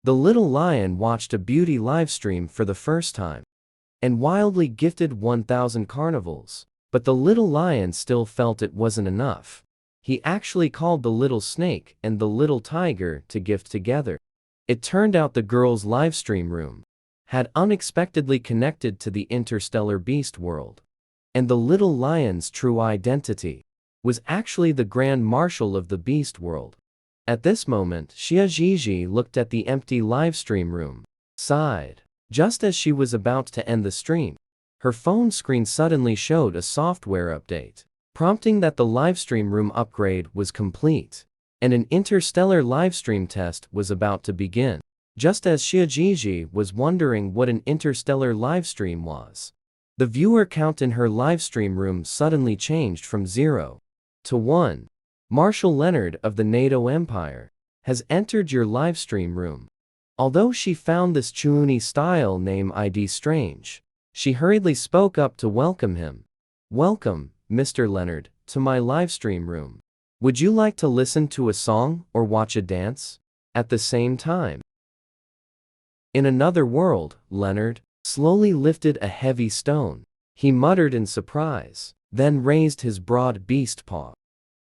The little lion watched a beauty livestream for the first time and wildly gifted 1,000 carnivals. But the little lion still felt it wasn't enough. He actually called the little snake and the little tiger to gift together. It turned out the girl's livestream room had unexpectedly connected to the interstellar beast world. And the little lion's true identity was actually the Grand Marshal of the beast world. At this moment, Xia Zhizhi looked at the empty livestream room, sighed. Just as she was about to end the stream, her phone screen suddenly showed a software update, prompting that the livestream room upgrade was complete, and an interstellar livestream test was about to begin. Just as Xia Zhizhi was wondering what an interstellar livestream was, the viewer count in her livestream room suddenly changed from 0 to 1. Marshal Leonard of the NATO Empire has entered your livestream room. Although she found this Chuuni-style name ID strange, she hurriedly spoke up to welcome him. "Welcome, Mr. Leonard, to my livestream room. Would you like to listen to a song or watch a dance at the same time?" In another world, Leonard slowly lifted a heavy stone. He muttered in surprise, then raised his broad beast paw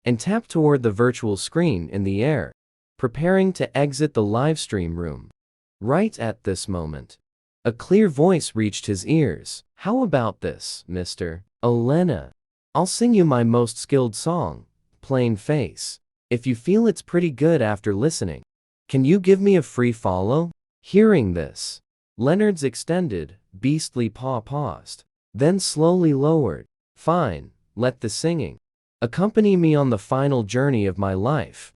and tapped toward the virtual screen in the air, preparing to exit the livestream room. Right at this moment, a clear voice reached his ears. "How about this, Mr. Elena? I'll sing you my most skilled song, Plain Face. If you feel it's pretty good after listening, can you give me a free follow?" Hearing this, Leonard's extended, beastly paw paused, then slowly lowered. "Fine, let the singing accompany me on the final journey of my life."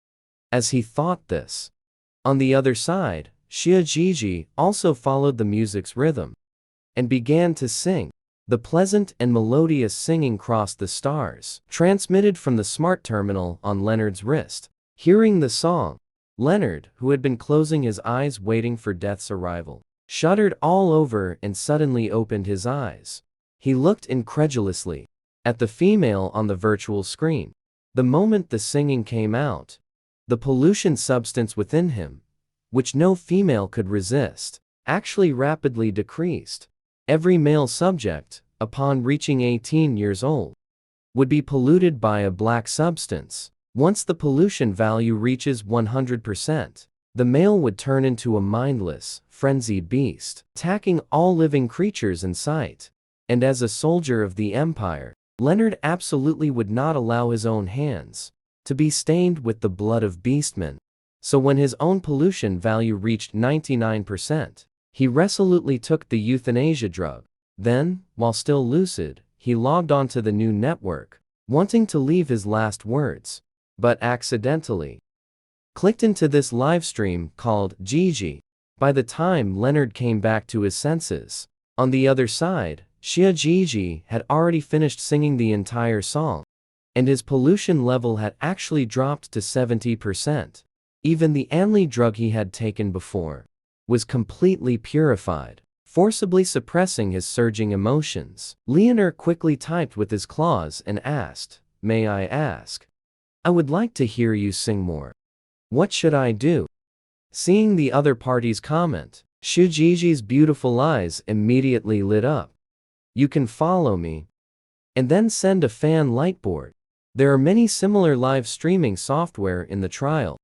As he thought this, on the other side, Xia Zhizhi also followed the music's rhythm and began to sing. The pleasant and melodious singing crossed the stars, transmitted from the smart terminal on Leonard's wrist. Hearing the song, Leonard, who had been closing his eyes waiting for death's arrival, shuddered all over and suddenly opened his eyes. He looked incredulously at the female on the virtual screen. The moment the singing came out, the pollution substance within him, which no female could resist, actually rapidly decreased. Every male subject, upon reaching 18 years old, would be polluted by a black substance. Once the pollution value reaches 100%, the male would turn into a mindless, frenzied beast, attacking all living creatures in sight. And as a soldier of the Empire, Leonard absolutely would not allow his own hands to be stained with the blood of beastmen. So when his own pollution value reached 99%, he resolutely took the euthanasia drug. Then, while still lucid, he logged onto the new network, wanting to leave his last words, but accidentally clicked into this live stream called Gigi. By the time Leonard came back to his senses, on the other side, Xia Zhizhi had already finished singing the entire song, and his pollution level had actually dropped to 70%. Even the Anli drug he had taken before was completely purified, forcibly suppressing his surging emotions. Leonard quickly typed with his claws and asked, "May I ask? I would like to hear you sing more. What should I do?" Seeing the other party's comment, Xia Zhizhi's beautiful eyes immediately lit up. "You can follow me, and then send a fan lightboard." There are many similar live streaming software in the trial,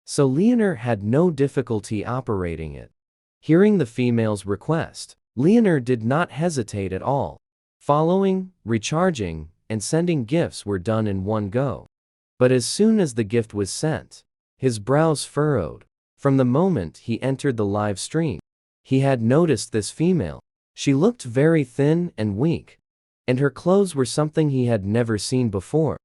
so Leonard had no difficulty operating it. Hearing the female's request, Leonard did not hesitate at all. Following, recharging, and sending gifts were done in one go. But as soon as the gift was sent, his brows furrowed. From the moment he entered the live stream, he had noticed this female. She looked very thin and weak, and her clothes were something he had never seen before.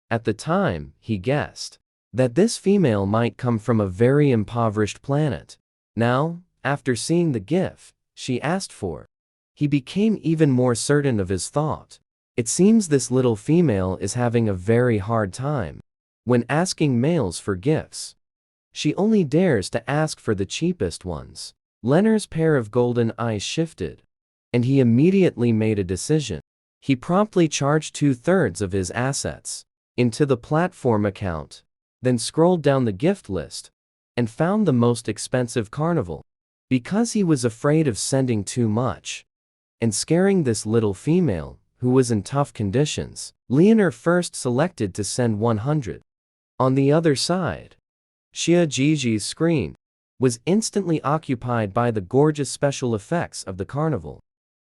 At the time, he guessed that this female might come from a very impoverished planet. Now, after seeing the gift she asked for, he became even more certain of his thought. It seems this little female is having a very hard time when asking males for gifts. She only dares to ask for the cheapest ones. Leonard's pair of golden eyes shifted, and he immediately made a decision. He promptly charged 2/3 of his assets into the platform account, then scrolled down the gift list, and found the most expensive carnival. Because he was afraid of sending too much and scaring this little female, who was in tough conditions, Leonor first selected to send 100. On the other side, Xia Jiji's screen was instantly occupied by the gorgeous special effects of the carnival.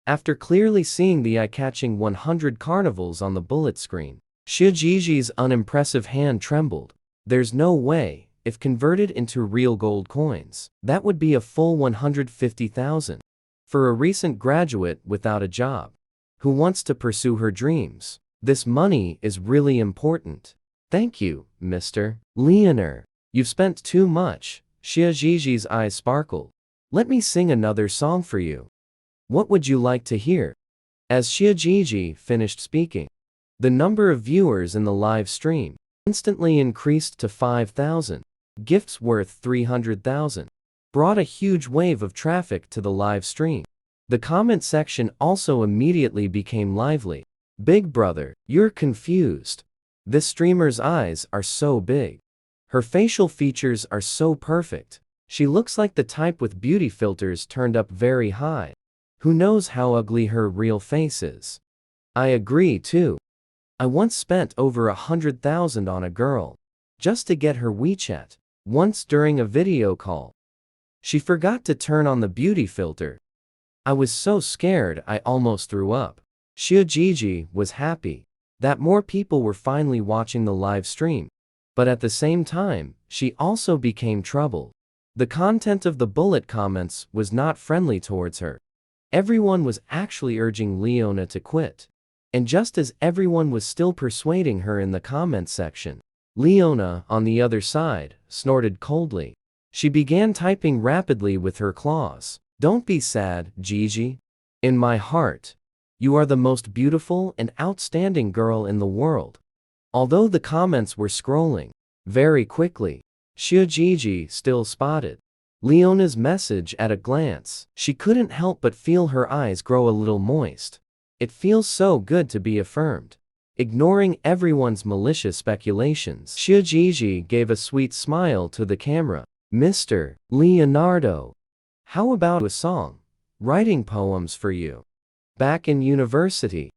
After clearly seeing the eye-catching 100 carnivals on the bullet screen, Xia Jiji's unimpressive hand trembled. There's no way, if converted into real gold coins, that would be a full 150,000. For a recent graduate without a job, who wants to pursue her dreams, this money is really important. Thank you, Mr. Leonor. You've spent too much. Xia Jiji's eyes sparkled. Let me sing another song for you. What would you like to hear? As Xia Jiji finished speaking, the number of viewers in the live stream instantly increased to 5,000. Gifts worth 300,000 brought a huge wave of traffic to the live stream. The comment section also immediately became lively. Big brother, you're confused. This streamer's eyes are so big. Her facial features are so perfect. She looks like the type with beauty filters turned up very high. Who knows how ugly her real face is? I agree too. I once spent over 100,000 on a girl just to get her WeChat. Once during a video call, she forgot to turn on the beauty filter. I was so scared I almost threw up. Xia Jiji was happy that more people were finally watching the live stream, but at the same time, she also became troubled. The content of the bullet comments was not friendly towards her. Everyone was actually urging Leona to quit. And just as everyone was still persuading her in the comments section, Leona, on the other side, snorted coldly. She began typing rapidly with her claws. Don't be sad, Gigi. In my heart, you are the most beautiful and outstanding girl in the world. Although the comments were scrolling very quickly, Xia Jiji still spotted Leona's message at a glance. She couldn't help but feel her eyes grow a little moist. It feels so good to be affirmed. Ignoring everyone's malicious speculations, Xia Jiji gave a sweet smile to the camera. Mr. Leonardo, how about a song? Writing poems for you. Back in university,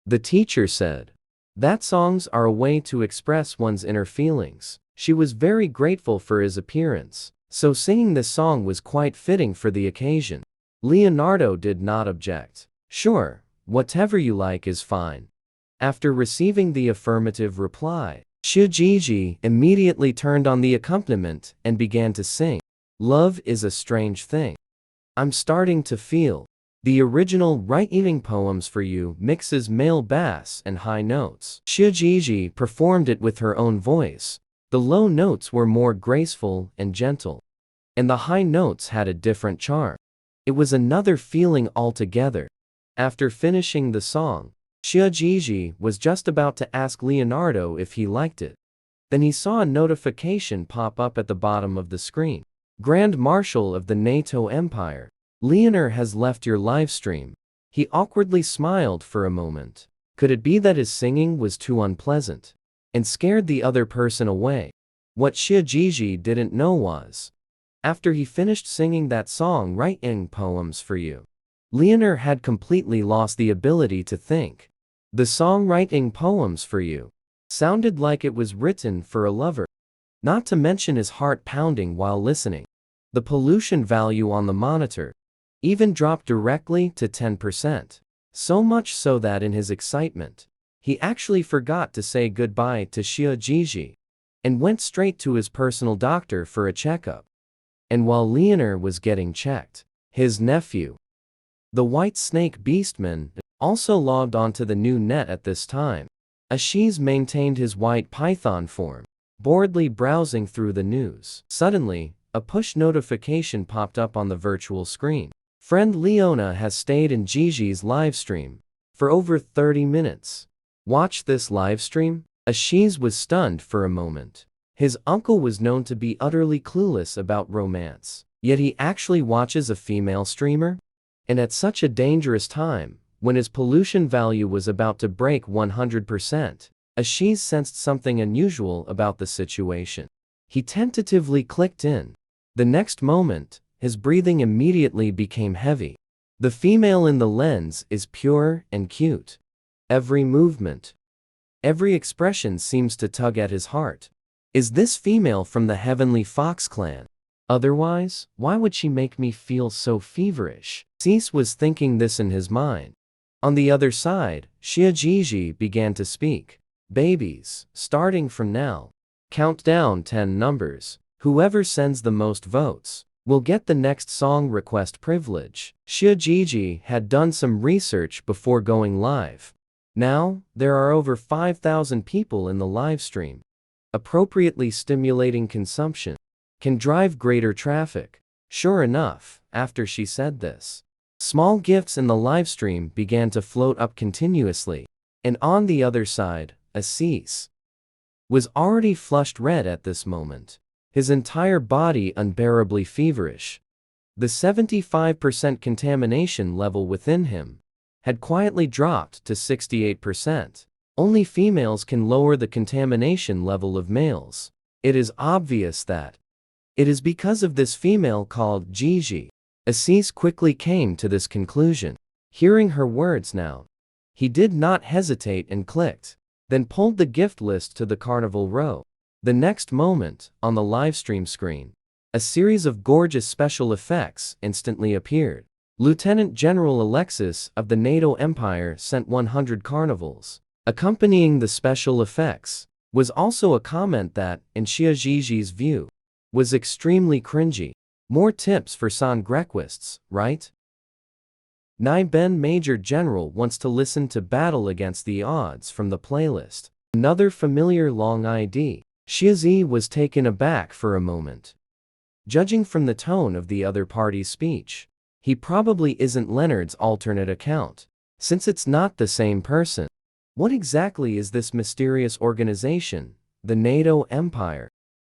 the teacher said that songs are a way to express one's inner feelings. She was very grateful for his appearance, so singing this song was quite fitting for the occasion. Leonardo did not object. Sure, whatever you like is fine. After receiving the affirmative reply, Xia Jiji immediately turned on the accompaniment and began to sing. Love is a strange thing. I'm starting to feel. The original writing poems for you mixes male bass and high notes. Xia Jiji performed it with her own voice. The low notes were more graceful and gentle, and the high notes had a different charm. It was another feeling altogether. After finishing the song, Xia Jiji was just about to ask Leonardo if he liked it. Then he saw a notification pop up at the bottom of the screen. Grand Marshal of the NATO Empire, Leonor has left your livestream. He awkwardly smiled for a moment. Could it be that his singing was too unpleasant and scared the other person away? What Xia Jiji didn't know was, after he finished singing that song writing poems for you, Leonor had completely lost the ability to think. The song writing poems for you sounded like it was written for a lover. Not to mention his heart pounding while listening. The pollution value on the monitor even dropped directly to 10%. So much so that in his excitement, he actually forgot to say goodbye to Xia Jiji and went straight to his personal doctor for a checkup. And while Leonor was getting checked, his nephew, the white snake beastman, also logged onto the new net at this time. Ashish maintained his white python form, boredly browsing through the news. Suddenly, a push notification popped up on the virtual screen. Friend Leona has stayed in Gigi's livestream for over 30 minutes. Watch this livestream? Ashish was stunned for a moment. His uncle was known to be utterly clueless about romance, yet he actually watches a female streamer? And at such a dangerous time, when his pollution value was about to break 100%, Ashish sensed something unusual about the situation. He tentatively clicked in. The next moment, his breathing immediately became heavy. The female in the lens is pure and cute. Every movement, every expression seems to tug at his heart. Is this female from the Heavenly Fox clan? Otherwise, why would she make me feel so feverish? Cease was thinking this in his mind. On the other side, Xiajiji began to speak. Babies, starting from now, count down 10 numbers. Whoever sends the most votes will get the next song request privilege. Xiajiji had done some research before going live. Now, there are over 5,000 people in the live stream. Appropriately stimulating consumption can drive greater traffic. Sure enough, after she said this, small gifts in the livestream began to float up continuously, and on the other side, Assis was already flushed red at this moment, his entire body unbearably feverish. The 75% contamination level within him had quietly dropped to 68%. Only females can lower the contamination level of males. It is obvious that it is because of this female called Gigi. Assis quickly came to this conclusion. Hearing her words now, he did not hesitate and clicked, then pulled the gift list to the carnival row. The next moment, on the livestream screen, a series of gorgeous special effects instantly appeared. Lieutenant General Alexis of the NATO Empire sent 100 carnivals. Accompanying the special effects was also a comment that, in Xiajiji's view, was extremely cringy. More tips for Sangrequists, right? Nai Ben Major General wants to listen to Battle Against the Odds from the playlist. Another familiar long ID. Xiazi was taken aback for a moment. Judging from the tone of the other party's speech, he probably isn't Leonard's alternate account, since it's not the same person. What exactly is this mysterious organization, the NATO Empire?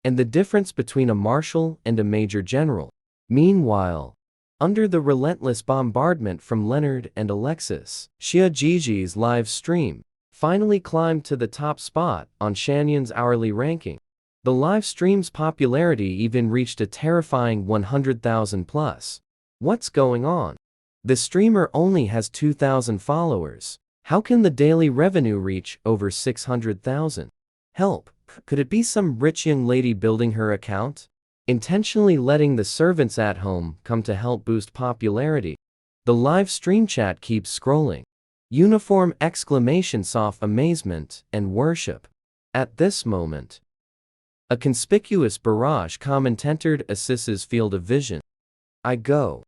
And the difference between a marshal and a major general? Meanwhile, under the relentless bombardment from Leonard and Alexis, Xiajiji's live stream finally climbed to the top spot on Shanyan's hourly ranking. The live stream's popularity even reached a terrifying 100,000 plus. What's going on? The streamer only has 2,000 followers. How can the daily revenue reach over 600,000? Help! Could it be some rich young lady building her account? Intentionally letting the servants at home come to help boost popularity. The live stream chat keeps scrolling. Uniform exclamations of amazement and worship. At this moment, a conspicuous barrage comment entered Assis's field of vision. I go.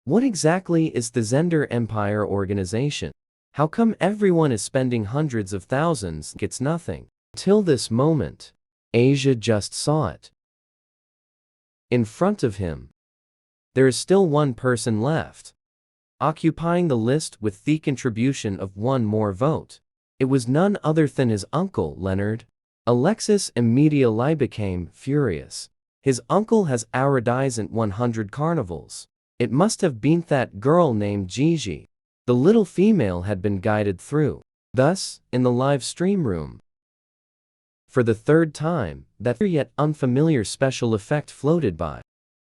What exactly is the Zender Empire organization? How come everyone is spending hundreds of thousands and gets nothing? Till this moment, Asia just saw it. In front of him, there is still one person left, occupying the list with the contribution of one more vote. It was none other than his uncle, Leonard. Alexis immediately became furious. His uncle has iridescent 100 carnivals. It must have been that girl named Gigi. The little female had been guided through. Thus, in the live stream room, for the third time, that yet unfamiliar special effect floated by.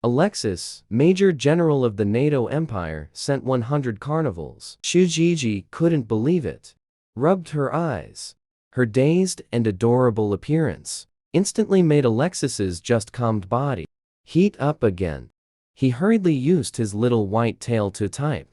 Alexis, Major General of the NATO Empire, sent 100 carnivals. Xiajiji couldn't believe it. Rubbed her eyes. Her dazed and adorable appearance instantly made Alexis's just calmed body heat up again. He hurriedly used his little white tail to type.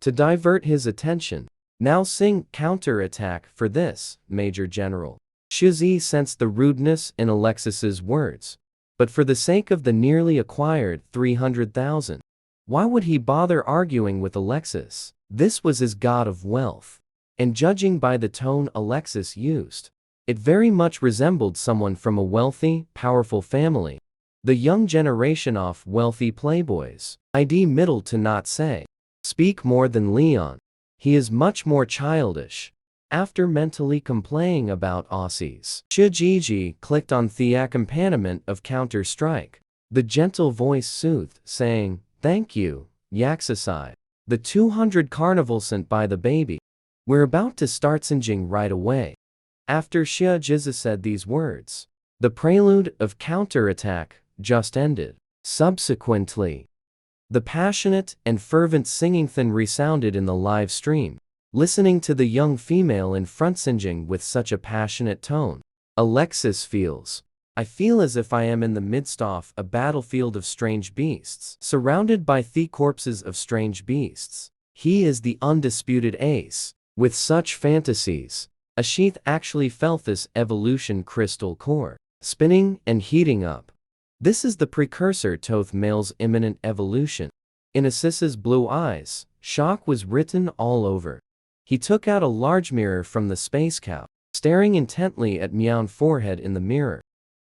To divert his attention. Now sing counter-attack for this, Major General. Xiazi sensed the rudeness in Alexis's words. But for the sake of the nearly acquired 300,000, why would he bother arguing with Alexis? This was his god of wealth. And judging by the tone Alexis used, it very much resembled someone from a wealthy, powerful family. The young generation of wealthy playboys. ID middle to not say. Speak more than Leon. He is much more childish. After mentally complaining about Aussies, Xiajiji clicked on the accompaniment of Counter-Strike. The gentle voice soothed, saying, "Thank you, Yaxasai. The 200 carnival sent by the baby. We're about to start singing right away." After Xiajizi said these words, The prelude of counterattack just ended. Subsequently, the passionate and fervent singing then resounded in the live stream. Listening to the young female in front singing with such a passionate tone, Alexis feels, I feel as if I am in the midst of a battlefield of strange beasts, surrounded by the corpses of strange beasts. He is the undisputed ace. With such fantasies, Ashith actually felt this evolution crystal core spinning and heating up. This is the precursor to the male's imminent evolution. In Asis's blue eyes, shock was written all over. He took out a large mirror from the space cow, staring intently at Meow's forehead in the mirror.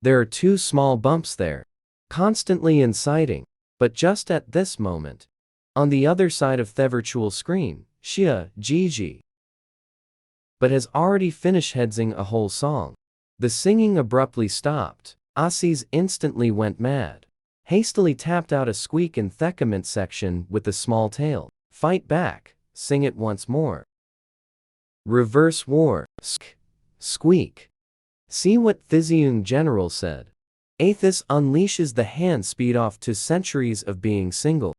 There are two small bumps there, constantly inciting, but just at this moment, on the other side of the virtual screen, Xia Gigi, but has already finished heading a whole song. The singing abruptly stopped. Asis instantly went mad, hastily tapped out a squeak in the comment section with a small tail. Fight back, sing it once more. Reverse war, squeak. See what Thiziung General said. Athos unleashes the hand speed off to centuries of being single.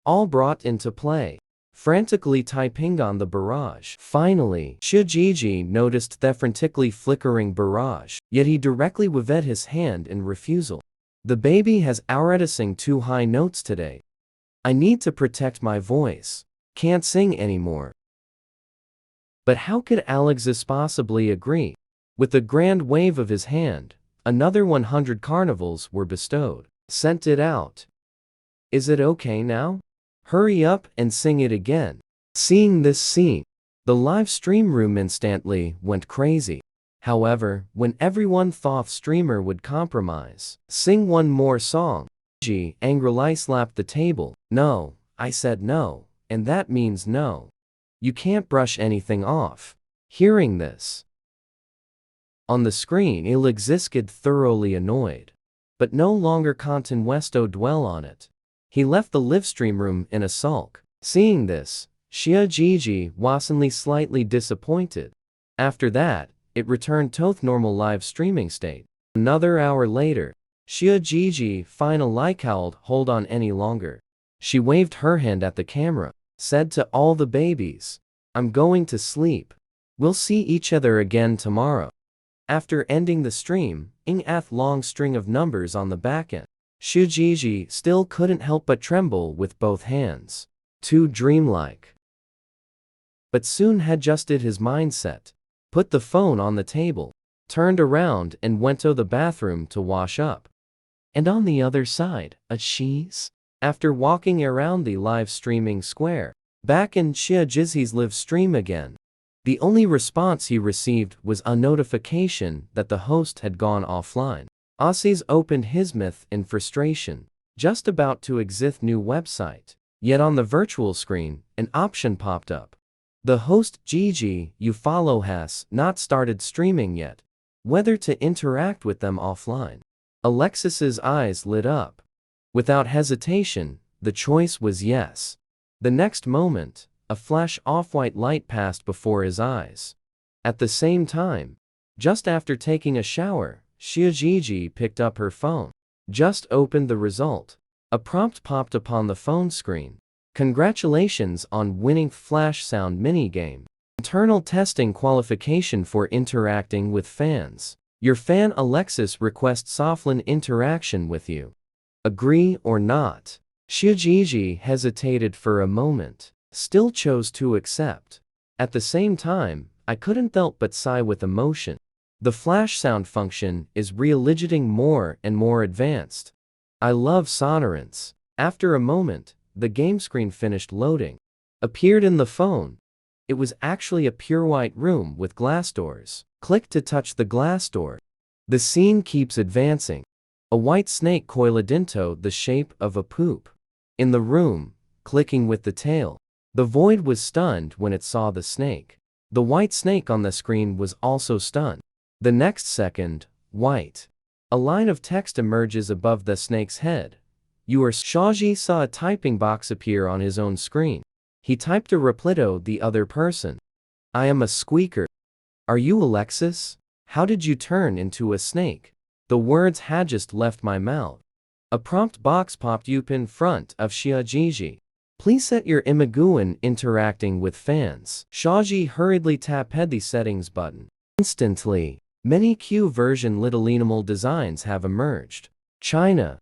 All brought into play. Frantically typing on the barrage. Finally, Shijiji noticed the frantically flickering barrage, yet he directly waved his hand in refusal. The baby has already sing too high notes today. I need to protect my voice. Can't sing anymore. But how could Alexis possibly agree? With a grand wave of his hand, another 100 carnivals were bestowed. Sent it out. Is it okay now? Hurry up and sing it again. Seeing this scene, the live stream room instantly went crazy. However, when everyone thought the streamer would compromise, sing one more song, G angrily slapped the table. No, I said no, and that means no. You can't brush anything off. Hearing this, on the screen Alexis got thoroughly annoyed, but no longer continuesto dwell on it. He left the livestream room in a sulk. Seeing this, Xia Gigi wasn't slightly disappointed. After that, it returned to its normal live streaming state. Another hour later, Xia Gigi finally called hold on any longer. She waved her hand at the camera, said to all the babies, I'm going to sleep. We'll see each other again tomorrow. After ending the stream, ing ath long string of numbers on the backend. Shujiji still couldn't help but tremble with both hands. Too dreamlike. But soon had adjusted his mindset, put the phone on the table, turned around and went to the bathroom to wash up. And on the other side, Ashis, after walking around the live streaming square, back in Shiajizi's live stream again, the only response he received was a notification that the host had gone offline. Asis opened his mouth in frustration, just about to exit new website. Yet on the virtual screen, an option popped up. The host Gigi you follow has not started streaming yet. Whether to interact with them offline. Alexis's eyes lit up. Without hesitation, the choice was yes. The next moment, a flash of white light passed before his eyes. At the same time, just after taking a shower, Shiajiji picked up her phone. Just opened the result. A prompt popped upon the phone screen. Congratulations on winning Flash Sound minigame. Internal testing qualification for interacting with fans. Your fan Alexis requests offline interaction with you. Agree or not? Shiajiji hesitated for a moment, still chose to accept. At the same time, I couldn't help but sigh with emotion. The flash sound function is really getting more and more advanced. I love sonorants. After a moment, the game screen finished loading. Appeared in the phone. It was actually a pure white room with glass doors. Click to touch the glass door. The scene keeps advancing. A white snake coiled into the shape of a poop. In the room, clicking with the tail. The void was stunned when it saw the snake. The white snake on the screen was also stunned. The next second, white. A line of text emerges above the snake's head. Shaji saw a typing box appear on his own screen. He typed a reply to the other person. I am a squeaker. Are you Alexis? How did you turn into a snake? The words had just left my mouth. A prompt box popped up in front of Xiaojiji. Please set your Imaguen interacting with fans. Xiaoji hurriedly tapped the settings button. Instantly, many Q version little animal designs have emerged. China.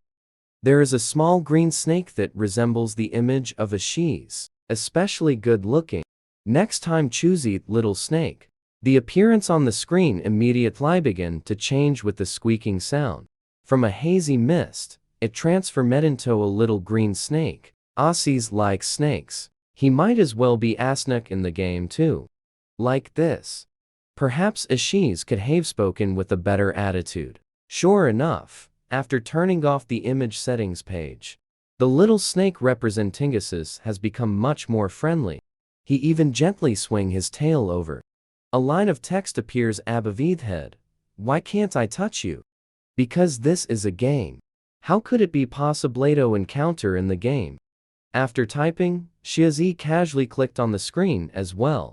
There is a small green snake that resembles the image of a cheese, especially good looking. Next time choose eat little snake. The appearance on the screen immediately began to change with the squeaking sound. From a hazy mist, it transformed into a little green snake. Aussies like snakes. He might as well be Asnik in the game too. Like this. Perhaps Ashiz could have spoken with a better attitude. Sure enough, after turning off the image settings page, the little snake representinguses has become much more friendly. He even gently swing his tail over. A line of text appears above his head. Why can't I touch you? Because this is a game. How could it be possible to encounter in the game? After typing, Xiaozi casually clicked on the screen as well.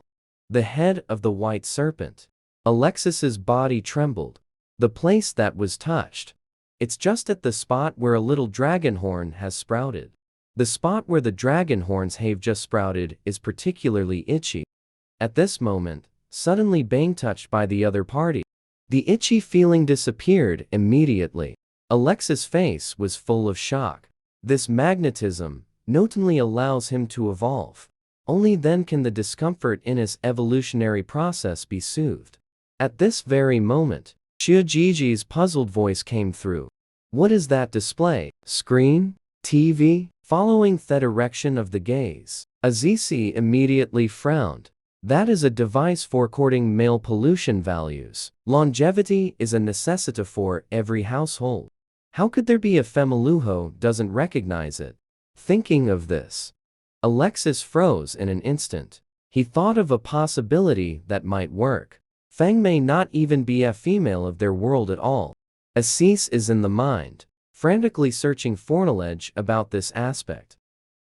The head of the white serpent. Alexis's body trembled. The place that was touched. It's just at the spot where a little dragon horn has sprouted. The spot where the dragon horns have just sprouted is particularly itchy. At this moment, suddenly being touched by the other party. The itchy feeling disappeared immediately. Alexis' face was full of shock. This magnetism notably allows him to evolve. Only then can the discomfort in his evolutionary process be soothed. At this very moment, Xiaojiji's puzzled voice came through. What is that display? Screen? TV? Following the direction of the gaze, Azizi immediately frowned. That is a device for recording male pollution values. Longevity is a necessity for every household. How could there be a Femiluho doesn't recognize it? Thinking of this, Alexis froze in an instant. He thought of a possibility that might work. Feng may not even be a female of their world at all. Assis is in the mind, frantically searching for knowledge about this aspect.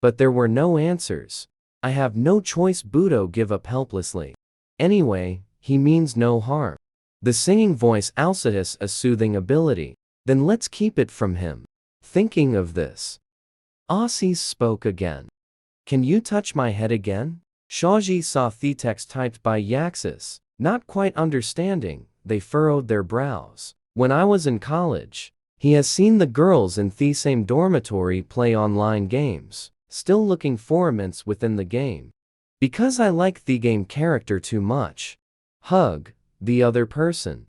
But there were no answers. I have no choice, Budo give up helplessly. Anyway, he means no harm. The singing voice also has a soothing ability. Then let's keep it from him. Thinking of this, Assis spoke again. Can you touch my head again? Xiaoji saw the text typed by Yaxis. Not quite understanding, they furrowed their brows. When I was in college, he has seen the girls in the same dormitory play online games, still looking for immense within the game. Because I like the game character too much. Hug, the other person.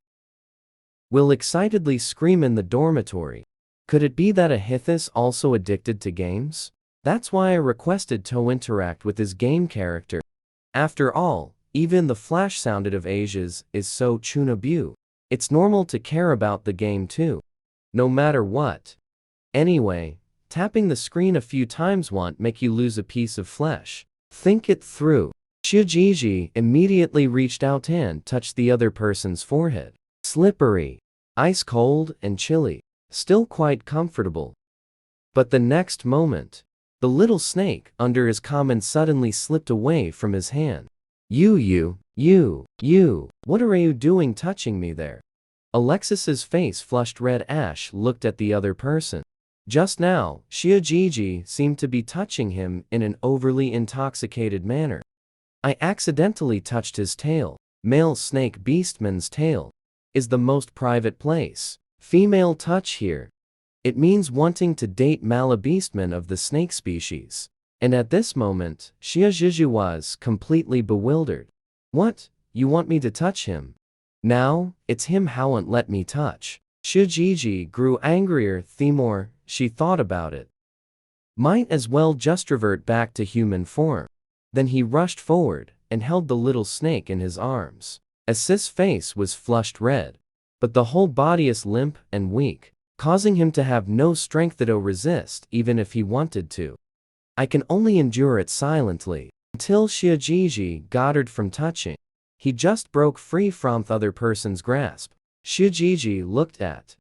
Will excitedly scream in the dormitory. Could it be that Ahithis also addicted to games? That's why I requested to interact with his game character. After all, even the flash sounded of Asia's is so chunabu. It's normal to care about the game too. No matter what. Anyway, tapping the screen a few times won't make you lose a piece of flesh. Think it through. Xiaojiji immediately reached out and touched the other person's forehead. Slippery, ice cold and chilly, still quite comfortable. But the next moment, the little snake under his comment suddenly slipped away from his hand. You, what are you doing touching me there? Alexis's face flushed red. Ash looked at the other person. Just now, Xiaojiji seemed to be touching him in an overly intoxicated manner. I accidentally touched his tail. Male snake beastman's tail is the most private place. Female touch here. It means wanting to date male beastmen of the snake species. And at this moment, Xiaojiji was completely bewildered. What? You want me to touch him? Now, it's him how won't let me touch. Xiaojiji grew angrier the more she thought about it. Might as well just revert back to human form. Then he rushed forward and held the little snake in his arms. Assis' face was flushed red, but the whole body is limp and weak, causing him to have no strength to resist even if he wanted to. I can only endure it silently. Until Xiaojiji got from touching. He just broke free from the other person's grasp. Xiaojiji looked at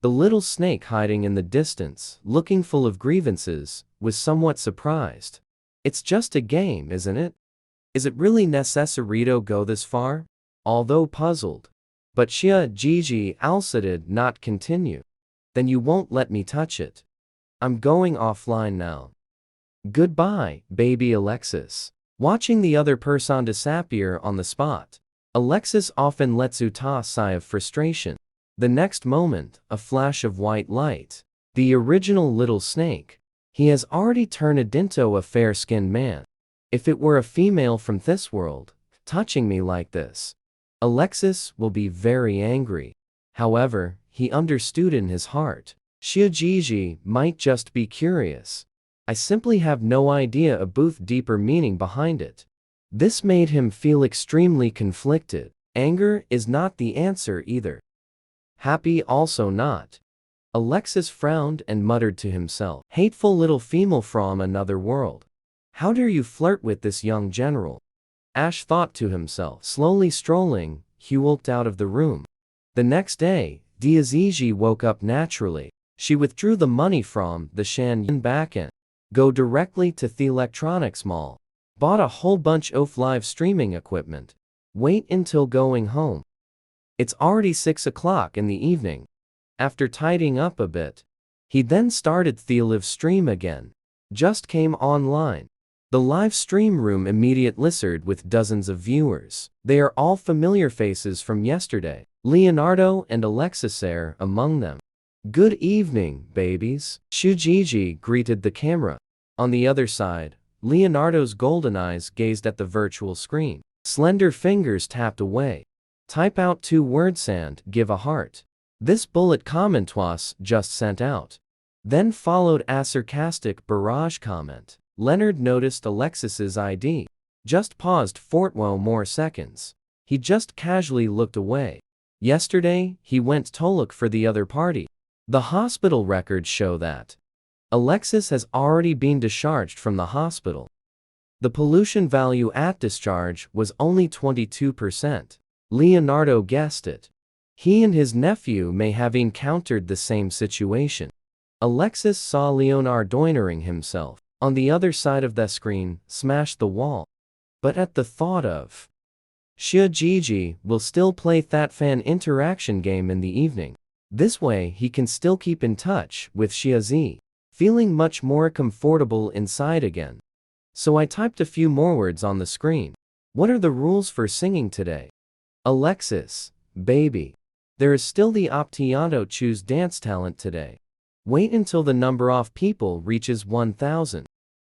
the little snake hiding in the distance, looking full of grievances, was somewhat surprised. It's just a game, isn't it? Is it really necessary to go this far? Although puzzled. But Xia Jiji also did not continue. Then you won't let me touch it. I'm going offline now. Goodbye, baby Alexis. Watching the other person disappear on the spot, Alexis often lets out a sigh of frustration. The next moment, a flash of white light. The original little snake. He has already turned into a fair-skinned man. If it were a female from this world, touching me like this, Alexis will be very angry. However, he understood in his heart. Xia Jiji might just be curious. I simply have no idea about deeper meaning behind it. This made him feel extremely conflicted. Anger is not the answer either. Happy also not. Alexis frowned and muttered to himself. Hateful little female from another world. How dare you flirt with this young general? Ash thought to himself. Slowly strolling, he walked out of the room. The next day, Diaziji woke up naturally. She withdrew the money from the Shanyan backend. Go directly to the electronics mall. Bought a whole bunch of live streaming equipment. Wait until going home. It's already 6 o'clock in the evening. After tidying up a bit, he then started the live stream again. Just came online. The live stream room immediately listered with dozens of viewers. They are all familiar faces from yesterday. Leonardo and Alexis are among them. Good evening, babies. Shujiji greeted the camera. On the other side, Leonardo's golden eyes gazed at the virtual screen. Slender fingers tapped away. Type out 2 words and give a heart. This bullet comment was just sent out. Then followed a sarcastic barrage comment. Leonard noticed Alexis's ID. Just paused for 2 more seconds. He just casually looked away. Yesterday, he went to look for the other party. The hospital records show that Alexis has already been discharged from the hospital. The pollution value at discharge was only 22%. Leonardo guessed it. He and his nephew may have encountered the same situation. Alexis saw Leonardo doining himself. On the other side of the screen, smashed the wall. But at the thought of Xia Jiji will still play that fan interaction game in the evening. This way he can still keep in touch with Xia Z, feeling much more comfortable inside again. So I typed a few more words on the screen. What are the rules for singing today? Alexis, baby. There is still the option to choose dance talent today. Wait until the number of people reaches 1,000.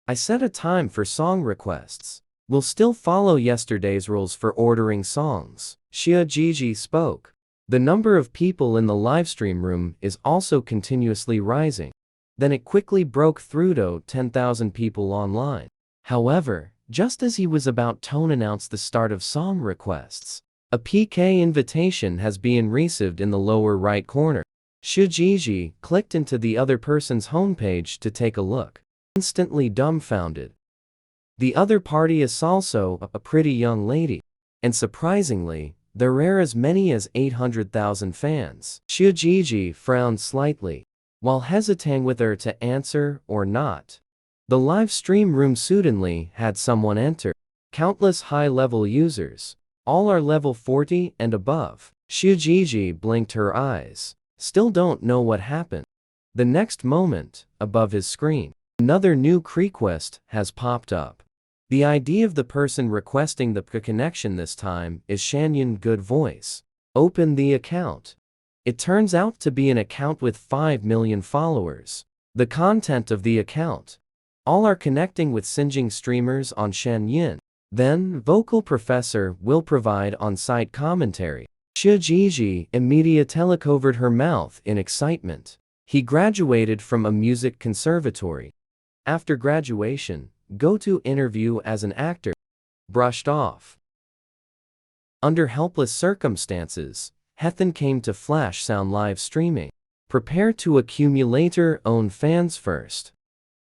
I set a time for song requests. We'll still follow yesterday's rules for ordering songs. Xia Jiji spoke. The number of people in the livestream room is also continuously rising. Then it quickly broke through to 10,000 people online. However, just as he was about to announce the start of song requests, a PK invitation has been received in the lower right corner. Xia Jiji clicked into the other person's homepage to take a look. Instantly dumbfounded. The other party is also a pretty young lady. And surprisingly, there are as many as 800,000 fans. Xia Jiji frowned slightly, while hesitating whether to answer or not. The live stream room suddenly had someone enter. Countless high-level users. All are level 40 and above. Xia Jiji blinked her eyes. Still don't know what happened. The next moment, above his screen, another new request has popped up. The ID of the person requesting the connection this time is Shanyan Good Voice. Open the account. It turns out to be an account with 5 million followers. The content of the account. All are connecting with singing streamers on Shanyan. Then, Vocal Professor will provide on-site commentary. Xia Jiji immediately covered her mouth in excitement. He graduated from a music conservatory. After graduation, go to interview as an actor. Brushed off. Under helpless circumstances, Hethan came to Flash Sound live streaming. Prepare to accumulate your own fans first.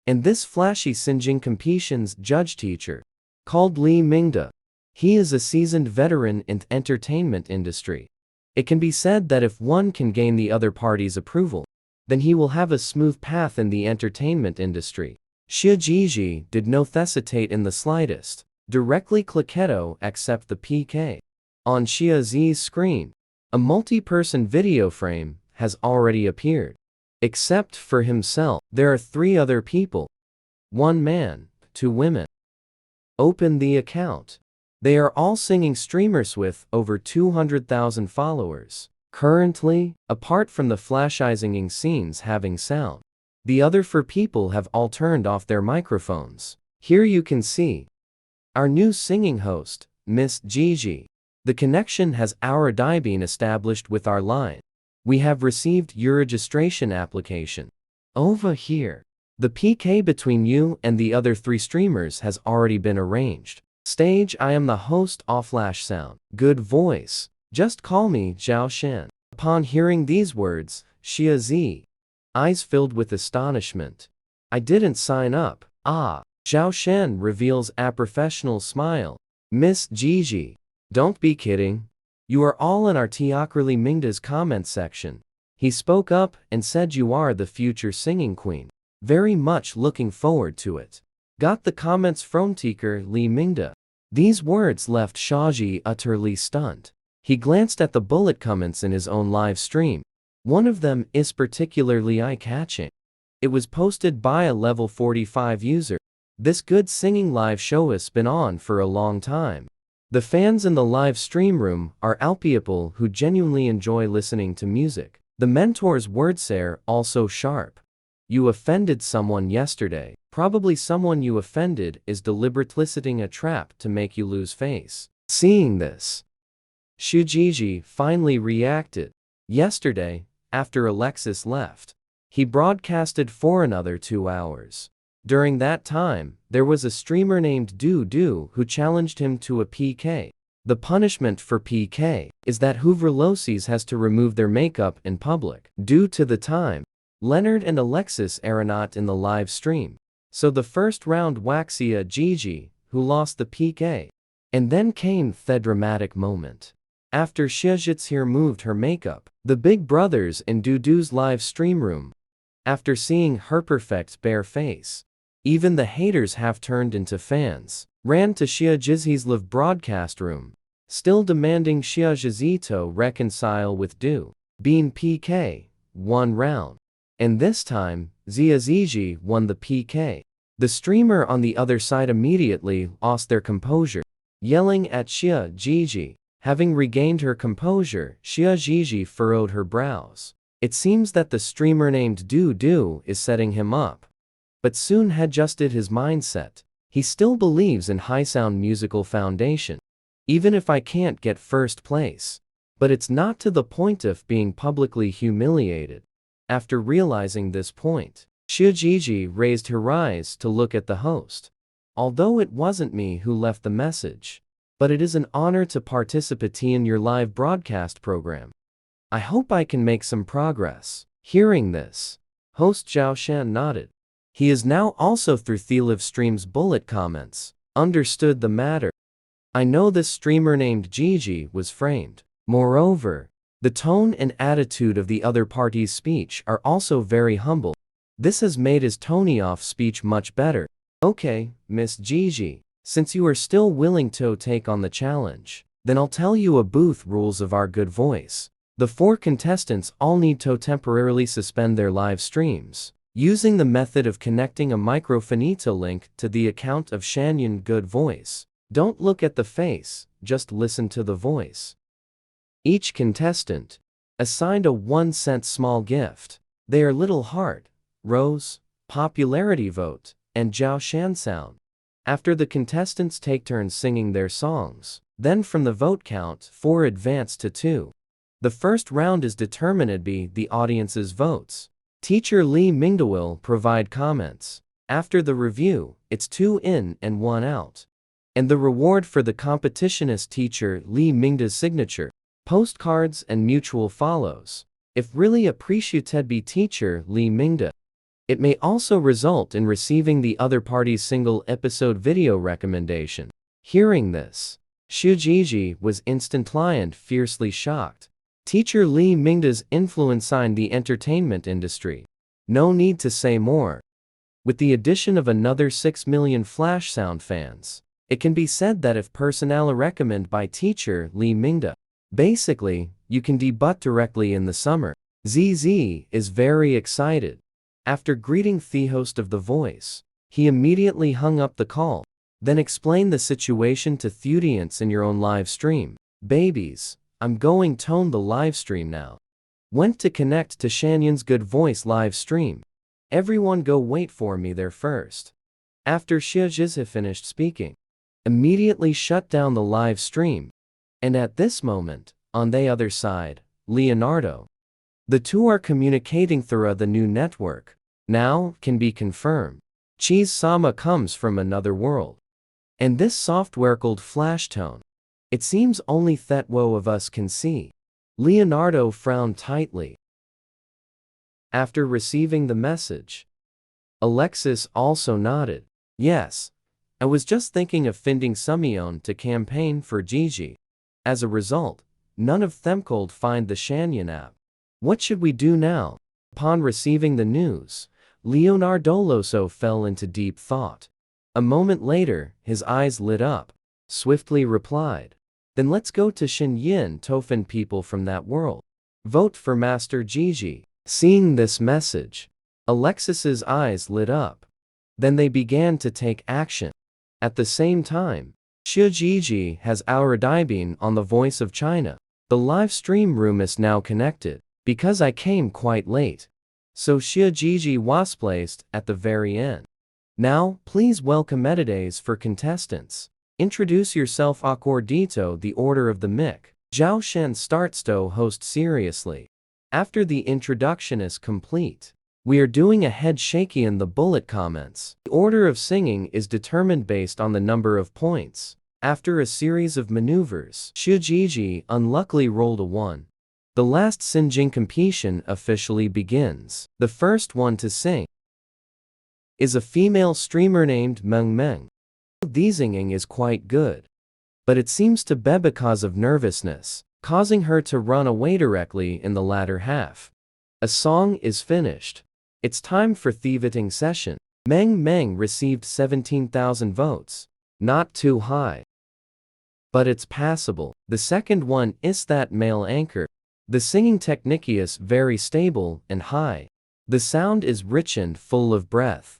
And this flashy singing competition's judge teacher, called Li Mingda. He is a seasoned veteran in the entertainment industry. It can be said that if one can gain the other party's approval, then he will have a smooth path in the entertainment industry. Xia Jiji did not hesitate in the slightest. Directly click accept the PK. On Xia Z's screen, A multi-person video frame has already appeared. Except for himself, there are 3 other people. 1 man, 2 women. Open the account. They are all singing streamers with over 200,000 followers. Currently, apart from the flashizing scenes having sound, the other 4 people have all turned off their microphones. Here you can see our new singing host, Miss Gigi. The connection has already been established with our line. We have received your registration application. Over here. The PK between you and the other 3 streamers has already been arranged. Stage: I am the host. Flash sound. Good voice. Just call me Zhao Shen. Upon hearing these words, Xia Zi, eyes filled with astonishment. I didn't sign up. Zhao Shen reveals a professional smile. Miss Gigi, don't be kidding. You are all in our Teocracy Mingda's comment section. He spoke up and said you are the future singing queen. Very much looking forward to it. Got the comments from Teacher Li Mingda. These words left Shaji utterly stunned. He glanced at the bullet comments in his own live stream. One of them is particularly eye-catching. It was posted by a level 45 user. This good singing live show has been on for a long time. The fans in the live stream room are people who genuinely enjoy listening to music. The mentor's words are also sharp. You offended someone yesterday. Probably someone you offended is deliberately setting a trap to make you lose face. Seeing this, Shujiji finally reacted. Yesterday, after Alexis left, he broadcasted for another 2 hours. During that time, there was a streamer named Du who challenged him to a PK. The punishment for PK is that Hooverloses has to remove their makeup in public. Due to the time, Leonard and Alexis are not in the live stream. So the first round Waxia Gigi, who lost the PK. And then came the dramatic moment. After Shijitshir moved her makeup, the big brothers in Dudu's live stream room, after seeing her perfect bare face, even the haters have turned into fans, ran to Shijizhi's live broadcast room, still demanding Shijizhi to reconcile with Du. Being PK, 1 round. And this time, Ziaziji won the PK. The streamer on the other side immediately lost their composure, yelling at Xia Gigi. Having regained her composure, Xia Gigi furrowed her brows. It seems that the streamer named Du is setting him up. But soon had adjusted his mindset. He still believes in high sound musical foundation. Even if I can't get first place. But it's not to the point of being publicly humiliated. After realizing this point, Xia Gigi raised her eyes to look at the host. Although it wasn't me who left the message, but it is an honor to participate in your live broadcast program. I hope I can make some progress. Hearing this, host Zhao Shan nodded. He is now also through the live stream's bullet comments, understood the matter. I know this streamer named Gigi was framed. Moreover, the tone and attitude of the other party's speech are also very humble. This has made his tone-off speech much better. Okay, Miss Gigi. Since you are still willing to take on the challenge, then I'll tell you a booth rules of our good voice. The 4 contestants all need to temporarily suspend their live streams, using the method of connecting a microfinito link to the account of Shanyan Good Voice. Don't look at the face, just listen to the voice. Each contestant assigned a 1-cent small gift. They are Little Heart, Rose, Popularity Vote, and Zhao Shan Sound. After the contestants take turns singing their songs, then from the vote count 4 advance to 2. The first round is determined by the audience's votes. Teacher Li Mingda will provide comments. After the review, it's 2 in and 1 out. And the reward for the competition is Teacher Li Mingda's signature, postcards and mutual follows. If really appreciated by Teacher Li Mingda, it may also result in receiving the other party's single episode video recommendation. Hearing this, Shujiji was instantly and fiercely shocked. Teacher Li Mingda's influence in the entertainment industry. No need to say more. With the addition of another 6 million Flash Sound fans, it can be said that if personnel recommended by Teacher Li Mingda, basically, You can debut directly in the summer. ZZ is very excited. After greeting the host of The Voice, he immediately hung up the call, then explained the situation to the audience in your own live stream. Babies, I'm going tone the live stream now. Went to connect to Shanyan's Good Voice live stream. Everyone go wait for me there first. After Xia Zhizhe finished speaking, immediately shut down the live stream. And at this moment, on the other side, Leonardo. The two are communicating through the new network. Now, can be confirmed. Cheese-sama comes from another world. And this software called flash tone. It seems only Thetwo of us can see. Leonardo frowned tightly. After receiving the message, Alexis also nodded. Yes. I was just thinking of finding Sumyeon to campaign for Gigi. As a result, none of them could find the Shanyan app. What should we do now? Upon receiving the news, Leonardo Loso fell into deep thought. A moment later, his eyes lit up. Swiftly replied. Then let's go to Shinyin to find people from that world. Vote for Master Gigi. Seeing this message, Alexis's eyes lit up. Then they began to take action. At the same time, Xia Gigi has our diving on the Voice of China. The live stream room is now connected, because I came quite late. So Xia Gigi was placed at the very end. Now, please welcome Medidays for contestants. Introduce yourself accordito the order of the mic. Zhao Shen starts to host seriously. After the introduction is complete, we are doing a head shaky in the bullet comments. The order of singing is determined based on the number of points. After a series of maneuvers, Xia Gigi unluckily rolled a 1. The last Sinjing competition officially begins. The first one to sing is a female streamer named Meng Meng. The singing is quite good, but it seems to be because of nervousness, causing her to run away directly in the latter half. A song is finished. It's time for the voting session. Meng Meng received 17,000 votes. Not too high, but it's passable. The second one is that male anchor. The singing technique is very stable and high. The sound is rich and full of breath.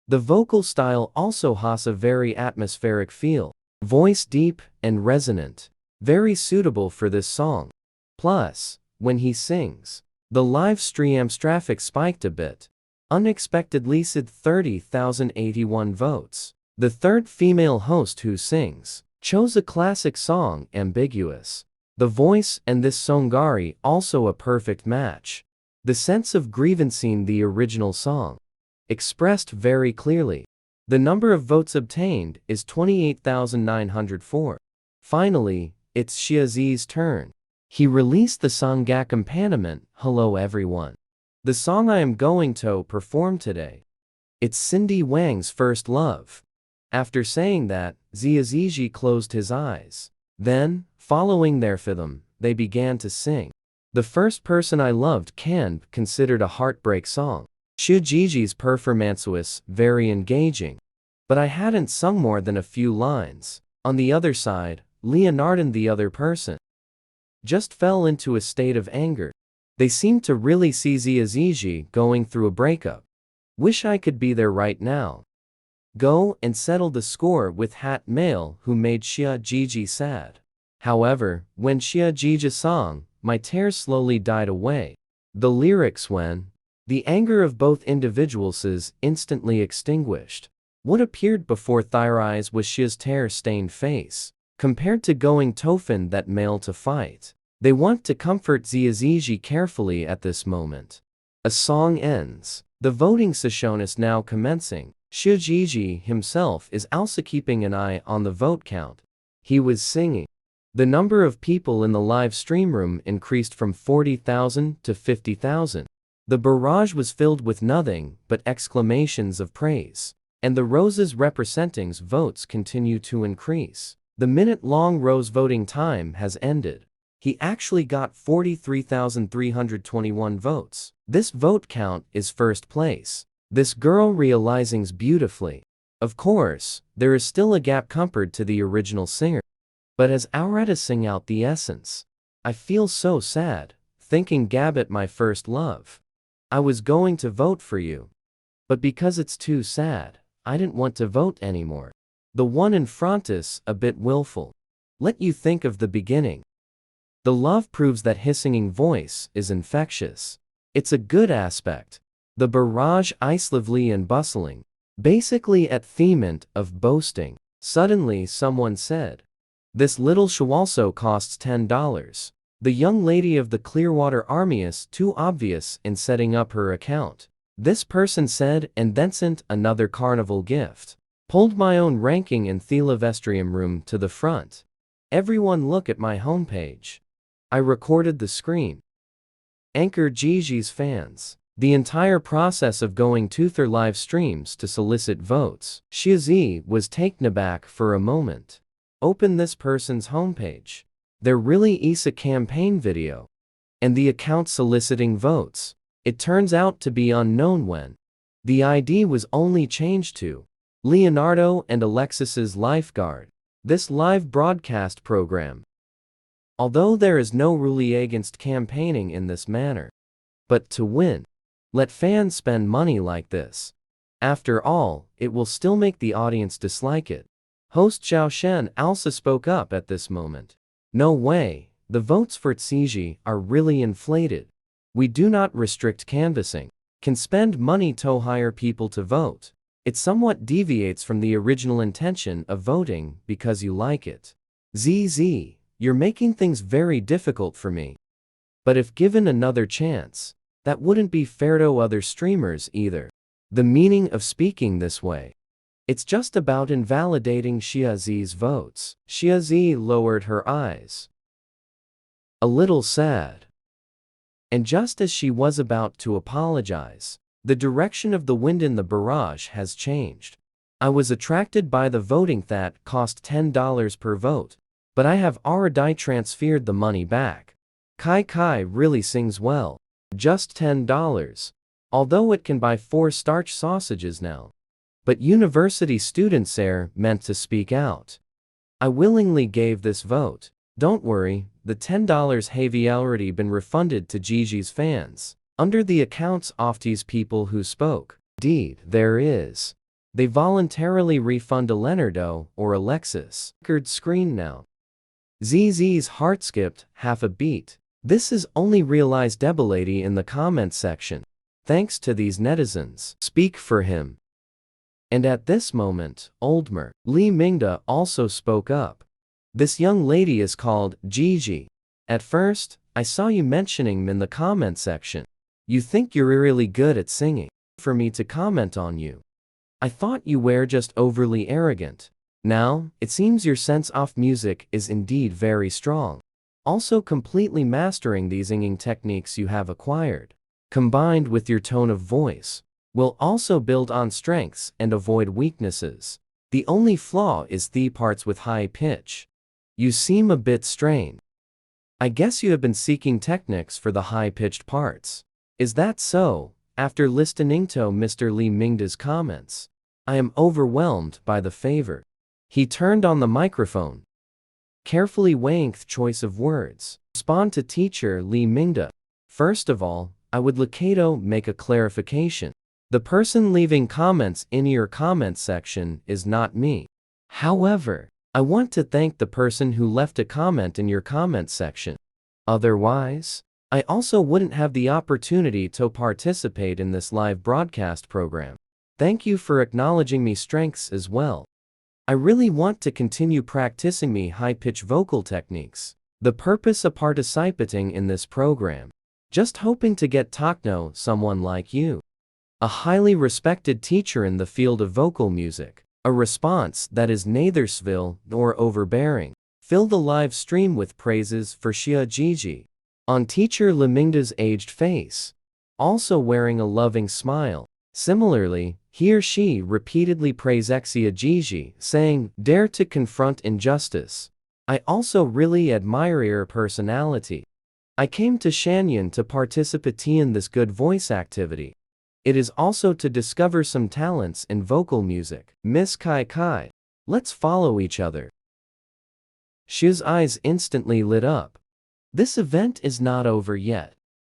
The vocal style also has a very atmospheric feel. Voice deep and resonant. Very suitable for this song. Plus, when he sings, the live stream traffic spiked a bit. Unexpectedly said 30,081 votes. The third female host who sings chose a classic song, Ambiguous. The voice and this songari also a perfect match. The sense of grievance in the original song expressed very clearly. The number of votes obtained is 28,904. Finally, it's Xiazi's turn. He released the song accompaniment, Hello Everyone. The song I am going to perform today. It's Cindy Wang's First Love. After saying that, Xiazi closed his eyes. Then, following their rhythm, they began to sing. The First Person I Loved can considered a heartbreak song. Xia Gigi's performance was very engaging, but I hadn't sung more than a few lines. On the other side, Leonardo and the other person just fell into a state of anger. They seemed to really see Xiazi going through a breakup. Wish I could be there right now. Go and settle the score with Hat Male who made Xia Gigi sad. However, when Xia Gigi sang, my tears slowly died away. The lyrics when the anger of both individuals is instantly extinguished. What appeared before their eyes was Xia's tear-stained face. Compared to going Tofin that male to fight, they want to comfort Xiazi carefully at this moment. A song ends. The voting session is now commencing. Xia Gigi himself is also keeping an eye on the vote count. He was singing. The number of people in the live stream room increased from 40,000 to 50,000. The barrage was filled with nothing but exclamations of praise. And the roses representing votes continue to increase. The minute-long rose voting time has ended. He actually got 43,321 votes. This vote count is first place. This girl realizings beautifully. Of course, there is still a gap compared to the original singer, but has already sing out the essence. I feel so sad, thinking Gabbett my first love. I was going to vote for you. But because it's too sad, I didn't want to vote anymore. The one in front is a bit willful. Let you think of the beginning. The love proves that his singing voice is infectious. It's a good aspect. The barrage is lively and bustling. Basically at thement of boasting. Suddenly someone said, "This little show also costs $10. The young lady of the Clearwater Army is too obvious in setting up her account." This person said, and then sent another carnival gift. Pulled my own ranking in the livestream room to the front. Everyone look at my homepage. I recorded the screen. Anchor Gigi's fans. The entire process of going to their live streams to solicit votes. Shiazi was taken aback for a moment. Open this person's homepage. There really is a campaign video. And the account soliciting votes. It turns out to be unknown when. The ID was only changed to Leonardo and Alexis's lifeguard. This live broadcast program. Although there is no rule against campaigning in this manner. But to win. Let fans spend money like this. After all, it will still make the audience dislike it. Host Zhao Shen also spoke up at this moment. No way, the votes for Tsiji are really inflated. We do not restrict canvassing. Can spend money to hire people to vote. It somewhat deviates from the original intention of voting because you like it. ZZ, you're making things very difficult for me. But if given another chance, that wouldn't be fair to other streamers either. The meaning of speaking this way. It's just about invalidating Shiazi's votes. Shiazi lowered her eyes. A little sad. And just as she was about to apologize, the direction of the wind in the barrage has changed. I was attracted by the voting that cost $10 per vote, but I have already transferred the money back. Kai Kai really sings well. Just $10. Although it can buy 4 starch sausages now. But university students are meant to speak out. I willingly gave this vote. Don't worry, the $10 have already been refunded to Gigi's fans. Under the accounts of these people who spoke. Indeed, there is. They voluntarily refund a Leonardo or Alexis. Record screen now. ZZ's heart skipped half a beat. This is only realized debility in the comment section. Thanks to these netizens. Speak for him. And at this moment, Oldmer, Li Mingda also spoke up. This young lady is called Gigi. At first, I saw you mentioning him in the comment section. You think you're really good at singing. For me to comment on you. I thought you were just overly arrogant. Now, it seems your sense of music is indeed very strong. Also completely mastering these singing techniques you have acquired, combined with your tone of voice, will also build on strengths and avoid weaknesses. The only flaw is the parts with high pitch. You seem a bit strained. I guess you have been seeking techniques for the high-pitched parts. Is that so? After listening to Mr. Li Mingda's comments, I am overwhelmed by the favor. He turned on the microphone. Carefully weighing the choice of words. Respond to teacher Li Mingda. First of all, I would like to make a clarification. The person leaving comments in your comment section is not me. However, I want to thank the person who left a comment in your comment section. Otherwise, I also wouldn't have the opportunity to participate in this live broadcast program. Thank you for acknowledging me strengths as well. I really want to continue practicing me high-pitch vocal techniques. The purpose of participating in this program. Just hoping to get to know someone like you. A highly respected teacher in the field of vocal music. A response that is neither civil nor overbearing. Fill the live stream with praises for Xia Gigi. On teacher Li Mingda's aged face. Also wearing a loving smile. Similarly, he or she repeatedly praised Xia Gigi, saying, "Dare to confront injustice." I also really admire your personality. I came to Shanyan to participate in this good voice activity. It is also to discover some talents in vocal music. Miss Kai Kai. Let's follow each other. Shi's eyes instantly lit up. This event is not over yet.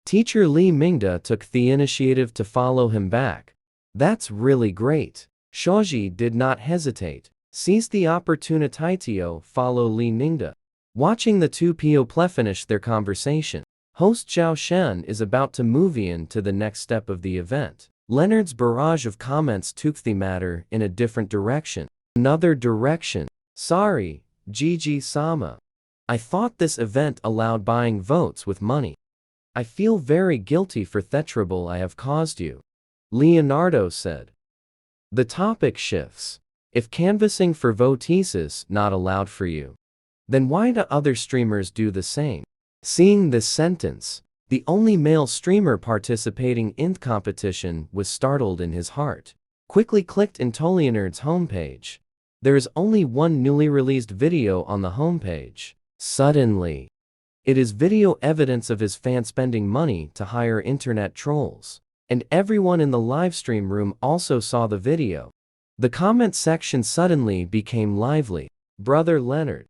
Teacher Li Mingda took the initiative to follow him back. That's really great. Shoji did not hesitate. Seized the opportunity to follow Li Mingda. Watching the two people finish their conversation, host Zhao Shen is about to move in to the next step of the event. Leonard's barrage of comments took the matter in a different direction. Another direction. Sorry, Gigi-sama. I thought this event allowed buying votes with money. I feel very guilty for the trouble I have caused you. Leonardo said. The topic shifts. If canvassing for votes is not allowed for you, then why do other streamers do the same? Seeing this sentence, the only male streamer participating in the competition was startled in his heart. Quickly clicked into Leonard's homepage. There is only one newly released video on the homepage. Suddenly, it is video evidence of his fans spending money to hire internet trolls. And everyone in the livestream room also saw the video. The comment section suddenly became lively. Brother Leonard.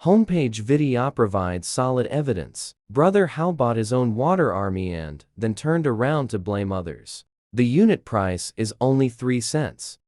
Homepage video provides solid evidence. Brother Hao bought his own water army and then turned around to blame others. The unit price is only 3 cents.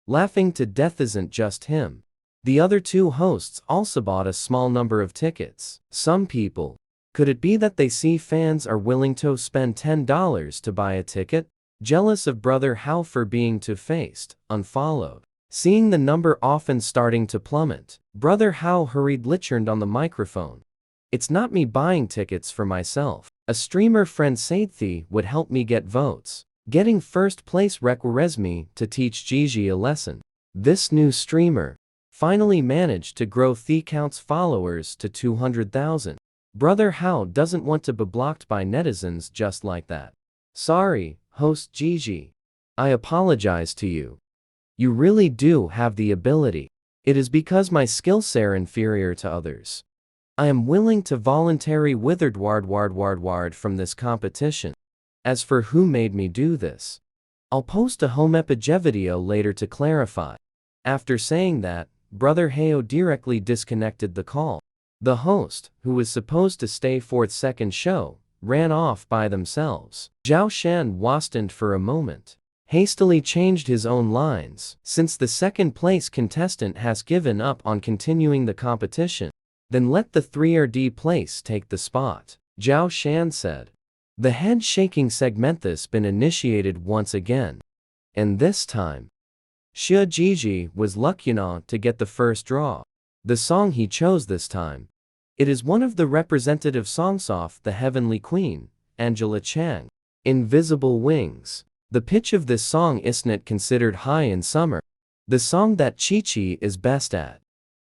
Laughing to death isn't just him. The other two hosts also bought a small number of tickets. Some people. Could it be that they see fans are willing to spend $10 to buy a ticket? Jealous of Brother Hao for being two-faced, unfollowed. Seeing the number often starting to plummet, Brother Hao hurriedly turned on the microphone. It's not me buying tickets for myself. A streamer friend Saidthi would help me get votes. Getting first place requires me to teach Gigi a lesson. This new streamer finally managed to grow the account's followers to 200,000. Brother Hao doesn't want to be blocked by netizens just like that. Sorry, host Gigi. I apologize to you. You really do have the ability. It is because my skills are inferior to others. I am willing to voluntarily ward from this competition. As for who made me do this, I'll post a home epic video later to clarify. After saying that, Brother Hao directly disconnected the call. The host, who was supposed to stay for the second show, ran off by themselves. Zhao Shen wasted for a moment. Hastily changed his own lines. Since the second place contestant has given up on continuing the competition, then let the 3rd place take the spot. Zhao Shen said. The head-shaking segment has been initiated once again. And this time, Xia Gigi was lucky enough to get the first draw. The song he chose this time. It is one of the representative songs of the Heavenly Queen, Angela Chang. Invisible Wings. The pitch of this song isn't considered high in summer. The song that Chi-Chi is best at.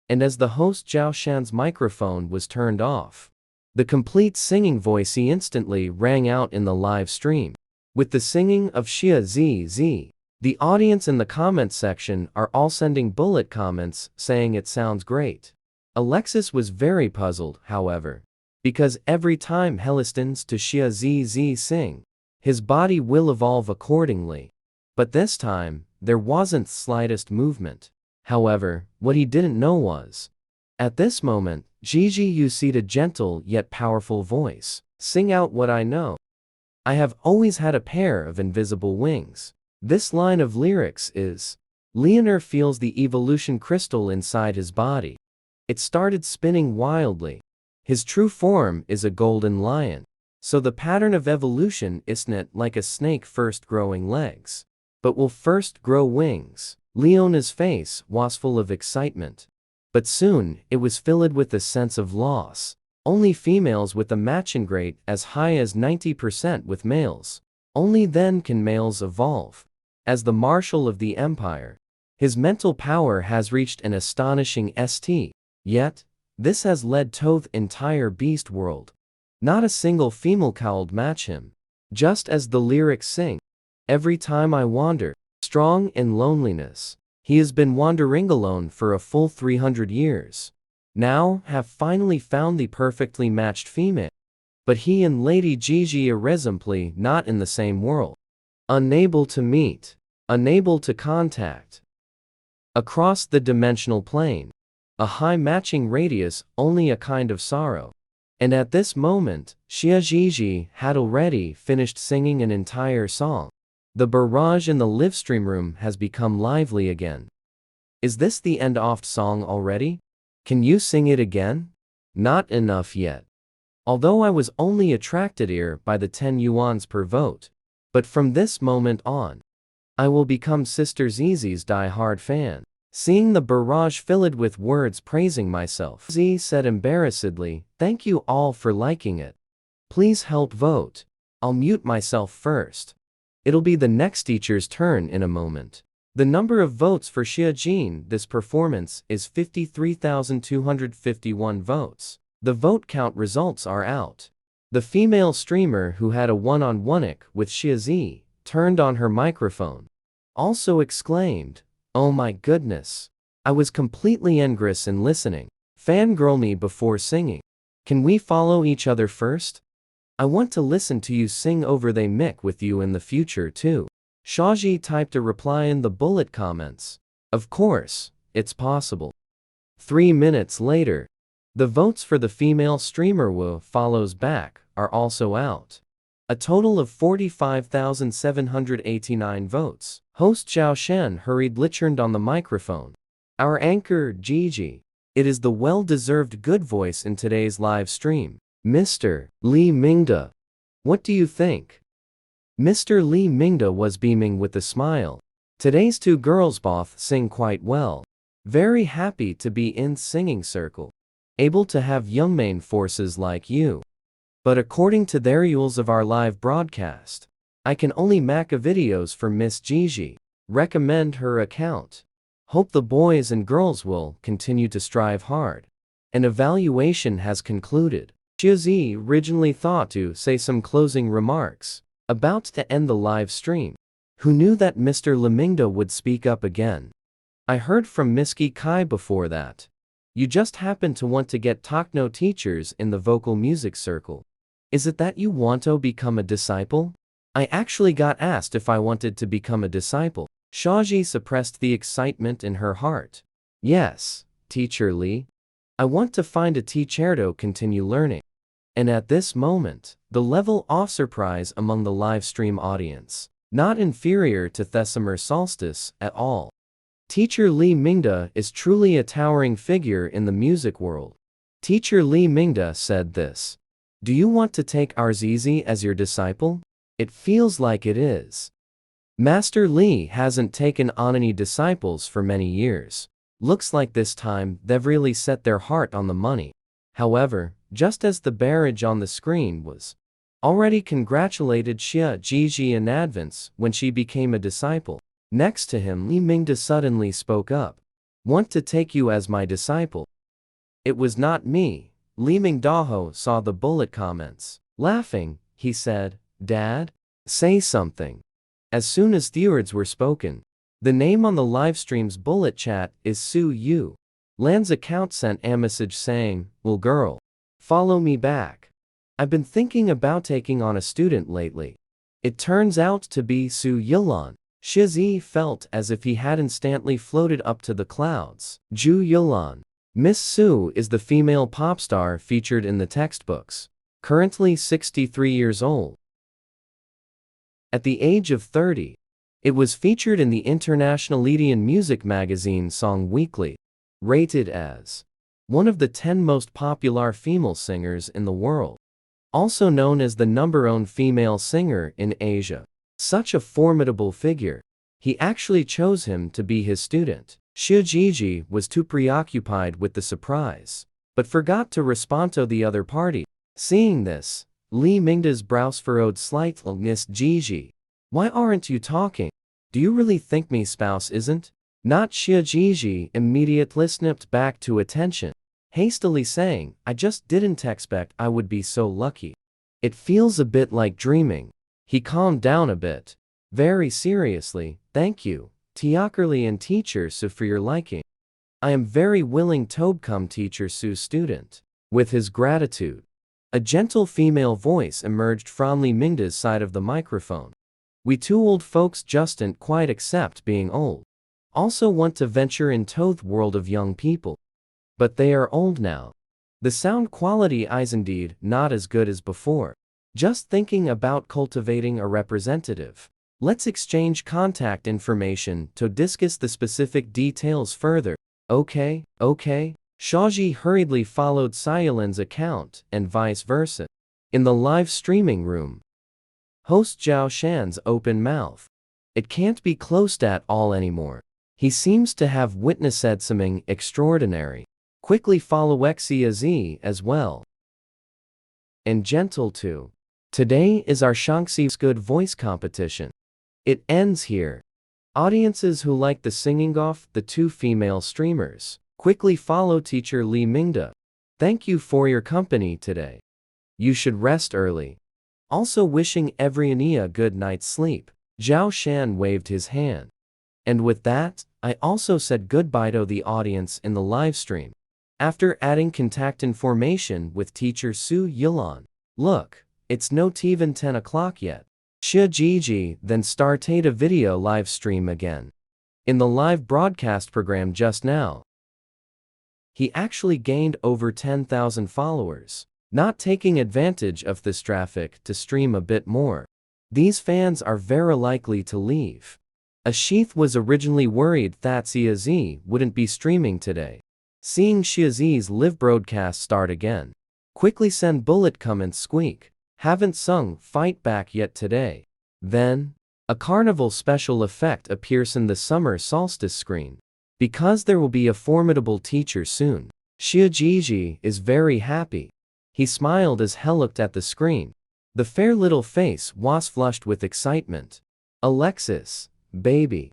And as the host Zhao Shan's microphone was turned off, the complete singing voice instantly rang out in the live stream. With the singing of Xia ZZ, the audience in the comment section are all sending bullet comments saying it sounds great. Alexis was very puzzled, however, because every time he listens to Xia ZZ sing, his body will evolve accordingly. But this time, there wasn't the slightest movement. However, what he didn't know was, at this moment, Gigi used a gentle yet powerful voice. Sing out what I know. I have always had a pair of invisible wings. This line of lyrics is, Leonard feels the evolution crystal inside his body. It started spinning wildly. His true form is a golden lion. So the pattern of evolution isn't like a snake first growing legs, but will first grow wings. Leona's face was full of excitement. But soon, it was filled with a sense of loss. Only females with a matching rate as high as 90% with males. Only then can males evolve. As the Marshal of the Empire, his mental power has reached an astonishing st. Yet, this has led to the entire beast world. Not a single female could match him. Just as the lyrics sing, every time I wander, strong in loneliness, he has been wandering alone for a full 300 years. Now have finally found the perfectly matched female. But he and Lady Gigi are simply not in the same world. Unable to meet, unable to contact. Across the dimensional plane, a high matching radius, only a kind of sorrow. And at this moment, Xia Jiji had already finished singing an entire song. The barrage in the livestream room has become lively again. Is this the end-of song already? Can you sing it again? Not enough yet. Although I was only attracted here by the 10 yuans per vote. But from this moment on, I will become Sister Zizi's die-hard fan. Seeing the barrage filled with words praising myself, Z said embarrassedly, "Thank you all for liking it. Please help vote. I'll mute myself first. It'll be the next teacher's turn in a moment." The number of votes for Xiajin this performance is 53,251 votes. The vote count results are out. The female streamer who had a one-on-one with Xiazi turned on her microphone. Also exclaimed, "Oh my goodness. I was completely engrossed in listening. Fangirl me before singing. Can we follow each other first? I want to listen to you sing over the mic with you in the future too." Shaji typed a reply in the bullet comments. Of course, it's possible. 3 minutes later, the votes for the female streamer Wu follows back are also out. A total of 45,789 votes. Host Zhao Shen hurriedly turned on the microphone. Our anchor, Gigi. It is the well-deserved good voice in today's live stream. Mr. Li Mingde. What do you think? Mr. Li Mingde was beaming with a smile. Today's two girls both sing quite well. Very happy to be in singing circle. Able to have young main forces like you. But according to the rules of our live broadcast, I can only make a videos for Miss Gigi. Recommend her account. Hope the boys and girls will continue to strive hard. An evaluation has concluded. Xiazi originally thought to say some closing remarks. About to end the live stream. Who knew that Mr. Lemingda would speak up again? I heard from Miski Kai before that. You just happen to want to get Takno teachers in the vocal music circle. Is it that you want to become a disciple? I actually got asked if I wanted to become a disciple. Shaji suppressed the excitement in her heart. Yes, Teacher Li. I want to find a teacher to continue learning. And at this moment, the level of surprise among the live stream audience, not inferior to Thesamer Solstice at all. Teacher Li Mingde is truly a towering figure in the music world. Teacher Li Mingde said this. Do you want to take Arzizi as your disciple? It feels like it is. Master Li hasn't taken on any disciples for many years. Looks like this time they've really set their heart on the money. However, just as the barrage on the screen was already congratulated Xia Jiji in advance when she became a disciple. Next to him, Li Mingde suddenly spoke up. Want to take you as my disciple? It was not me. Li Mingdaho saw the bullet comments. Laughing, he said, Dad? Say something. As soon as the words were spoken, the name on the livestream's bullet chat is Su Yu. Lan's account sent a message saying, well girl, follow me back. I've been thinking about taking on a student lately. It turns out to be Su Yilan. Shizi felt as if he had instantly floated up to the clouds. Ju Yilan. Miss Su is the female pop star featured in the textbooks. Currently 63 years old. At the age of 30, it was featured in the International Indian music magazine Song Weekly. Rated as one of the 10 most popular female singers in the world. Also known as the #1 female singer in Asia. Such a formidable figure. He actually chose him to be his student. Xia Jiji was too preoccupied with the surprise, but forgot to respond to the other party. Seeing this, Li Mingde's brows furrowed slightly. Miss Jiji, why aren't you talking? Do you really think me spouse isn't? Not Xia Jiji immediately snipped back to attention, hastily saying, I just didn't expect I would be so lucky. It feels a bit like dreaming. He calmed down a bit. Very seriously, thank you, Tiakerli and Teacher Su for your liking. I am very willing to become Teacher Su's student. With his gratitude, a gentle female voice emerged from Li Mingde's side of the microphone. We two old folks justn't quite accept being old. Also want to venture into the world of young people. But they are old now. The sound quality is indeed not as good as before. Just thinking about cultivating a representative. Let's exchange contact information to discuss the specific details further. Okay. Shaji hurriedly followed Sayulin's account and vice versa. In the live streaming room, host Zhao Shan's open mouth. It can't be closed at all anymore. He seems to have witnessed something extraordinary. Quickly follow XEAZ as well. And gentle too. Today is our Shaanxi's good voice competition. It ends here. Audiences who like the singing off the two female streamers, quickly follow teacher Li Mingda. Thank you for your company today. You should rest early. Also wishing every Ania good night's sleep. Zhao Shan waved his hand. And with that, I also said goodbye to the audience in the live stream. After adding contact information with teacher Su Yilan. Look, it's not even 10 o'clock yet. Xia Jiji then started a video live stream again. In the live broadcast program just now, he actually gained over 10,000 followers, not taking advantage of this traffic to stream a bit more. These fans are very likely to leave. Ashith was originally worried that Xiazi wouldn't be streaming today. Seeing Xiazi's live broadcast start again. Quickly send bullet comments squeak. Haven't sung fight back yet today. Then, a carnival special effect appears in the summer solstice screen. Because there will be a formidable teacher soon. Xia Jiji is very happy. He smiled as he looked at the screen. The fair little face was flushed with excitement. Alexis, baby.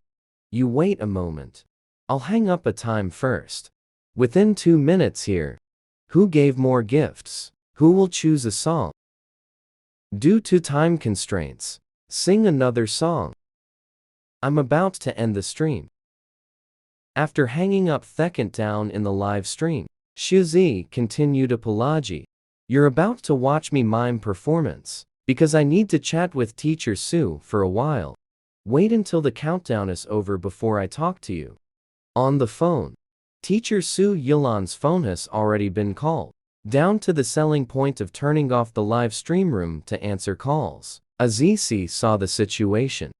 You wait a moment. I'll hang up a time first. Within 2 minutes here. Who gave more gifts? Who will choose a song? Due to time constraints, sing another song. I'm about to end the stream. After hanging up second down in the live stream, Shizi continued apology. You're about to watch me mime performance, because I need to chat with teacher Su for a while. Wait until the countdown is over before I talk to you. On the phone. Teacher Su Yilan's phone has already been called. Down to the selling point of turning off the live stream room to answer calls. Azizi saw the situation.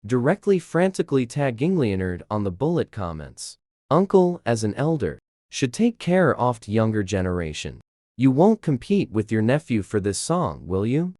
Directly frantically tagging Leonard on the bullet comments. Uncle, as an elder, should take care of the younger generation. You won't compete with your nephew for this song, will you?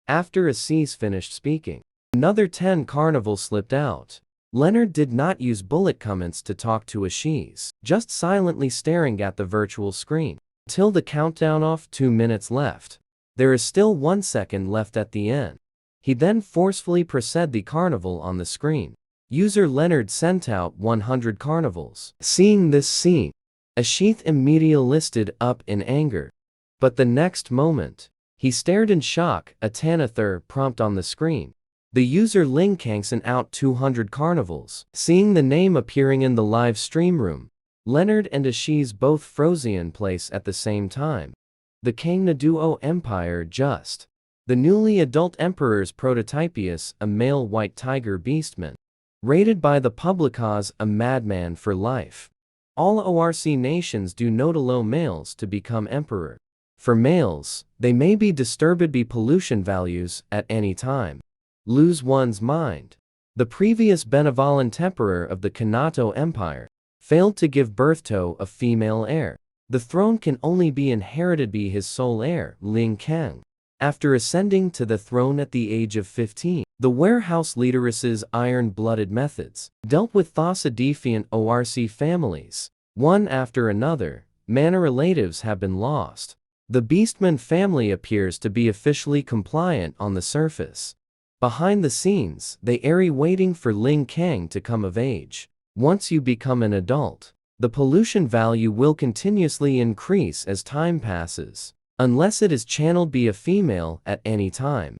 After Aziz finished speaking, another 10 carnival slipped out. Leonard did not use bullet comments to talk to Aziz, just silently staring at the virtual screen. Till the countdown off 2 minutes left. There is still 1 second left at the end. He then forcefully pressed the carnival on the screen. User Leonard sent out 100 carnivals. Seeing this scene, Ashith immediately listed up in anger. But the next moment, he stared in shock at another prompt on the screen. The user Ling Kang sent out 200 carnivals. Seeing the name appearing in the live stream room, Leonard and Ashiz both froze in place at the same time. The Kangna Duo Empire just. The newly adult emperor's prototypius, a male white tiger beastman. Rated by the public as a madman for life. All ORC nations do not allow males to become emperor. For males, they may be disturbed by pollution values at any time. Lose one's mind. The previous benevolent emperor of the Kanato Empire failed to give birth to a female heir. The throne can only be inherited by his sole heir, Ling Kang. After ascending to the throne at the age of 15, the warehouse leaderess's iron-blooded methods dealt with defiant ORC families. One after another, mana relatives have been lost. The Beastman family appears to be officially compliant on the surface. Behind the scenes, they are waiting for Ling Kang to come of age. Once you become an adult, the pollution value will continuously increase as time passes, unless it is channeled by a female at any time.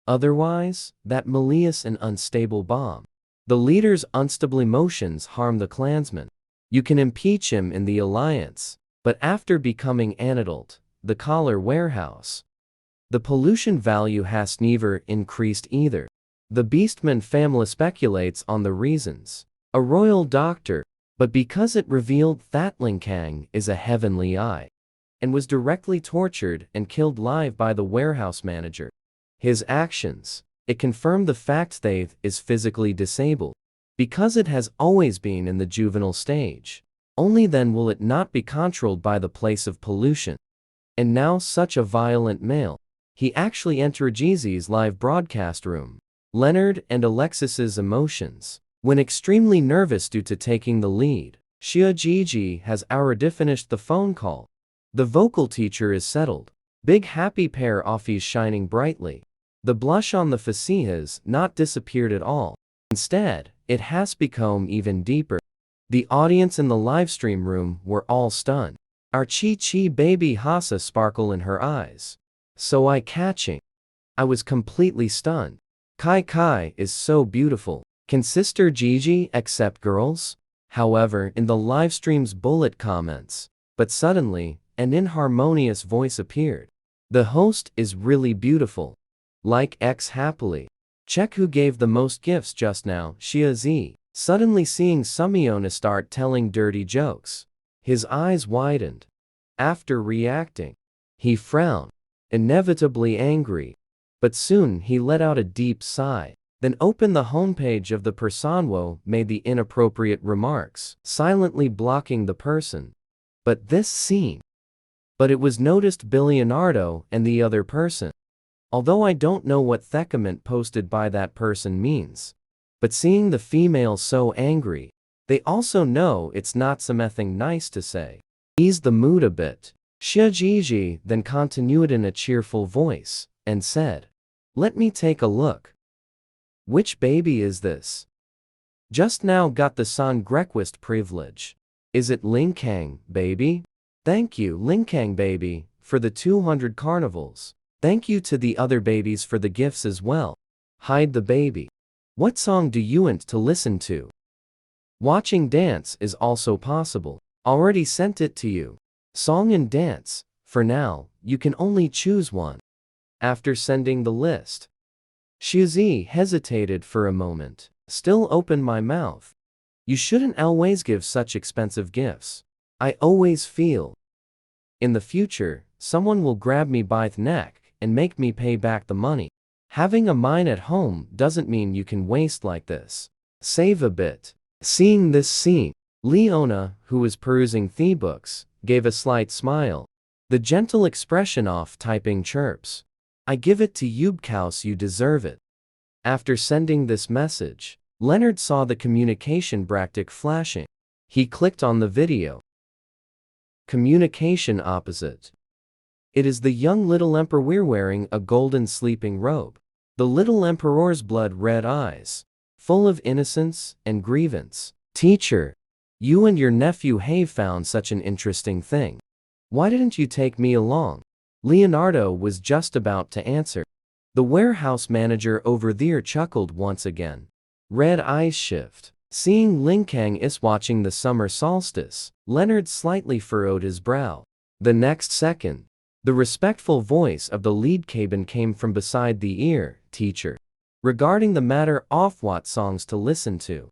Otherwise, that malicious and unstable bomb. The leader's unstable emotions harm the clansman. You can impeach him in the alliance, but after becoming an adult, the collar warehouse, the pollution value has never increased either. The Beastman family speculates on the reasons. A royal doctor, but because it revealed that Ling Kang is a heavenly eye. and was directly tortured and killed live by the warehouse manager. His actions, it confirmed the fact they is physically disabled, because it has always been in the juvenile stage. Only then will it not be controlled by the place of pollution. And now such a violent male. He actually entered Jeezy's live broadcast room. Leonard and Alexis's emotions. When extremely nervous due to taking the lead, Shia Gigi has already finished the phone call. The vocal teacher is settled. Big happy pair offies shining brightly. The blush on the face has not disappeared at all. Instead, it has become even deeper. The audience in the livestream room were all stunned. Our Chi baby has a sparkle in her eyes. So eye-catching. I was completely stunned. Kai is so beautiful. Can Sister Gigi accept girls? However, in the livestream's bullet comments, but suddenly, an inharmonious voice appeared. The host is really beautiful. Like X happily. Check who gave the most gifts just now, Shia Z. Suddenly seeing Sumiona start telling dirty jokes. His eyes widened. After reacting, he frowned, inevitably angry. But soon he let out a deep sigh, then opened the homepage of the Personwo, made the inappropriate remarks, silently blocking the person. But this scene. But it was noticed by Leonardo and the other person. Although I don't know what the comment posted by that person means. But seeing the female so angry, they also know it's not something nice to say. Ease the mood a bit. Shia Gigi then continued in a cheerful voice, and said, "Let me take a look. Which baby is this? Just now got the Songrequest privilege. Is it Linkang, baby? Thank you, Linkang baby, for the 200 carnivals. Thank you to the other babies for the gifts as well. Hide the baby. What song do you want to listen to? Watching dance is also possible. Already sent it to you. Song and dance. For now, you can only choose one." After sending the list, Shuzi hesitated for a moment. Still opened my mouth. You shouldn't always give such expensive gifts. I always feel. In the future, someone will grab me by the neck and make me pay back the money. Having a mine at home doesn't mean you can waste like this. Save a bit. Seeing this scene, Leona, who was perusing the books, gave a slight smile. The gentle expression off typing chirps. I give it to you because you deserve it. After sending this message, Leonard saw the communication bracket flashing. He clicked on the video. Communication opposite. It is the young little emperor wearing a golden sleeping robe. The little emperor's blood-red eyes, full of innocence and grievance. Teacher, you and your nephew have found such an interesting thing. Why didn't you take me along? Leonardo was just about to answer. The warehouse manager over there chuckled once again. Red eyes shift. Seeing Linkang is watching the summer solstice, Leonard slightly furrowed his brow. The next second, the respectful voice of the lead cabin came from beside the ear. Teacher, regarding the matter of what songs to listen to,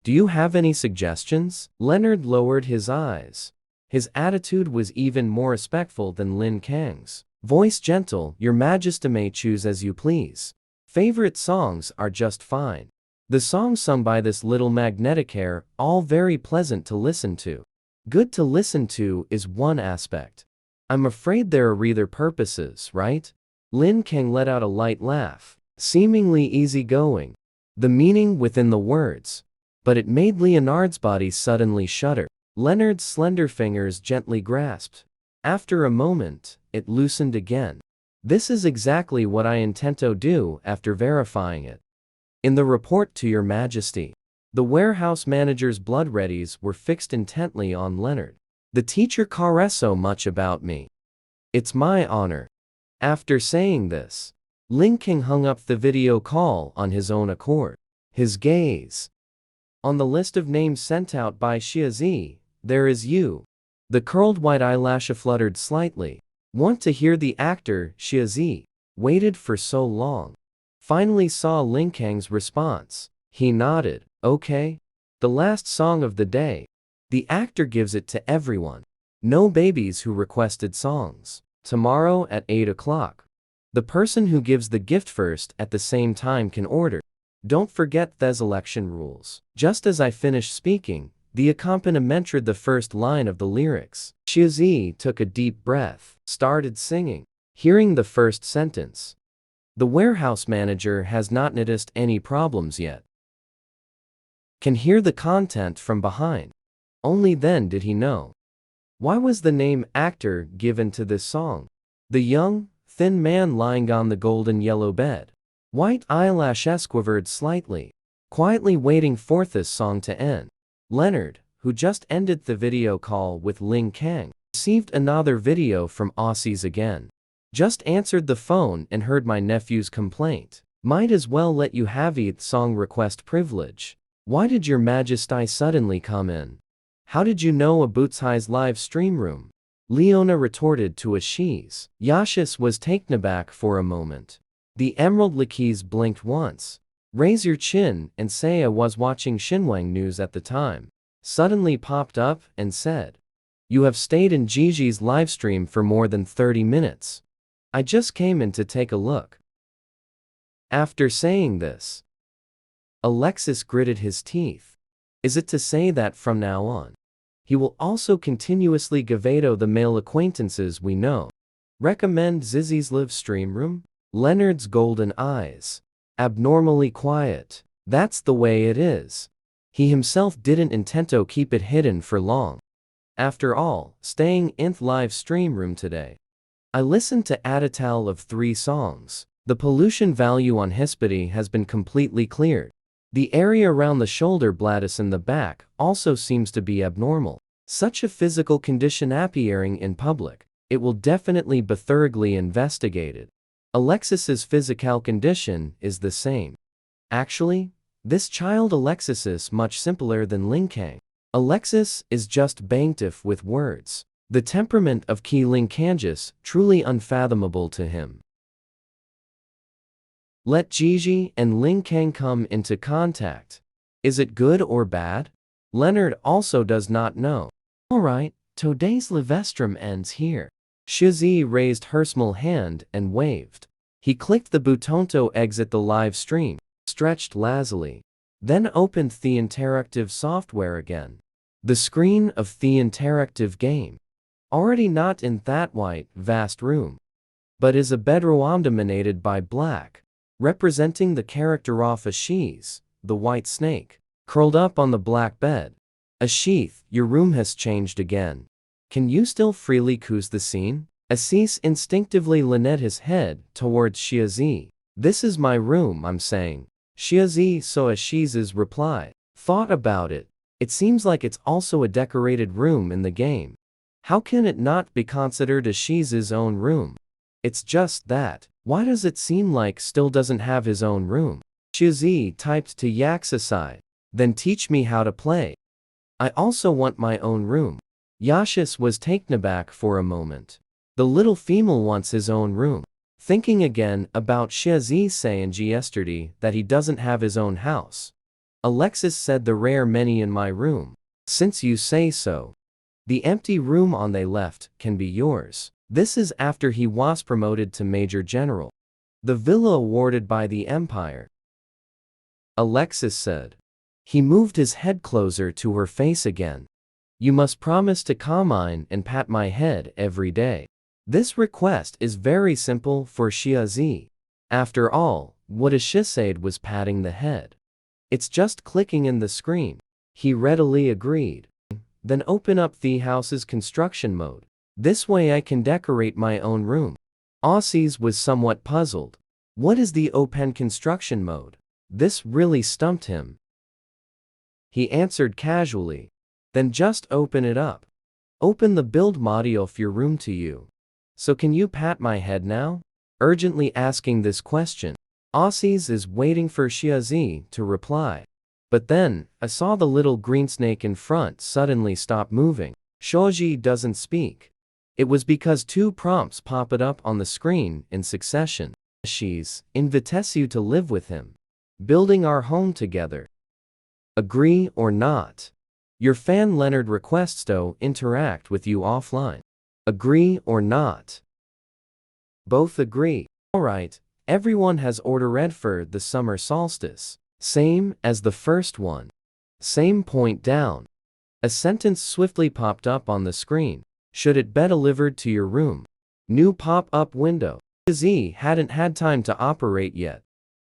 do you have any suggestions? Leonard lowered his eyes. His attitude was even more respectful than Lin Kang's. Voice gentle, Your Majesty may choose as you please. Favorite songs are just fine. The songs sung by this little magnetic hair, all very pleasant to listen to. Good to listen to is one aspect. I'm afraid there are other purposes, right? Lin Kang let out a light laugh, seemingly easygoing. The meaning within the words. But it made Leonard's body suddenly shudder. Leonard's slender fingers gently grasped. After a moment, it loosened again. This is exactly what I intend to do after verifying it. In the report to Your Majesty, the warehouse manager's blood-readies were fixed intently on Leonard. The teacher cares so much about me. It's my honor. After saying this, Ling King hung up the video call on his own accord. His gaze. On the list of names sent out by Xia Zi, there is you. The curled white eyelash fluttered slightly. Want to hear the actor, Xia Zi. Waited for so long. Finally saw Ling Kang's response. He nodded. Okay. The last song of the day. The actor gives it to everyone. No babies who requested songs. Tomorrow at 8 o'clock. The person who gives the gift first at the same time can order. Don't forget there's election rules. Just as I finished speaking, the accompaniment read the first line of the lyrics. Shiazi took a deep breath, started singing. Hearing the first sentence, the warehouse manager has not noticed any problems yet. Can hear the content from behind. Only then did he know. Why was the name actor given to this song? The young, thin man lying on the golden yellow bed. White eyelashes quivered slightly, quietly waiting for this song to end. Leonard, who just ended the video call with Ling Kang, received another video from Aussies again. Just answered the phone and heard my nephew's complaint. Might as well let you have it song request privilege. Why did your majesty suddenly come in? How did you know about his live stream room? Leona retorted to a she's. Yashis was taken aback for a moment. The emerald lackeys blinked once. Raise your chin and say I was watching Xinhuang news at the time. Suddenly popped up and said, you have stayed in Gigi's livestream for more than 30 minutes. I just came in to take a look. After saying this, Alexis gritted his teeth. Is it to say that from now on, he will also continuously gavato the male acquaintances we know? Recommend Zizi's live stream room? Leonard's golden eyes. Abnormally quiet. That's the way it is. He himself didn't intend to keep it hidden for long. After all, staying in the live stream room today, I listened to a total of 3 songs. The pollution value on Hispity has been completely cleared. The area around the shoulder bladder in the back also seems to be abnormal. Such a physical condition appearing in public, it will definitely be thoroughly investigated. Alexis's physical condition is the same. Actually, this child Alexis is much simpler than Ling Kang. Alexis is just bangtiff with words. The temperament of Ki Ling Kangis truly unfathomable to him. Let Gigi and Ling Kang come into contact. Is it good or bad? Leonard also does not know. Alright, today's livestream ends here. Shizi raised her small hand and waved. He clicked the button to exit the live stream, stretched lazily, then opened the interactive software again. The screen of the interactive game. Already not in that white, vast room, but is a bedroom dominated by black, representing the character of Ashiz, the white snake, curled up on the black bed. Ashiz, your room has changed again. Can you still freely choose the scene? Ashiz instinctively leaned his head towards Shiazi. This is my room, I'm saying. Shiazi saw Ashiz's reply. Thought about it. It seems like it's also a decorated room in the game. How can it not be considered Ashiz's own room? It's just that. Why does it seem like still doesn't have his own room? Shiazi typed to Yaxasai. Then teach me how to play. I also want my own room. Yashis was taken aback for a moment. The little female wants his own room. Thinking again about Shiazi saying yesterday that he doesn't have his own house. Alexis said the rare many in my room. Since you say so, the empty room on the left can be yours. This is after he was promoted to Major General. The villa awarded by the Empire. Alexis said. He moved his head closer to her face again. You must promise to come in and pat my head every day. This request is very simple for Shiazi. After all, what Ashisade was patting the head. It's just clicking in the screen. He readily agreed. Then open up the house's construction mode. This way I can decorate my own room. Aussies was somewhat puzzled. What is the open construction mode? This really stumped him. He answered casually. Then just open it up. Open the build module of your room to you. So can you pat my head now? Urgently asking this question. Aussies is waiting for Shiazi to reply. But then, I saw the little green snake in front suddenly stop moving. Shoji doesn't speak. It was because 2 prompts popped up on the screen in succession. She's invites you to live with him. Building our home together. Agree or not? Your fan Leonard requests to interact with you offline. Agree or not? Both agree. Alright, everyone has ordered for the summer solstice. Same as the first one. Same point down. A sentence swiftly popped up on the screen. Should it be delivered to your room? New pop-up window. Z hadn't had time to operate yet.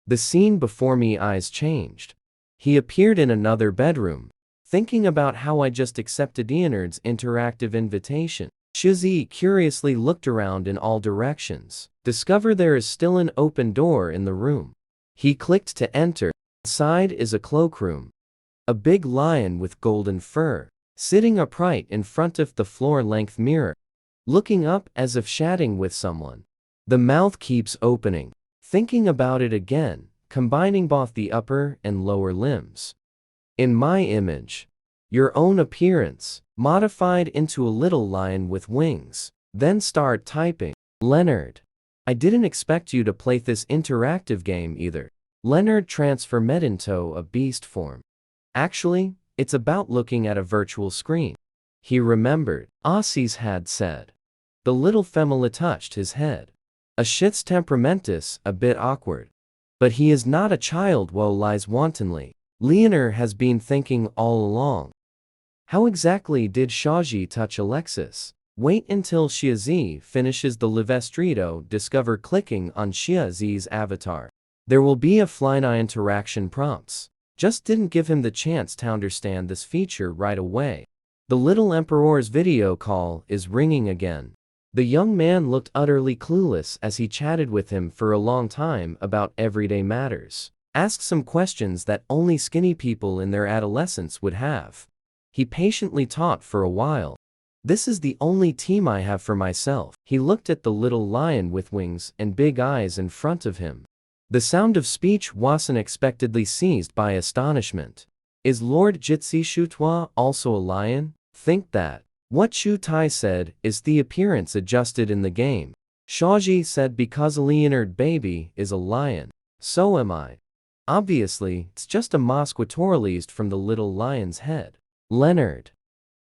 The scene before me eyes changed. He appeared in another bedroom, thinking about how I just accepted Leonard's interactive invitation. Shizi curiously looked around in all directions. Discover there is still an open door in the room. He clicked to enter. Inside is a cloakroom. A big lion with golden fur, sitting upright in front of the floor-length mirror, looking up as if chatting with someone. The mouth keeps opening, thinking about it again, combining both the upper and lower limbs. In my image, your own appearance, modified into a little lion with wings. Then start typing. Leonard. I didn't expect you to play this interactive game either. Leonard transformed into a beast form. Actually, it's about looking at a virtual screen. He remembered. Aussies had said. The little femela touched his head. A shit's temperamentus, a bit awkward. But he is not a child who lies wantonly. Leonard has been thinking all along. How exactly did Shaji touch Alexis? Wait until Xiazi finishes the livestream. Discover clicking on Xiazi's avatar. There will be a flying interaction prompts. Just didn't give him the chance to understand this feature right away. The little emperor's video call is ringing again. The young man looked utterly clueless as he chatted with him for a long time about everyday matters. Asked some questions that only skinny people in their adolescence would have. He patiently taught for a while. This is the only team I have for myself. He looked at the little lion with wings and big eyes in front of him. The sound of speech was unexpectedly seized by astonishment. Is Lord Jitsi Shutwa also a lion? Think that. What Shu Tai said is the appearance adjusted in the game. Shaji said because a Leonard baby is a lion. So am I. Obviously, it's just a mosque released from the little lion's head. Leonard.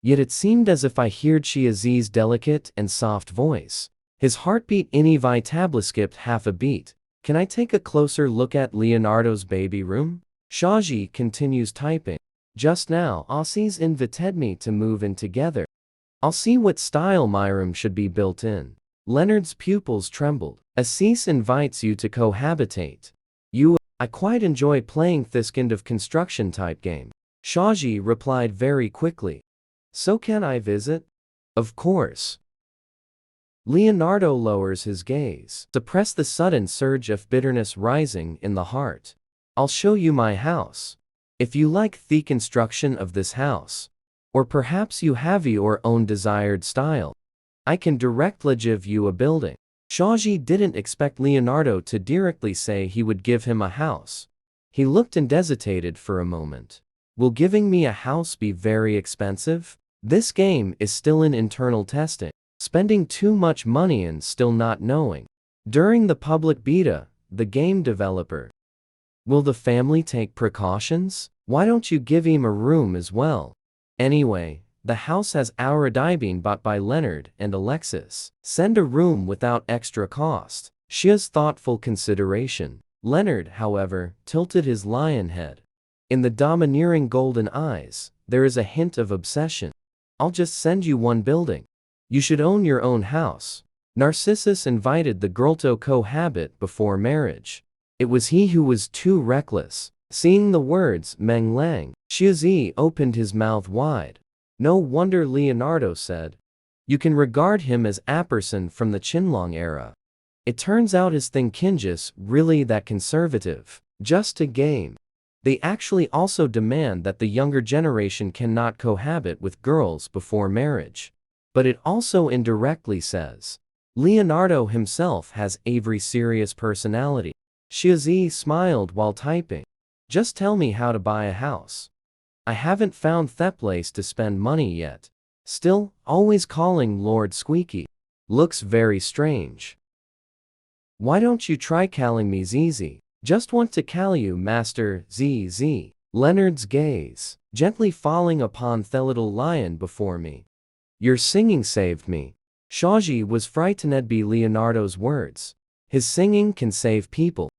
Yet it seemed as if I heard Shiazi's delicate and soft voice. His heartbeat inevitably skipped half a beat. Can I take a closer look at Leonardo's baby room? Shaji continues typing. Just now, Aussies invited me to move in together. I'll see what style my room should be built in. Leonard's pupils trembled. Assis invites you to cohabitate. I quite enjoy playing this kind of construction type game. Shaji replied very quickly. So can I visit? Of course. Leonardo lowers his gaze. Suppress the sudden surge of bitterness rising in the heart. I'll show you my house. If you like the construction of this house, or perhaps you have your own desired style, I can directly give you a building. Shaji didn't expect Leonardo to directly say he would give him a house. He looked and hesitated for a moment. Will giving me a house be very expensive? This game is still in internal testing. Spending too much money and still not knowing. During the public beta, the game developer. Will the family take precautions? Why don't you give him a room as well? Anyway, the house has already been bought by Leonard and Alexis. Send a room without extra cost. Shia's thoughtful consideration. Leonard, however, tilted his lion head. In the domineering golden eyes, there is a hint of obsession. I'll just send you one building. You should own your own house. Narcissus invited the girl to cohabit before marriage. It was he who was too reckless. Seeing the words Meng Lang, Xiazi opened his mouth wide. No wonder Leonardo said. You can regard him as a person from the Qinlong era. It turns out his thing Kinjis really that conservative. Just a game. They actually also demand that the younger generation cannot cohabit with girls before marriage. But it also indirectly says. Leonardo himself has a very serious personality. Xiazi smiled while typing. Just tell me how to buy a house. I haven't found that place to spend money yet. Still, always calling Lord Squeaky. Looks very strange. Why don't you try calling me ZZ? Just want to call you Master ZZ. Leonard's gaze, gently falling upon the little lion before me. Your singing saved me. Shaji was frightened by Leonardo's words. His singing can save people.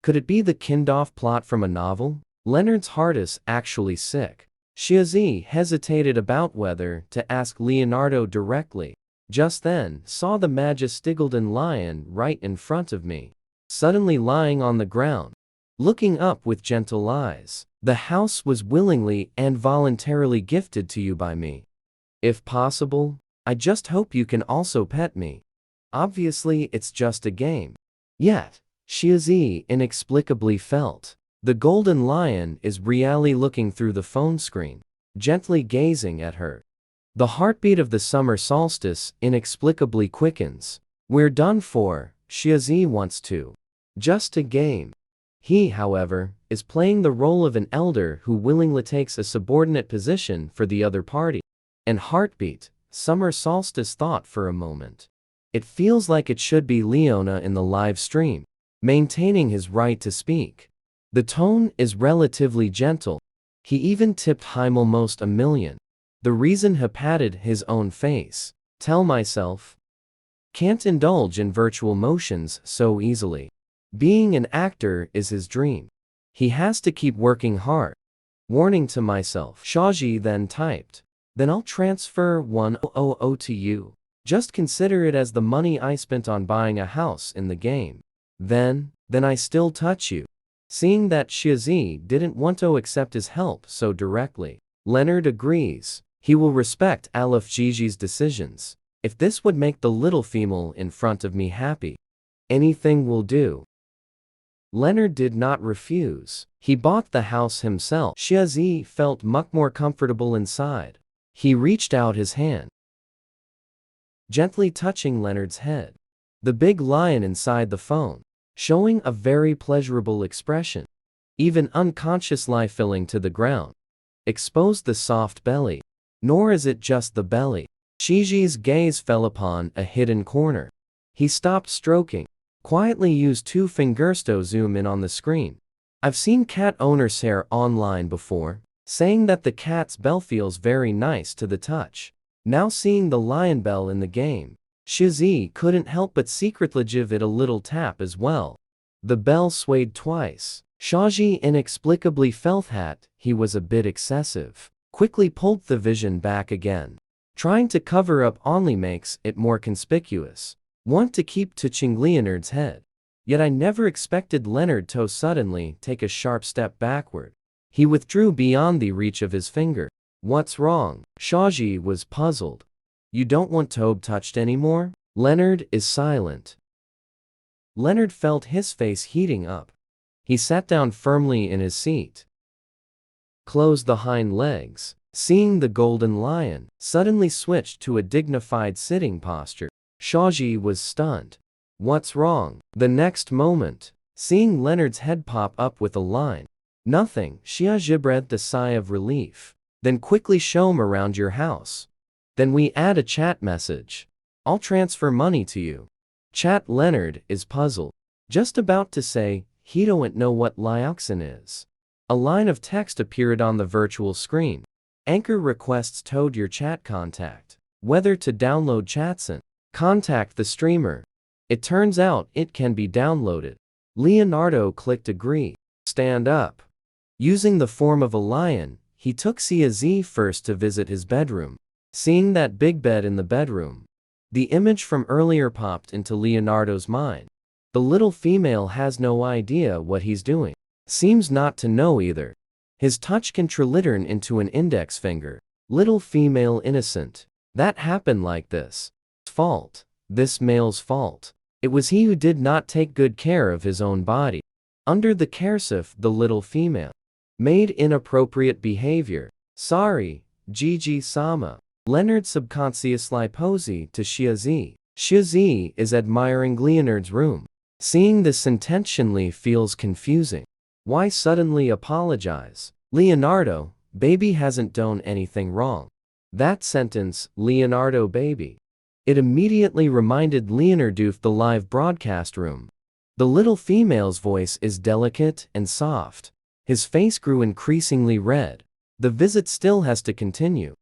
Could it be the Kindorf plot from a novel? Leonard's heart is actually sick. Shiazi hesitated about whether to ask Leonardo directly. Just then, saw the Majestigolden lion right in front of me, suddenly lying on the ground, looking up with gentle eyes. The house was willingly and voluntarily gifted to you by me. If possible, I just hope you can also pet me. Obviously, it's just a game. Yet, Shiazi inexplicably felt the golden lion is really looking through the phone screen, gently gazing at her. The heartbeat of the summer solstice inexplicably quickens. We're done for, Shiazi wants to. Just a game. He, however, is playing the role of an elder who willingly takes a subordinate position for the other party. And heartbeat, summer solstice thought for a moment. It feels like it should be Leona in the live stream, maintaining his right to speak. The tone is relatively gentle. He even tipped Heimel most a million. The reason he patted his own face. Tell myself. Can't indulge in virtual motions so easily. Being an actor is his dream. He has to keep working hard. Warning to myself. Shaji then typed. Then I'll transfer 100 to you. Just consider it as the money I spent on buying a house in the game. Then I still touch you. Seeing that Shiazi didn't want to accept his help so directly, Leonard agrees. He will respect Aleph Gigi's decisions. If this would make the little female in front of me happy, anything will do. Leonard did not refuse. He bought the house himself. Shiazi felt much more comfortable inside. He reached out his hand, gently touching Leonard's head. The big lion inside the phone, showing a very pleasurable expression, even unconsciously filling to the ground, exposed the soft belly. Nor is it just the belly. Shiji's gaze fell upon a hidden corner. He stopped stroking, quietly used 2 fingers to zoom in on the screen. I've seen cat owners' hair online before, saying that the cat's bell feels very nice to the touch. Now seeing the lion bell in the game, Shizi couldn't help but secretly give it a little tap as well. The bell swayed twice. Shaji inexplicably felt that he was a bit excessive. Quickly pulled the vision back again. Trying to cover up only makes it more conspicuous. Want to keep touching Leonard's head. Yet I never expected Leonard to suddenly take a sharp step backward. He withdrew beyond the reach of his finger. What's wrong? Shaji was puzzled. You don't want Tobe touched anymore? Leonard is silent. Leonard felt his face heating up. He sat down firmly in his seat, closed the hind legs. Seeing the golden lion, suddenly switched to a dignified sitting posture. Shaji was stunned. What's wrong? The next moment, seeing Leonard's head pop up with a line. Nothing. Shiaji breathed a sigh of relief. Then quickly show him around your house. Then we add a chat message. I'll transfer money to you. Chat. Leonard is puzzled. Just about to say, he don't know what Lioxin is. A line of text appeared on the virtual screen. Anchor requests told your chat contact whether to download Chatson. Contact the streamer. It turns out it can be downloaded. Leonardo clicked agree. Stand up. Using the form of a lion, he took Cia first to visit his bedroom. Seeing that big bed in the bedroom, the image from earlier popped into Leonardo's mind. The little female has no idea what he's doing. Seems not to know either. His touch can turn into an index finger. Little female innocent. That happened like this. Fault. This male's fault. It was he who did not take good care of his own body. Under the caresif, the little female made inappropriate behavior. Sorry, Gigi-sama. Leonard subconsciously posed to Shiazi. Shiazi is admiring Leonard's room. Seeing this intentionally feels confusing. Why suddenly apologize? Leonardo, baby hasn't done anything wrong. That sentence, Leonardo baby. It immediately reminded Leonard of the live broadcast room. The little female's voice is delicate and soft. His face grew increasingly red. The visit still has to continue.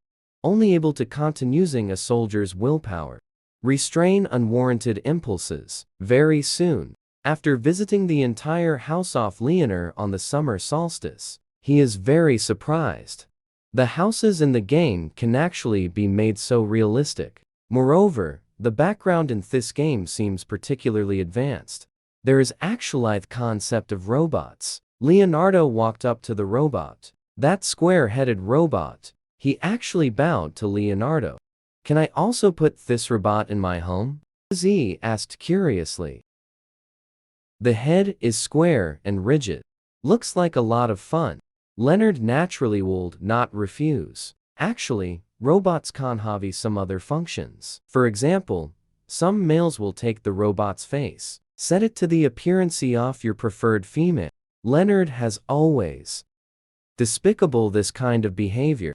Only able to continue using a soldier's willpower. Restrain unwarranted impulses. Very soon, after visiting the entire house of Leonor on the summer solstice, he is very surprised. The houses in the game can actually be made so realistic. Moreover, the background in this game seems particularly advanced. There is actually the concept of robots. Leonardo walked up to the robot. That square-headed robot. He actually bowed to Leonardo. Can I also put this robot in my home? Z asked curiously. The head is square and rigid. Looks like a lot of fun. Leonard naturally would not refuse. Actually, robots can have some other functions. For example, some males will take the robot's face, set it to the appearance of your preferred female. Leonard has always despicable this kind of behavior.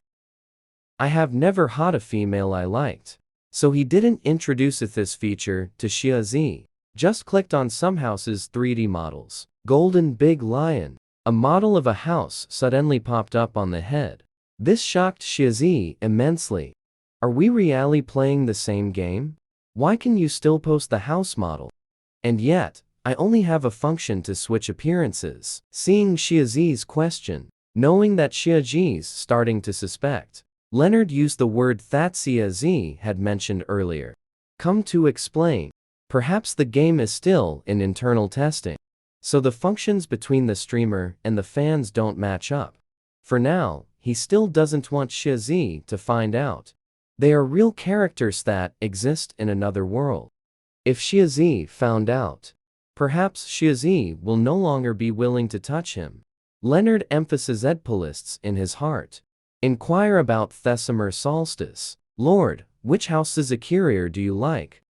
I have never had a female I liked. So he didn't introduce this feature to Xia Z. Just clicked on some houses 3D models. Golden Big Lion. A model of a house suddenly popped up on the head. This shocked Xia Z immensely. Are we really playing the same game? Why can you still post the house model? And yet, I only have a function to switch appearances. Seeing Xia Z's question, knowing that Xia Z's starting to suspect, Leonard used the word that Xia Z had mentioned earlier. Come to explain. Perhaps the game is still in internal testing, so the functions between the streamer and the fans don't match up. For now, he still doesn't want Xia Z to find out. They are real characters that exist in another world. If Xia Z found out, perhaps Xia Z will no longer be willing to touch him. Leonard emphasizes Edpolists in his heart. Inquire about the summer solstice. Lord, which house's exterior do you like?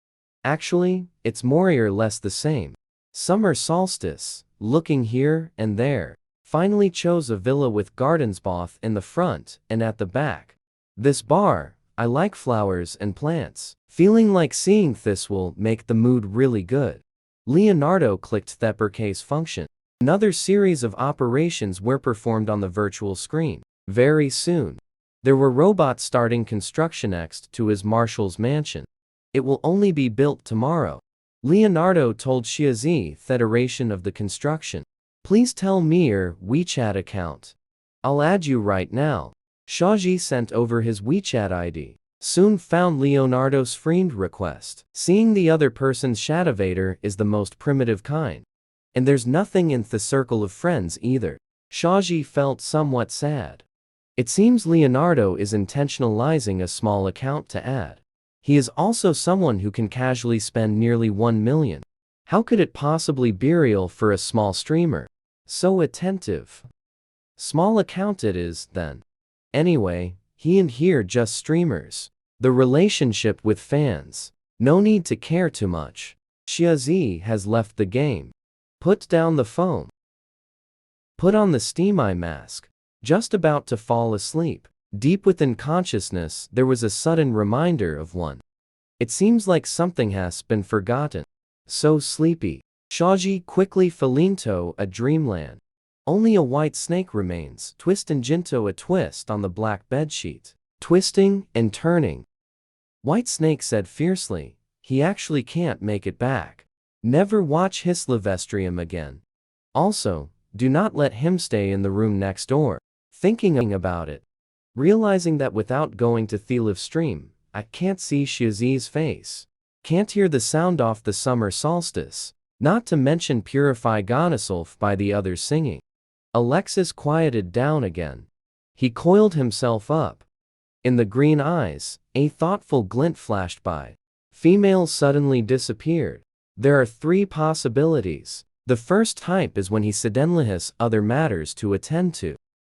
Actually, it's more or less the same. Summer solstice, looking here and there, finally chose a villa with gardens both in the front and at the back. This bar, I like flowers and plants. Feeling like seeing this will make the mood really good. Leonardo clicked the uppercase function. Another series of operations were performed on the virtual screen. Very soon, there were robots starting construction next to his Marshal's mansion. It will only be built tomorrow. Leonardo told Xia Z Federation of the construction. Please tell me your WeChat account. I'll add you right now. Shaji sent over his WeChat ID. Soon found Leonardo's friend request. Seeing the other person's chatavator is the most primitive kind. And there's nothing in the circle of friends either. Shaji felt somewhat sad. It seems Leonardo is intentionalizing a small account to add. He is also someone who can casually spend nearly 1 million. How could it possibly be real for a small streamer? So attentive. Small account it is, then. Anyway, he and here just streamers. The relationship with fans. No need to care too much. Xia Z has left the game. Put down the phone. Put on the steam eye mask. Just about to fall asleep. Deep within consciousness, there was a sudden reminder of one. It seems like something has been forgotten. So sleepy. Shaji quickly fell into a dreamland. Only a white snake remains. Twist and Jinto a twist on the black bedsheet. Twisting and turning. White Snake said fiercely, he actually can't make it back. Never watch his livestream again. Also, do not let him stay in the room next door. Thinking about it. Realizing that without going to the live stream, I can't see Xia Z's face. Can't hear the sound off the summer solstice. Not to mention Purify Gonasolf by the others singing. Alexis quieted down again. He coiled himself up. In the green eyes, a thoughtful glint flashed by. Female suddenly disappeared. There are 3 possibilities. The first type is when he suddenly has other matters to attend to.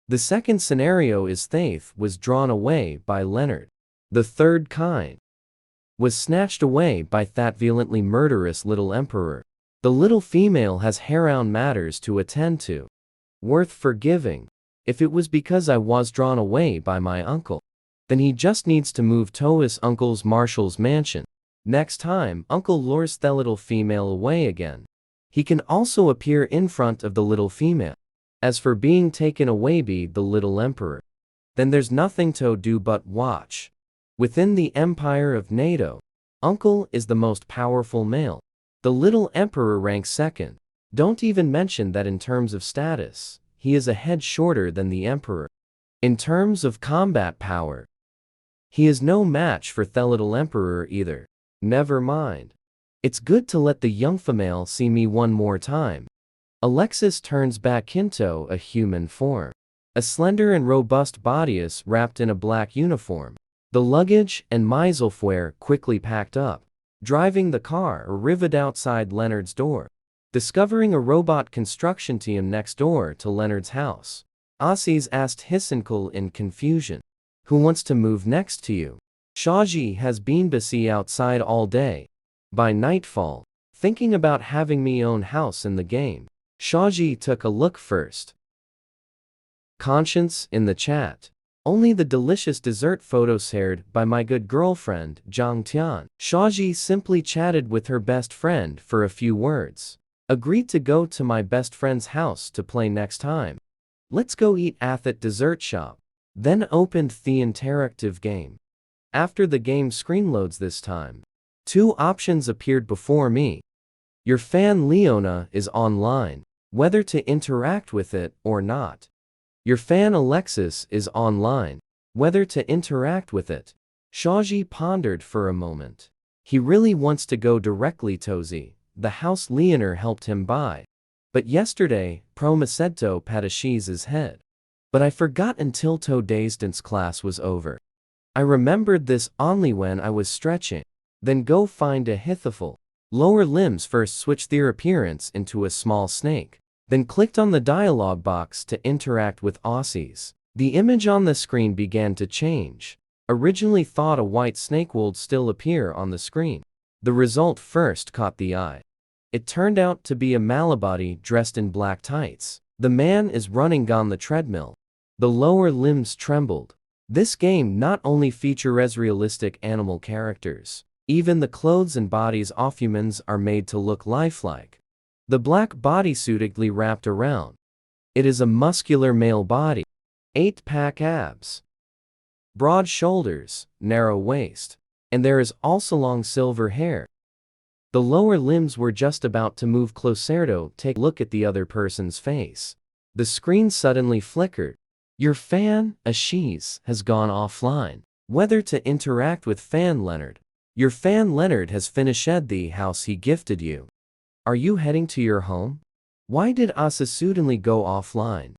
The second scenario is Thaith was drawn away by Leonard. The third kind was snatched away by that violently murderous little emperor. The little female has her-own matters to attend to. Worth forgiving. If it was because I was drawn away by my uncle, then he just needs to move to his uncle's Marshal's mansion. Next time uncle lures the little female away again, he can also appear in front of the little female. As for being taken away by the little emperor, then there's nothing to do but watch. Within the empire of NATO, Uncle is the most powerful male. The little emperor ranks second. Don't even mention that in terms of status, he is a head shorter than the emperor. In terms of combat power, he is no match for the little emperor either. Never mind. It's good to let the young female see me one more time. Alexis turns back into a human form. A slender and robust bodice wrapped in a black uniform. The luggage and Meiselfware quickly packed up. Driving the car arrived outside Leonard's door. Discovering a robot construction team next door to Leonard's house, Assis asked Hisenkel in confusion. Who wants to move next to you? Shaji has been busy outside all day. By nightfall, thinking about having me own house in the game. Shaji took a look first. Conscience in the chat. Only the delicious dessert photos shared by my good girlfriend, Zhang Tian. Shaji simply chatted with her best friend for a few words. Agreed to go to my best friend's house to play next time. Let's go eat at that dessert shop. Then opened the interactive game. After the game screen loads this time, two options appeared before me. Your fan Leona is online, whether to interact with it or not. Your fan Alexis is online, whether to interact with it. Shaji pondered for a moment. He really wants to go directly to the house Leonor helped him buy. But yesterday, Promesedto Padashiz's head. But I forgot until today's dance class was over. I remembered this only when I was stretching. Then go find a Hithafel. Lower limbs first switched their appearance into a small snake. Then clicked on the dialog box to interact with Aussies. The image on the screen began to change. Originally thought a white snake would still appear on the screen. The result first caught the eye. It turned out to be a Malabadi dressed in black tights. The man is running on the treadmill. The lower limbs trembled. This game not only features realistic animal characters, even the clothes and bodies of humans are made to look lifelike. The black bodysuit wrapped around. It is a muscular male body. 8-pack abs. Broad shoulders, narrow waist. And there is also long silver hair. The lower limbs were just about to move closer to take a look at the other person's face. The screen suddenly flickered. Your fan, Ashiz, has gone offline. Whether to interact with fan Leonard. Your fan Leonard has finished the house he gifted you. Are you heading to your home? Why did Asa suddenly go offline?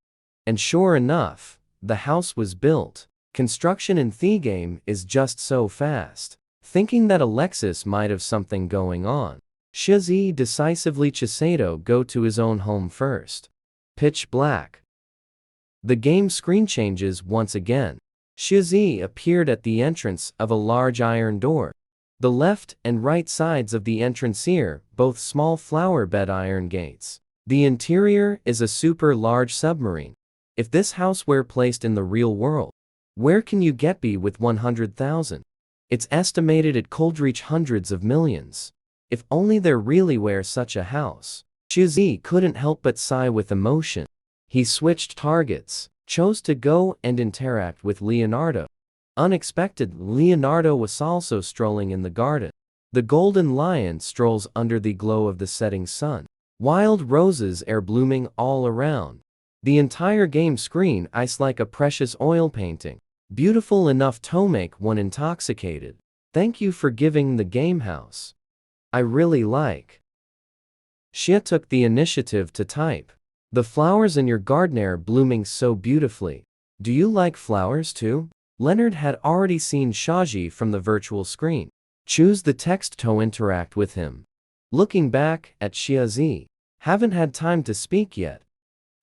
And sure enough, the house was built. Construction in the game is just so fast. Thinking that Alexis might have something going on, Shizi decisively Chisato go to his own home first. Pitch black. The game screen changes once again. Shizi appeared at the entrance of a large iron door. The left and right sides of the entrance here, both small flower bed iron gates. The interior is a super large submarine. If this house were placed in the real world, where can you get be with 100,000? It's estimated it could reach hundreds of millions. If only there really were such a house. Shizi couldn't help but sigh with emotion. He switched targets, chose to go and interact with Leonardo. Unexpected, Leonardo was also strolling in the garden. The golden lion strolls under the glow of the setting sun. Wild roses are blooming all around. The entire game screen is like a precious oil painting. Beautiful enough to make one intoxicated. Thank you for giving the game house. I really like. Shia took the initiative to type. The flowers in your garden are blooming so beautifully. Do you like flowers too? Leonard had already seen Shaji from the virtual screen. Choose the text to interact with him. Looking back at Shiazi. Haven't had time to speak yet.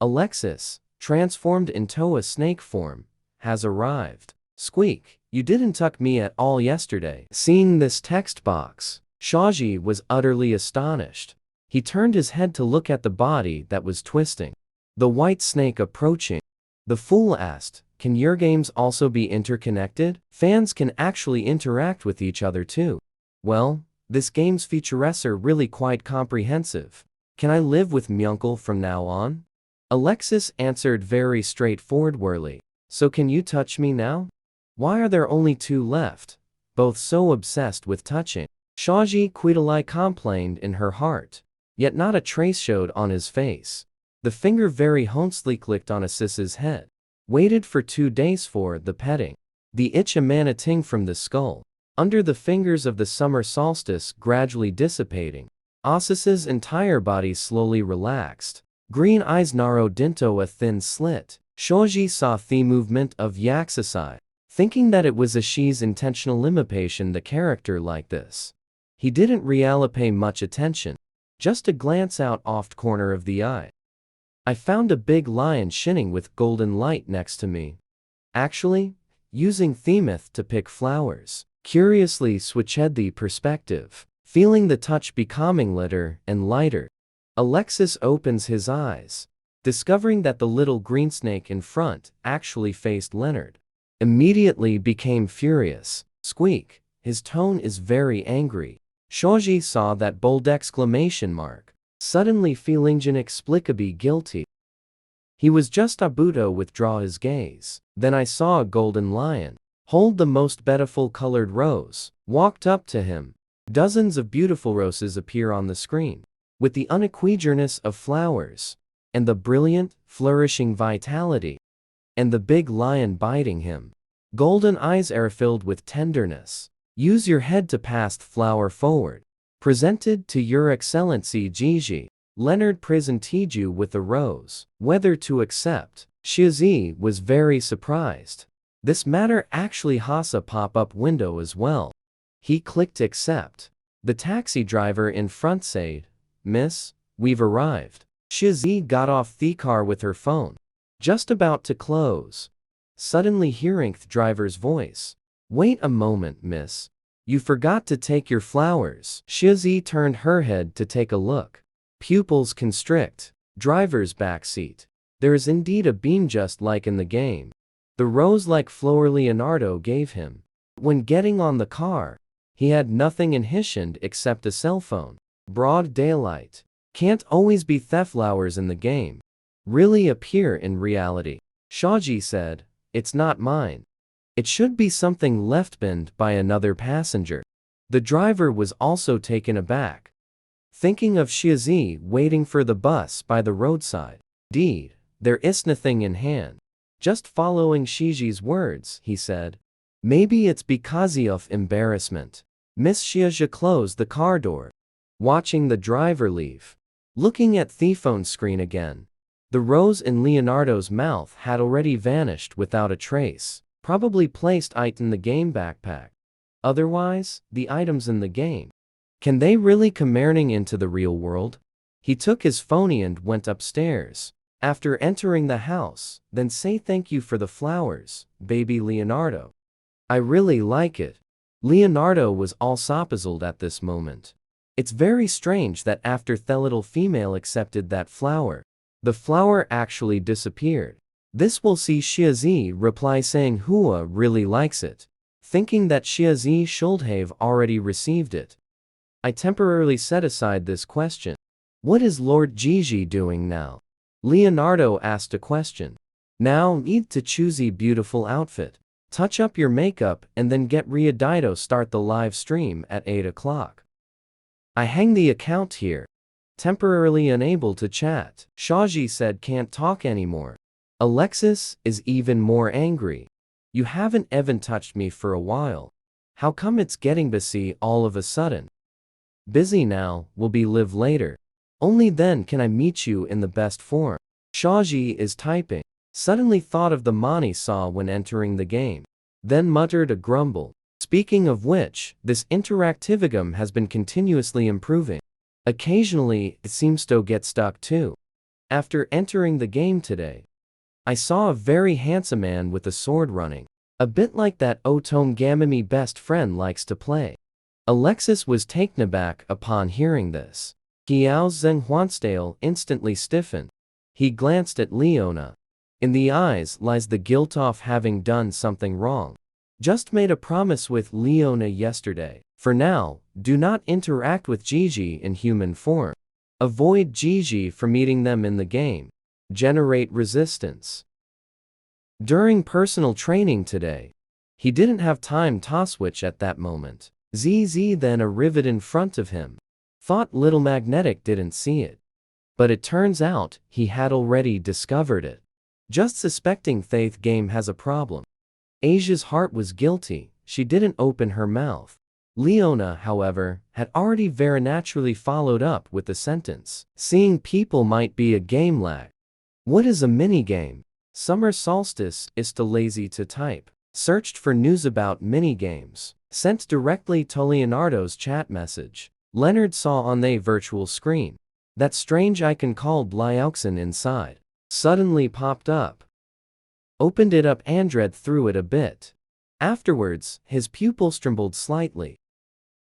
Alexis, transformed into a snake form, has arrived. Squeak, you didn't tuck me at all yesterday. Seeing this text box, Shaji was utterly astonished. He turned his head to look at the body that was twisting. The white snake approaching. The fool asked, can your games also be interconnected? Fans can actually interact with each other too. Well, this game's features are really quite comprehensive. Can I live with Myuncle from now on? Alexis answered very straightforwardly. So can you touch me now? Why are there only 2 left? Both so obsessed with touching. Shaji Kuidalai complained in her heart. Yet not a trace showed on his face. The finger very honestly clicked on Assis's head. Waited for 2 days for the petting. The itch emanating from the skull. Under the fingers of the summer solstice gradually dissipating. Assis's entire body slowly relaxed. Green eyes narrowed into a thin slit. Shoji saw the movement of Yakusai, thinking that it was Ashi's intentional imitation the character like this. He didn't really pay much attention. Just a glance out off corner of the eye. I found a big lion shining with golden light next to me. Actually, using Themith to pick flowers. Curiously switched the perspective, feeling the touch becoming lighter and lighter. Alexis opens his eyes, discovering that the little green snake in front actually faced Leonard. Immediately became furious. Squeak, his tone is very angry. Shoji saw that bold exclamation mark, suddenly feeling inexplicably guilty. He was just about to withdraw his gaze. Then I saw a golden lion hold the most beautiful colored rose, walked up to him. Dozens of beautiful roses appear on the screen, with the unequivocalness of flowers, and the brilliant, flourishing vitality, and the big lion biting him. Golden eyes are filled with tenderness. Use your head to pass the flower forward. Presented to Your Excellency Gigi. Leonard presented you with a rose. Whether to accept, Shizi was very surprised. This matter actually has a pop-up window as well. He clicked accept. The taxi driver in front said, "Miss, we've arrived." Shizi got off the car with her phone, just about to close. Suddenly hearing the driver's voice. "Wait a moment, miss. You forgot to take your flowers." Shizi turned her head to take a look. Pupils constrict. Driver's backseat. There is indeed a beam just like in the game. The rose-like flower Leonardo gave him. When getting on the car, he had nothing in his hand except a cell phone. Broad daylight. Can't always be theft flowers in the game. Really appear in reality. Shaji said, "It's not mine. It should be something left behind by another passenger." The driver was also taken aback, thinking of Shizi waiting for the bus by the roadside. Indeed, there is nothing in hand. Just following Shiji's words, he said, "Maybe it's because of embarrassment." Miss Shiji closed the car door, watching the driver leave. Looking at the phone screen again. The rose in Leonardo's mouth had already vanished without a trace, probably placed it in the game backpack. Otherwise, the items in the game. Can they really come into the real world? He took his phone and went upstairs. After entering the house, then say thank you for the flowers, baby Leonardo. I really like it. Leonardo was all sopuzzled at this moment. It's very strange that after the little female accepted that flower, the flower actually disappeared. This will see Shizi reply saying Hua really likes it, thinking that Shizi should have already received it. I temporarily set aside this question. What is Lord Gigi doing now? Leonardo asked a question. Now need to choose a beautiful outfit, touch up your makeup and then get ready to start the live stream at 8 o'clock. I hang the account here. Temporarily unable to chat. Shaji said can't talk anymore. Alexis is even more angry. You haven't even touched me for a while. How come it's getting busy all of a sudden? Busy now, will be live later. Only then can I meet you in the best form. Shaji is typing. Suddenly thought of the Mani saw when entering the game. Then muttered a grumble. Speaking of which, this interactivigum has been continuously improving. Occasionally, it seems to get stuck too. After entering the game today, I saw a very handsome man with a sword running. A bit like that Otome Gamami best friend likes to play. Alexis was taken aback upon hearing this. Qiao Zhenhuanstale instantly stiffened. He glanced at Leona. In the eyes lies the guilt of having done something wrong. Just made a promise with Leona yesterday. For now, do not interact with Gigi in human form. Avoid Gigi from meeting them in the game. Generate resistance. During personal training today, he didn't have time to switch at that moment. ZZ then a rivet in front of him. Thought Little Magnetic didn't see it. But it turns out, he had already discovered it. Just suspecting Faith Game has a problem. Asia's heart was guilty, she didn't open her mouth. Leona, however, had already very naturally followed up with the sentence. Seeing people might be a game lag. What is a minigame? Summer solstice is too lazy to type. Searched for news about minigames. Sent directly to Leonardo's chat message. Leonard saw on the virtual screen. That strange icon called Lyauxin inside. Suddenly popped up. Opened it up and read through it a bit. Afterwards, his pupils trembled slightly.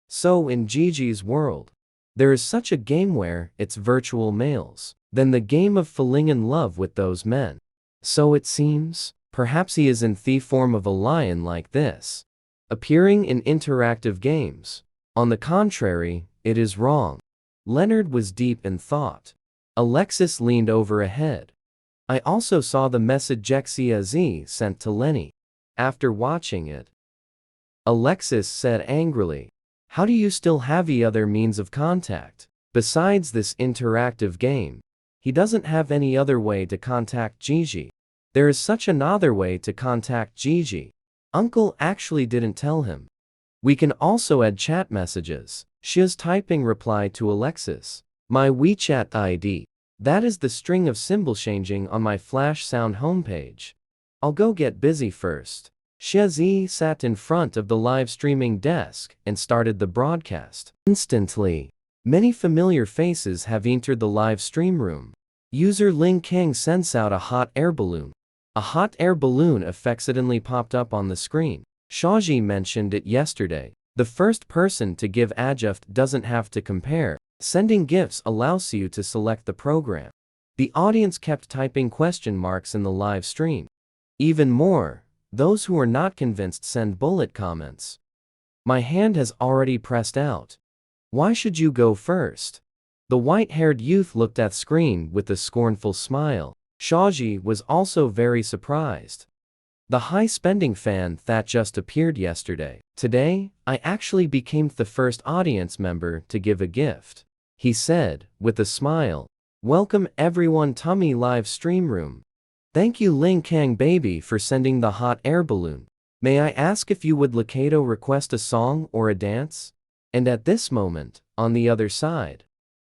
So in Gigi's world, there is such a game where it's virtual males. Then the game of falling in love with those men. So it seems, perhaps he is in the form of a lion like this. Appearing in interactive games. On the contrary, it is wrong. Leonard was deep in thought. Alexis leaned over ahead. I also saw the message Jexia Z sent to Lenny. After watching it, Alexis said angrily, how do you still have the other means of contact? Besides this interactive game, he doesn't have any other way to contact Gigi. There is such another way to contact Gigi. Uncle actually didn't tell him. We can also add chat messages. Shia's typing reply to Alexis. My WeChat ID. That is the string of symbol changing on my flash sound homepage. I'll go get busy first. Xia Zi sat in front of the live streaming desk and started the broadcast. Instantly, many familiar faces have entered the live stream room. User Ling King sends out a hot air balloon. A hot air balloon effect suddenly popped up on the screen. Shaji mentioned it yesterday. The first person to give adjunct doesn't have to compare. Sending gifts allows you to select the program. The audience kept typing question marks in the live stream. Even more, those who are not convinced send bullet comments. My hand has already pressed out. Why should you go first? The white-haired youth looked at screen with a scornful smile. Shaji was also very surprised. The high-spending fan that just appeared yesterday. Today, I actually became the first audience member to give a gift. He said, with a smile. Welcome everyone to my live stream room. Thank you Ling Kang baby for sending the hot air balloon. May I ask if you would Lakato request a song or a dance? And at this moment, on the other side,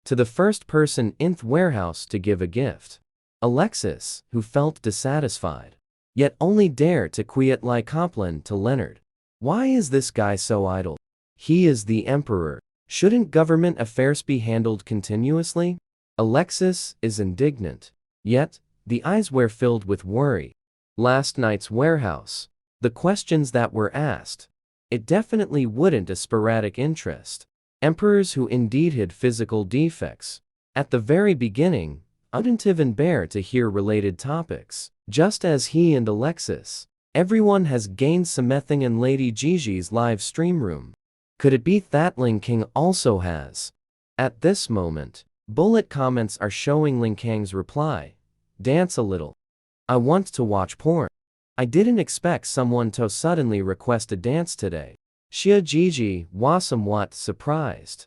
to the first person in the warehouse to give a gift. Alexis, who felt dissatisfied. Yet only dare to quiet lie Copland to Leonard. Why is this guy so idle? He is the emperor. Shouldn't government affairs be handled continuously? Alexis is indignant. Yet, the eyes were filled with worry. Last night's warehouse. The questions that were asked. It definitely wouldn't a sporadic interest. Emperors who indeed had physical defects. At the very beginning, wouldn't even bear to hear related topics. Just as he and Alexis. Everyone has gained something in Lady Gigi's live stream room. Could it be that Ling King also has? At this moment, bullet comments are showing Ling Kang's reply. Dance a little. I want to watch porn. I didn't expect someone to suddenly request a dance today. Xia Gigi was somewhat surprised.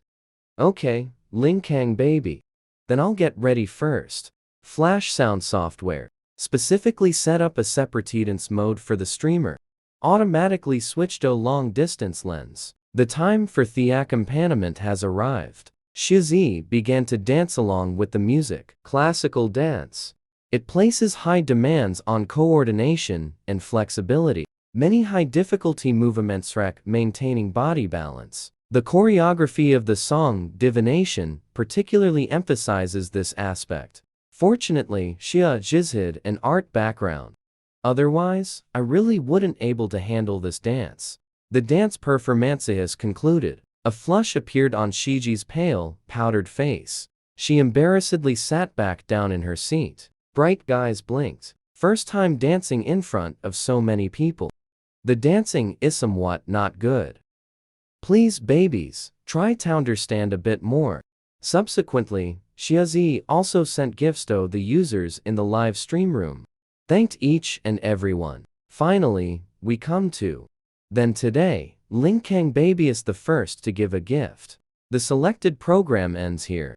Okay, Ling Kang baby. Then I'll get ready first. Flash sound software. Specifically set up a separate dance mode for the streamer. Automatically switched to long distance lens. The time for the accompaniment has arrived. Shizi began to dance along with the music. Classical dance. It places high demands on coordination and flexibility. Many high difficulty movements require maintaining body balance. The choreography of the song Divination particularly emphasizes this aspect. Fortunately, Xia Jizhid an art background. Otherwise, I really wouldn't able to handle this dance. The dance performance is concluded. A flush appeared on Shiji's pale, powdered face. She embarrassedly sat back down in her seat. Bright eyes blinked. First time dancing in front of so many people. The dancing is somewhat not good. Please babies, try to understand a bit more. Subsequently, Xiaozi also sent gifts to the users in the live stream room. Thanked each and everyone. Finally, we come to. Then today, Ling Kang Baby is the first to give a gift. The selected program ends here.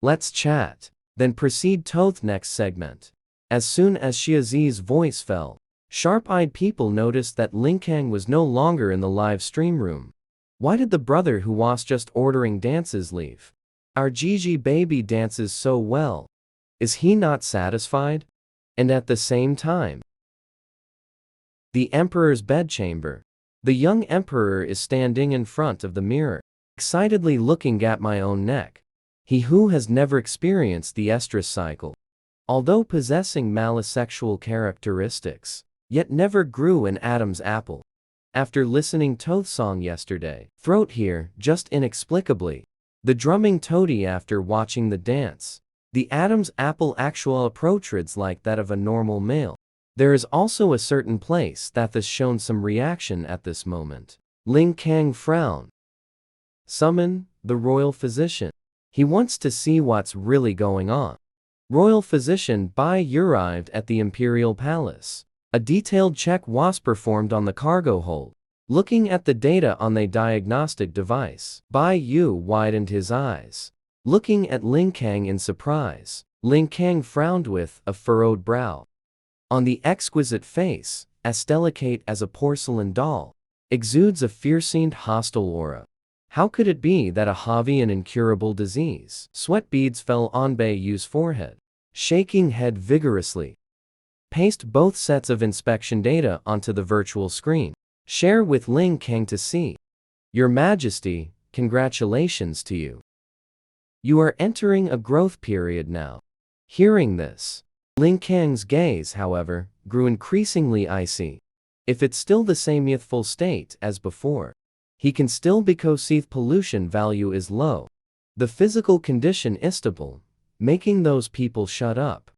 Let's chat. Then proceed to the next segment. As soon as Xiaozi's voice fell, sharp-eyed people noticed that Ling Kang was no longer in the live stream room. Why did the brother who was just ordering dances leave? Our Gigi baby dances so well. Is he not satisfied? And at the same time, the emperor's bedchamber. The young emperor is standing in front of the mirror, excitedly looking at my own neck. He who has never experienced the estrus cycle, although possessing malosexual characteristics, yet never grew an Adam's apple. After listening to the song yesterday, throat here, just inexplicably. The drumming toady after watching the dance. The Adam's apple actual approaches like that of a normal male. There is also a certain place that has shown some reaction at this moment. Ling Kang frowned. Summon the royal physician. He wants to see what's really going on. Royal physician Bai arrived at the imperial palace. A detailed check was performed on the cargo hold. Looking at the data on the diagnostic device, Bai Yu widened his eyes. Looking at Ling Kang in surprise, Ling Kang frowned with a furrowed brow. On the exquisite face, as delicate as a porcelain doll, exudes a fierce and hostile aura. How could it be that a heavy and incurable disease? Sweat beads fell on Bai Yu's forehead. Shaking head vigorously. Paste both sets of inspection data onto the virtual screen. Share with Ling Kang to see. Your Majesty, congratulations to you. You are entering a growth period now. Hearing this, Ling Kang's gaze, however, grew increasingly icy. If it's still the same youthful state as before, he can still because the pollution value is low. The physical condition is stable, making those people shut up.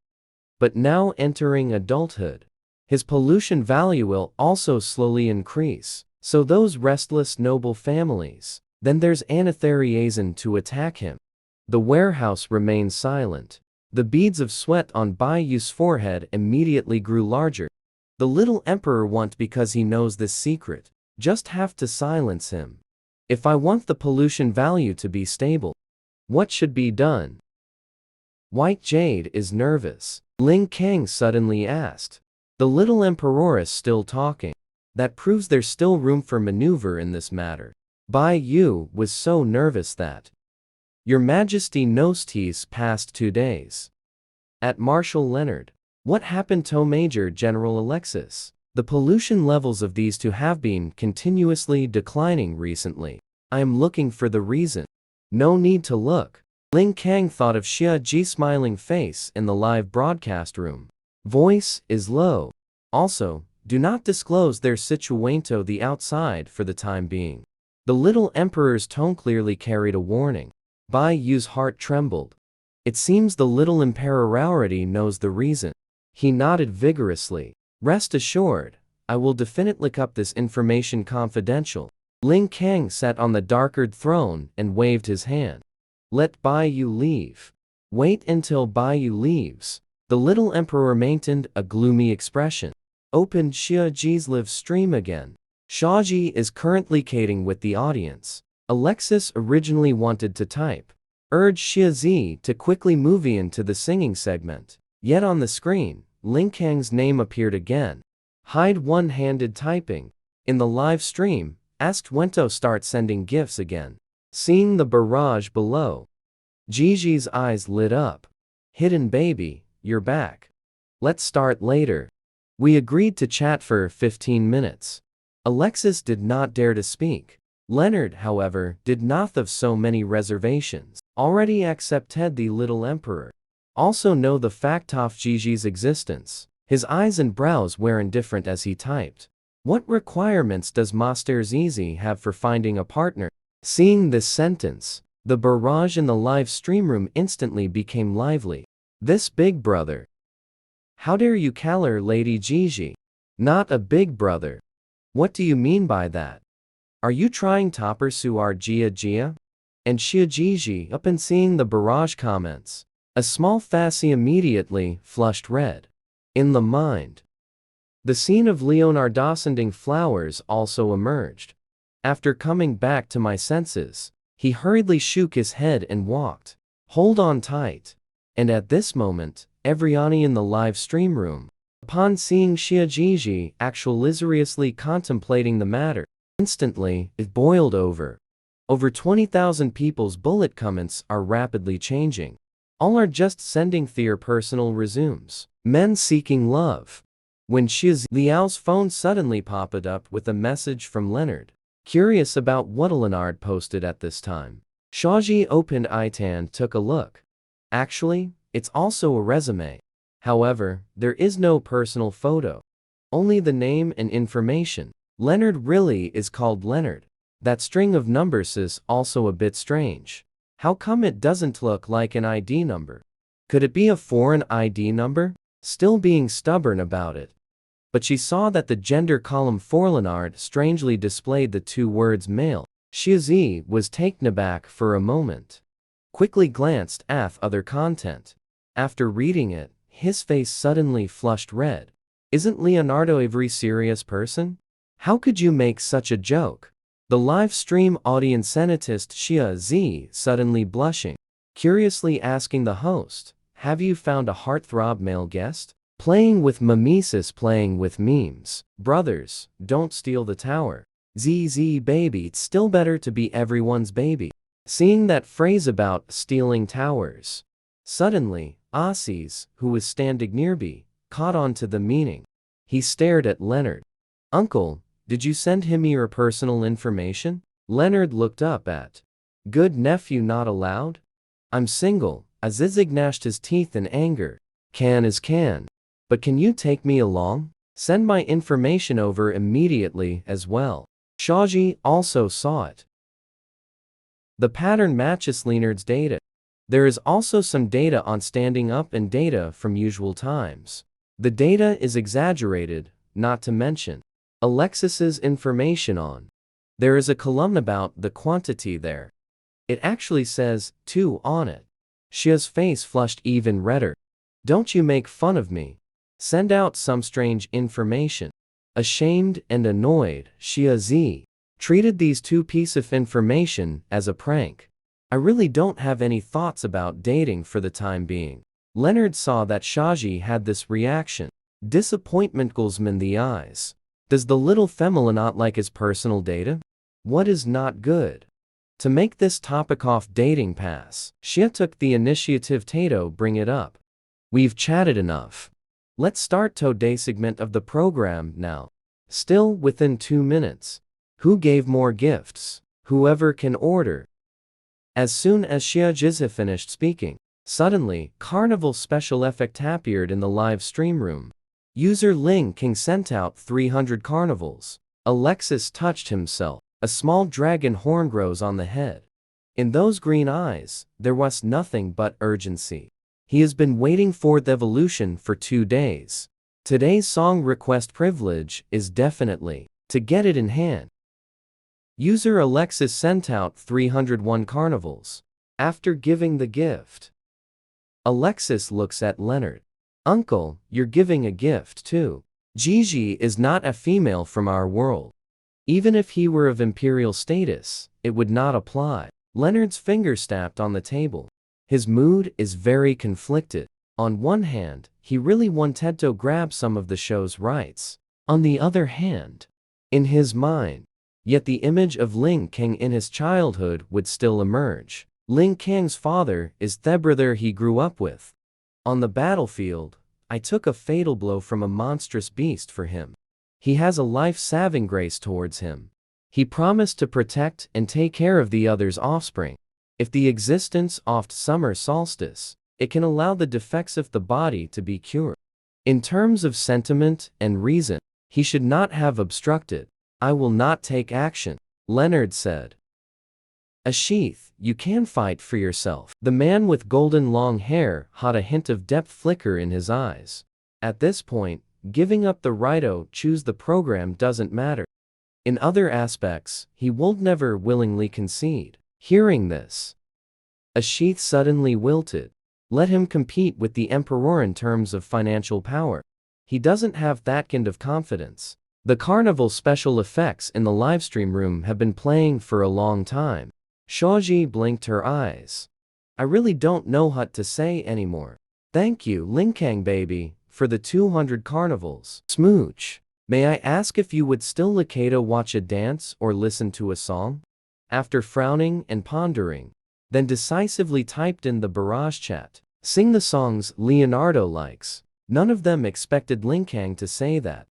But now entering adulthood, his pollution value will also slowly increase. So those restless noble families, then there's anatheriason to attack him. The warehouse remained silent. The beads of sweat on Bai Yu's forehead immediately grew larger. The little emperor won't because he knows this secret. Just have to silence him. If I want the pollution value to be stable, what should be done? White Jade is nervous. Ling Kang suddenly asked. The little emperor is still talking. That proves there's still room for maneuver in this matter. Bai Yu was so nervous that Your Majesty knows these past 2 days. At Marshal Leonard. What happened to Major General Alexis? The pollution levels of these two have been continuously declining recently. I am looking for the reason. No need to look. Ling Kang thought of Xia Ji's smiling face in the live broadcast room. Voice is low. Also, do not disclose their situation to the outside for the time being. The little emperor's tone clearly carried a warning. Bai Yu's heart trembled. It seems the little emperor already knows the reason. He nodded vigorously. Rest assured, I will definitely keep this information confidential. Ling Kang sat on the darkered throne and waved his hand. Let Bai Yu leave. Wait until Bai Yu leaves. The little emperor maintained a gloomy expression. Opened Xia Ji's live stream again. Xiaoji is currently catering with the audience. Alexis originally wanted to type. Urged Xia Zi to quickly move into the singing segment. Yet on the screen, Ling Kang's name appeared again. Hide one-handed typing. In the live stream, asked when to start sending gifts again. Seeing the barrage below, Gigi's eyes lit up. Hidden baby, you're back. Let's start later. We agreed to chat for 15 minutes. Alexis did not dare to speak. Leonard, however, did not have so many reservations. Already accepted the little emperor. Also know the fact of Gigi's existence. His eyes and brows were indifferent as he typed. What requirements does Master Zizi have for finding a partner? Seeing this sentence, the barrage in the live stream room instantly became lively. This big brother. How dare you call her Lady Gigi? Not a big brother. What do you mean by that? Are you trying to pursue our Gia Gia? And Shiajiji, up and seeing the barrage comments, a small face immediately flushed red. In the mind, the scene of Leonardo sending flowers also emerged. After coming back to my senses, he hurriedly shook his head and walked. Hold on tight. And at this moment, everyone in the live stream room, upon seeing Shiajiji seriously contemplating the matter, instantly, it boiled over. Over 20,000 people's bullet comments are rapidly changing. All are just sending their personal resumes. Men seeking love. When Shiz Liao's phone suddenly popped up with a message from Leonard, curious about what Leonard posted at this time. Shaji opened it and took a look. Actually, it's also a resume. However, there is no personal photo. Only the name and information. Leonard really is called Leonard. That string of numbers is also a bit strange. How come it doesn't look like an ID number? Could it be a foreign ID number? Still being stubborn about it. But she saw that the gender column for Leonard strangely displayed the two words male. Shiazi was taken aback for a moment. Quickly glanced at other content. After reading it, his face suddenly flushed red. Isn't Leonardo a very serious person? How could you make such a joke? The live stream audience scientist Xia Zi suddenly blushing, curiously asking the host, have you found a heartthrob male guest? Playing with mimesis, playing with memes. Brothers, don't steal the tower. ZZ baby, it's still better to be everyone's baby. Seeing that phrase about stealing towers. Suddenly, Aussies, who was standing nearby, caught on to the meaning. He stared at Leonard. Uncle, did you send him your personal information? Leonard looked up at. Good nephew not allowed? I'm single. Azizig gnashed his teeth in anger. Can is can. But can you take me along? Send my information over immediately as well. Shaji also saw it. The pattern matches Leonard's data. There is also some data on standing up and data from usual times. The data is exaggerated, not to mention Alexis's information on. There is a column about the quantity there. It actually says 2 on it. Shia's face flushed even redder. Don't you make fun of me. Send out some strange information. Ashamed and annoyed, Xia Zi treated these 2 pieces of information as a prank. I really don't have any thoughts about dating for the time being. Leonard saw that Shaji had this reaction. Disappointment goes in the eyes. Does the little femela not like his personal data? What is not good? To make this topic off dating pass, Xia took the initiative. Tato, bring it up. We've chatted enough. Let's start today's segment of the program now. Still within 2 minutes. Who gave more gifts? Whoever can order. As soon as Xia Jizha finished speaking, suddenly, Carnival special effect appeared in the live stream room. User Ling King sent out 300 carnivals. Alexis touched himself. A small dragon horn grows on the head. In those green eyes, there was nothing but urgency. He has been waiting for the evolution for 2 days. Today's song request privilege is definitely to get it in hand. User Alexis sent out 301 carnivals. After giving the gift, Alexis looks at Leonard. Uncle, you're giving a gift too. Gigi is not a female from our world. Even if he were of imperial status, it would not apply. Leonard's finger snapped on the table. His mood is very conflicted. On one hand, he really wanted to grab some of the show's rights. On the other hand, in his mind, yet the image of Ling King in his childhood would still emerge. Ling Kang's father is the brother he grew up with. On the battlefield, I took a fatal blow from a monstrous beast for him. He has a life-saving grace towards him. He promised to protect and take care of the other's offspring. If the existence of summer solstice, it can allow the defects of the body to be cured. In terms of sentiment and reason, he should not have obstructed. I will not take action, Leonard said. Ashith, you can fight for yourself. The man with golden long hair had a hint of depth flicker in his eyes. At this point, giving up the right to choose the program doesn't matter. In other aspects, he would never willingly concede. Hearing this, a sheath suddenly wilted. Let him compete with the emperor in terms of financial power. He doesn't have that kind of confidence. The carnival special effects in the livestream room have been playing for a long time. Shaoji blinked her eyes. I really don't know what to say anymore. Thank you, Linkang baby, for the 200 carnivals. Smooch. May I ask if you would still Likata watch a dance or listen to a song? After frowning and pondering, then decisively typed in the barrage chat. Sing the songs Leonardo likes. None of them expected Linkang to say that.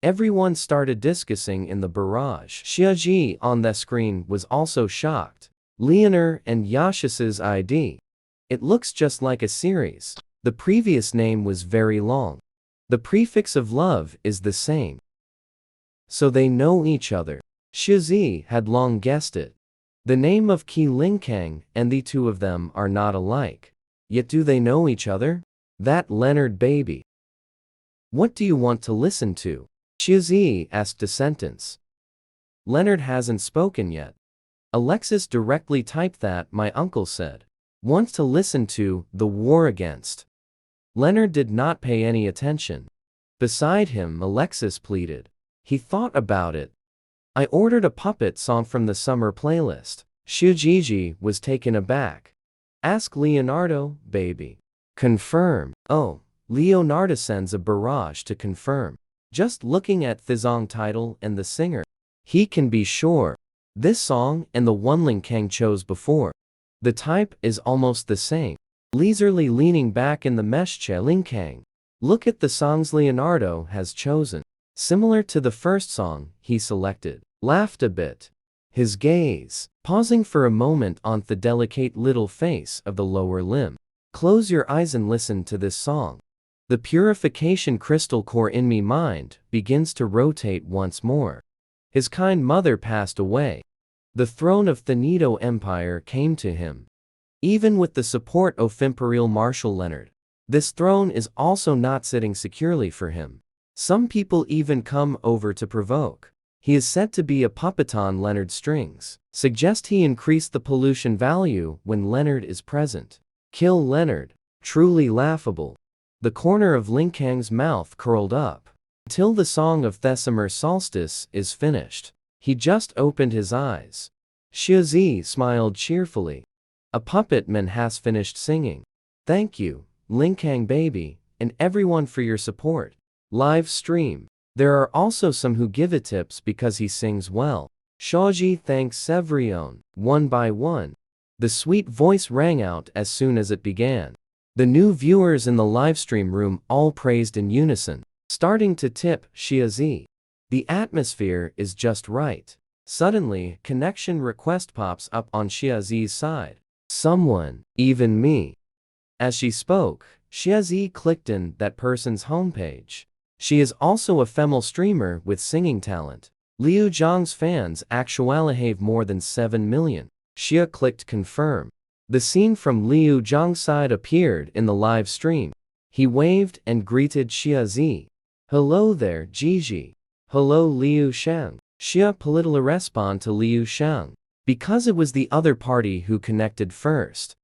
Everyone started discussing in the barrage. Xiaji on the screen was also shocked. Leonor and Yashas's ID. It looks just like a series. The previous name was very long. The prefix of love is the same. So they know each other. Xiazi had long guessed it. The name of Qi Linkang and the two of them are not alike. Yet do they know each other? That Leonard baby. What do you want to listen to? Xiazi asked a sentence. Leonard hasn't spoken yet. Alexis directly typed that my uncle said. Wants to listen to The War Against. Leonard did not pay any attention. Beside him, Alexis pleaded. He thought about it. I ordered a puppet song from the summer playlist. Xiaji was taken aback. Ask Leonardo, baby. Confirm. Oh, Leonardo sends a barrage to confirm. Just looking at the song title and the singer, he can be sure. This song and the one Linkang chose before. The type is almost the same. Leisurely leaning back in the mesh chair, Linkang. Look at the songs Leonardo has chosen. Similar to the first song he selected. Laughed a bit. His gaze, pausing for a moment on the delicate little face of the lower limb. Close your eyes and listen to this song. The purification crystal core in me mind begins to rotate once more. His kind mother passed away. The throne of the Nido Empire came to him. Even with the support of Imperial Marshal Leonard, this throne is also not sitting securely for him. Some people even come over to provoke. He is said to be a puppet on Leonard's strings. Suggest he increase the pollution value when Leonard is present. Kill Leonard. Truly laughable. The corner of Linkang's mouth curled up. Until the song of the summer solstice is finished. He just opened his eyes. Xiazi smiled cheerfully. A puppet man has finished singing. Thank you, Linkang baby, and everyone for your support. Live stream. There are also some who give it tips because he sings well. Shaoji thanks Sevrion, one by one. The sweet voice rang out as soon as it began. The new viewers in the livestream room all praised in unison, starting to tip Xiazi. The atmosphere is just right. Suddenly, connection request pops up on Xiazi's side. Someone, even me. As she spoke, Xiazi clicked in that person's homepage. She is also a female streamer with singing talent. Liu Zhang's fans actually have more than 7 million. Xia clicked confirm. The scene from Liu Zhang's side appeared in the live stream. He waved and greeted Xiazi. Hello there, Gigi. Hello Liu Shang. Xia politely responded to Liu Shang, because it was the other party who connected first.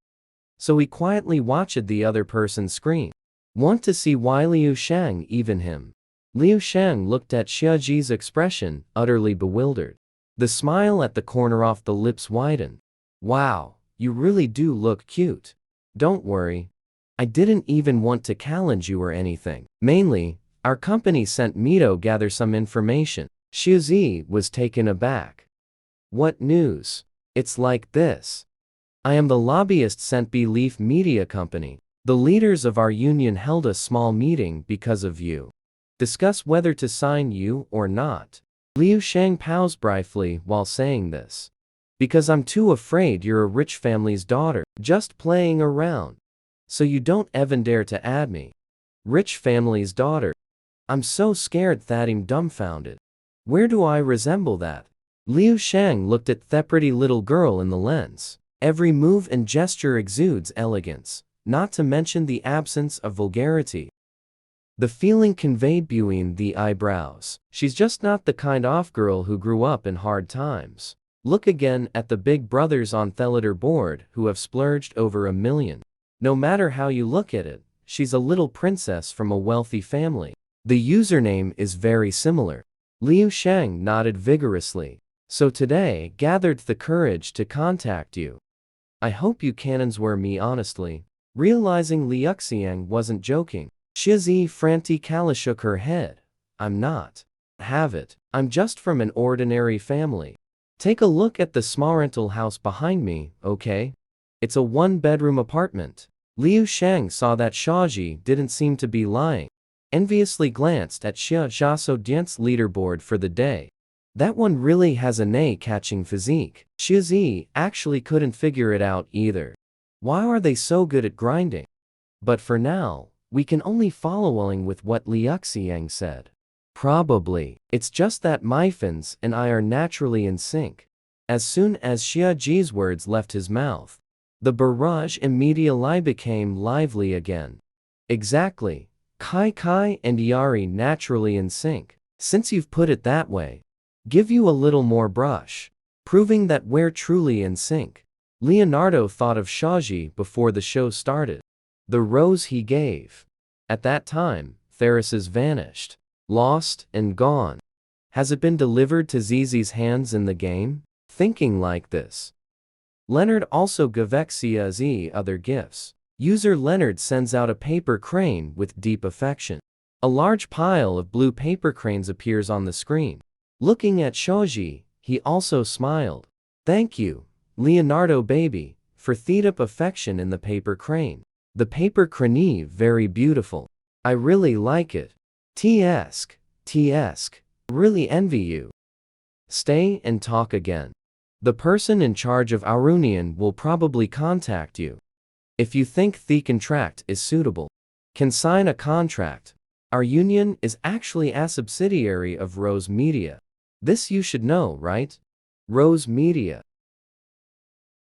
So he quietly watched the other person's screen. Want to see why Liu Shang even him? Liu Shang looked at Xiaji's expression, utterly bewildered. The smile at the corner of the lips widened. Wow, you really do look cute. Don't worry. I didn't even want to challenge you or anything. Mainly, our company sent me to gather some information. Xiazi was taken aback. What news? It's like this. I am the lobbyist sent by Leaf Media Company. The leaders of our union held a small meeting because of you. Discuss whether to sign you or not. Liu Shang paused briefly while saying this. Because I'm too afraid you're a rich family's daughter, just playing around. So you don't even dare to add me. Rich family's daughter. I'm so scared that I'm dumbfounded. Where do I resemble that? Liu Shang looked at the pretty little girl in the lens. Every move and gesture exudes elegance, not to mention the absence of vulgarity. The feeling conveyed between the eyebrows. She's just not the kind of girl who grew up in hard times. Look again at the big brothers on Thelator board who have splurged over $1 million. No matter how you look at it, she's a little princess from a wealthy family. The username is very similar. Liu Sheng nodded vigorously. So today gathered the courage to contact you. I hope you cannons were me honestly. Realizing Liu Xiang wasn't joking, Shizi frantically shook her head. I'm not. Have it. I'm just from an ordinary family. Take a look at the small rental house behind me, okay? It's a one-bedroom apartment. Liu Sheng saw that Shaji didn't seem to be lying. Enviously glanced at Xia Zhasodian's leaderboard for the day. That one really has an eye-catching physique. Shizi actually couldn't figure it out either. Why are they so good at grinding? But for now, we can only follow along with what Liu Xiang said. Probably. It's just that my fins and I are naturally in sync. As soon as Xia Ji's words left his mouth, the barrage immediately became lively again. Exactly. Kai and Yari naturally in sync. Since you've put it that way, give you a little more brush, proving that we're truly in sync. Leonardo thought of Shaji before the show started. The rose he gave. At that time, Theris's vanished. Lost and gone. Has it been delivered to Zizi's hands in the game? Thinking like this, Leonard also gave Xia other gifts. User Leonard sends out a paper crane with deep affection. A large pile of blue paper cranes appears on the screen. Looking at Shoji, he also smiled. Thank you, Leonardo baby, for deep affection in the paper crane. The paper crane very beautiful. I really like it. Tsk. Really envy you. Stay and talk again. The person in charge of our union will probably contact you. If you think the contract is suitable, can sign a contract. Our union is actually a subsidiary of Rose Media. This you should know, right? Rose Media.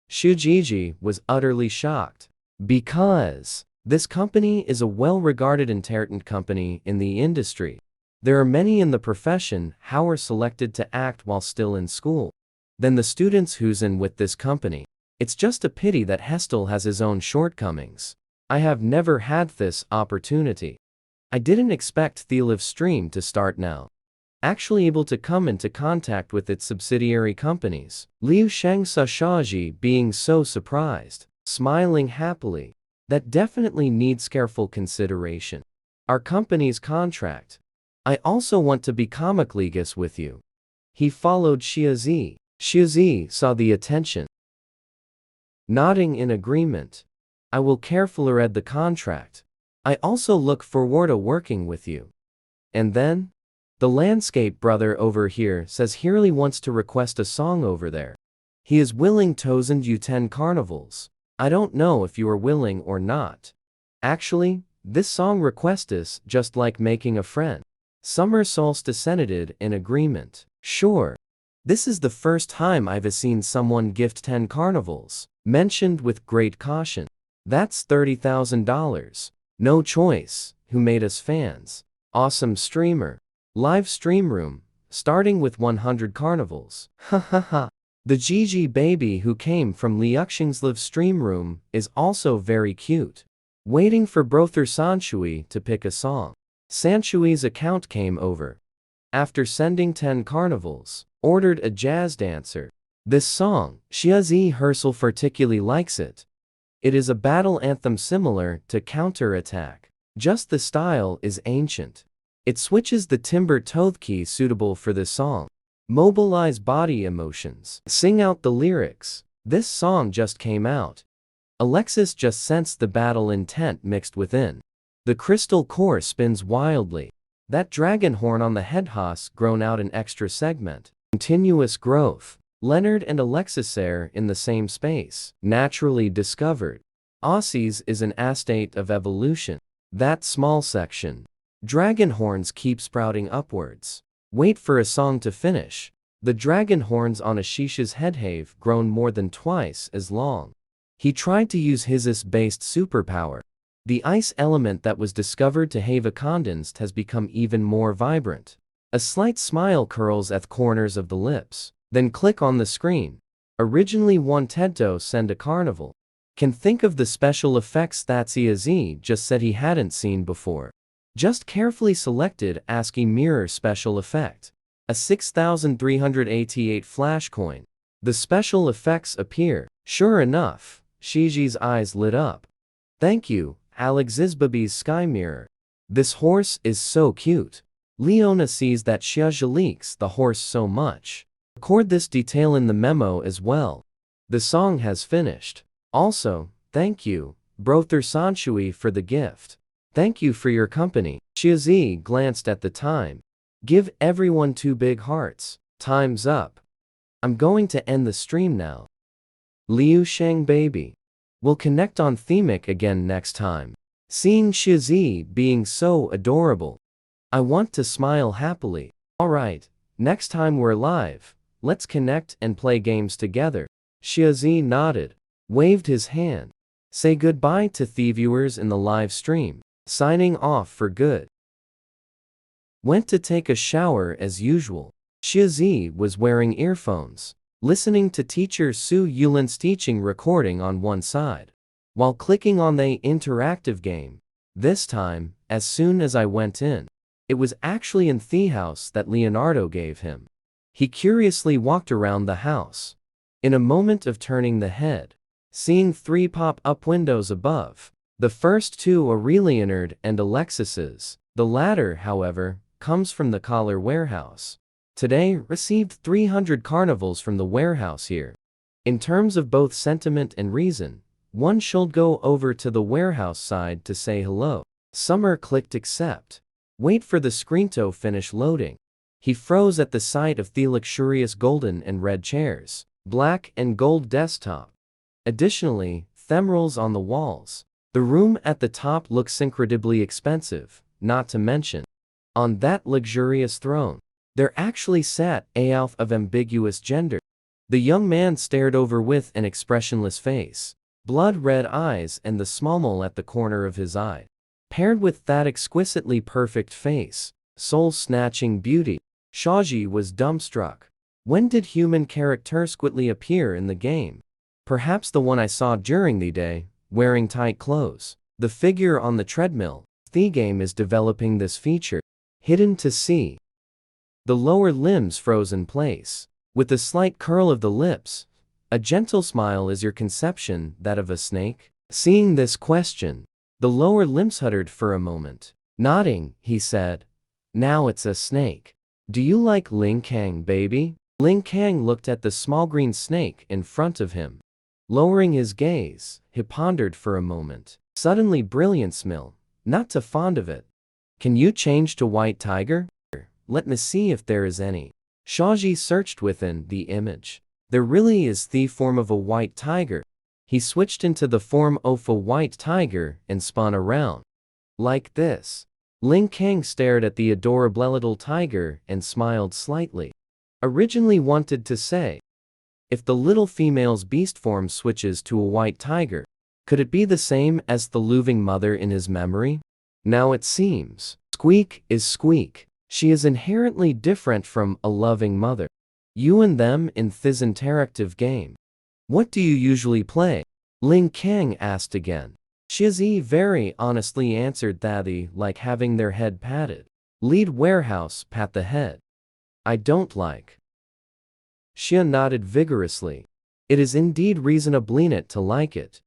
Shujiji was utterly shocked. Because this company is a well-regarded entertainment company in the industry. There are many in the profession who are selected to act while still in school. Then the students who's in with this company. It's just a pity that Hestel has his own shortcomings. I have never had this opportunity. I didn't expect the live stream to start now. Actually able to come into contact with its subsidiary companies. Liu Sheng saw Shaji being so surprised, smiling happily. That definitely needs careful consideration. Our company's contract. I also want to be comically guess with you. He followed Xiazi. Xiazi saw the attention. Nodding in agreement. I will carefully read the contract. I also look forward to working with you. And then? The landscape brother over here says he wants to request a song over there. He is willing to send you 10 carnivals. I don't know if you are willing or not. Actually, this song request is just like making a friend. Summer Solstice ended in agreement. Sure. This is the first time I've seen someone gift 10 carnivals. Mentioned with great caution. That's $30,000. No choice. Who made us fans? Awesome streamer. Live stream room. Starting with 100 carnivals. Ha ha ha. The Gigi baby who came from Liuxing's live stream room is also very cute. Waiting for brother Sanshui to pick a song. Sanshui's account came over. After sending 10 carnivals, ordered a jazz dancer. This song, Xiazi herself particularly likes it. It is a battle anthem similar to Counter-Attack. Just the style is ancient. It switches the timbre tone key suitable for this song. Mobilize body emotions. Sing out the lyrics. This song just came out. Alexis just sensed the battle intent mixed within. The crystal core spins wildly. That dragon horn on the head has grown out an extra segment. Continuous growth. Leonard and Alexis are in the same space. Naturally discovered. Aussies is an state of evolution. That small section. Dragon horns keep sprouting upwards. Wait for a song to finish. The dragon horns on Ashisha's head have grown more than twice as long. He tried to use his based superpower. The ice element that was discovered to have condensed has become even more vibrant. A slight smile curls at the corners of the lips. Then click on the screen. Originally wanted to send a carnival. Can think of the special effects that CZ just said he hadn't seen before. Just carefully selected ASCII mirror special effect. A 6388 flash coin. The special effects appear. Sure enough, Shiji's eyes lit up. Thank you, Alexisbaby's sky mirror. This horse is so cute. Leona sees that Shiji likes the horse so much. Record this detail in the memo as well. The song has finished. Also, thank you, Brother Sanshui, for the gift. Thank you for your company. Shizi glanced at the time. Give everyone 2 big hearts. Time's up. I'm going to end the stream now. Liu Shang baby. We'll connect on Themic again next time. Seeing Shizi being so adorable. I want to smile happily. Alright, next time we're live, let's connect and play games together. Shizi nodded, waved his hand. Say goodbye to the viewers in the live stream. Signing off for good. Went to take a shower as usual. Shizi was wearing earphones, listening to teacher Su Yulin's teaching recording on one side, while clicking on the interactive game. This time, as soon as I went in, it was actually in the house that Leonardo gave him. He curiously walked around the house. In a moment of turning the head, seeing 3 pop-up windows above. The first 2 are Leonard and Alexis's. The latter, however, comes from the collar warehouse. Today received 300 carnivals from the warehouse here. In terms of both sentiment and reason, one should go over to the warehouse side to say hello. Summer clicked accept. Wait for the screen to finish loading. He froze at the sight of the luxurious golden and red chairs, black and gold desktop. Additionally, emeralds on the walls. The room at the top looks incredibly expensive, not to mention, on that luxurious throne, there actually sat a elf of ambiguous gender. The young man stared over with an expressionless face, blood-red eyes and the small at the corner of his eye. Paired with that exquisitely perfect face, soul-snatching beauty, Shaji was dumbstruck. When did human characters quickly appear in the game? Perhaps the one I saw during the day, wearing tight clothes. The figure on the treadmill. The game is developing this feature. Hidden to see. The lower limbs froze in place. With a slight curl of the lips. A gentle smile is your conception that of a snake? Seeing this question, the lower limbs huttered for a moment. Nodding, he said. Now it's a snake. Do you like Ling Kang, baby? Ling Kang looked at the small green snake in front of him. Lowering his gaze, he pondered for a moment. Suddenly brilliant smile. Not too fond of it. Can you change to white tiger? Let me see if there is any. Shaji searched within the image. There really is the form of a white tiger. He switched into the form of a white tiger and spun around. Like this. Ling Kang stared at the adorable little tiger and smiled slightly. Originally wanted to say, if the little female's beast form switches to a white tiger, could it be the same as the loving mother in his memory? Now it seems. Squeak is Squeak. She is inherently different from a loving mother. You and them in this interactive game. What do you usually play? Ling Kang asked again. Shizi very honestly answered that they like having their head patted. Lead warehouse pat the head. I don't like. Xia nodded vigorously. It is indeed reasonably not to like it.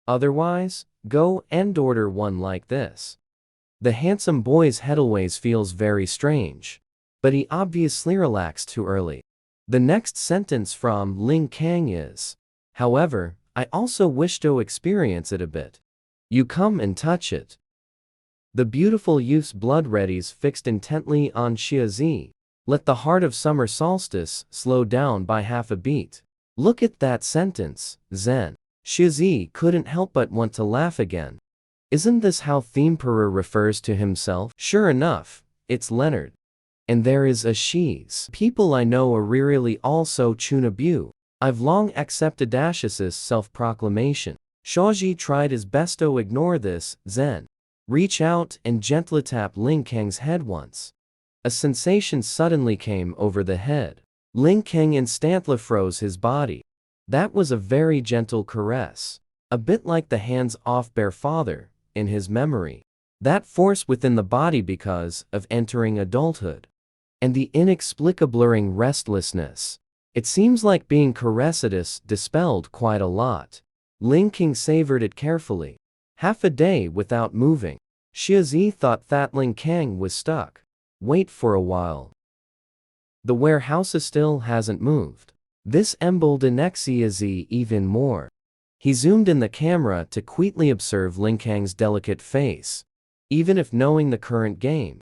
Otherwise, go and order one like this. The handsome boy's head always feels very strange. But he obviously relaxed too early. The next sentence from Ling Kang is, however, I also wish to experience it a bit. You come and touch it. The beautiful youth's blood reddies fixed intently on Shizi. Let the heart of summer solstice slow down by half a beat. Look at that sentence, Zen. Shizi couldn't help but want to laugh again. Isn't this how the Emperor refers to himself? Sure enough, it's Leonard. And there is a she's. People I know are really also Chunabu. I've long accepted Ash's self-proclamation. Shaji tried his best to ignore this, Zen. Reach out and gently tap Ling Kang's head once. A sensation suddenly came over the head. Ling Kang instantly froze his body. That was a very gentle caress. A bit like the hands-off bear father, in his memory. That force within the body because of entering adulthood. And the inexplicable blurring restlessness. It seems like being caressed dispelled quite a lot. Ling King savored it carefully. Half a day without moving. Shiazi thought that Ling Kang was stuck. Wait for a while. The warehouse still hasn't moved. This emboldened Xiazi even more. He zoomed in the camera to quickly observe Ling Kang's delicate face. Even if knowing the current game,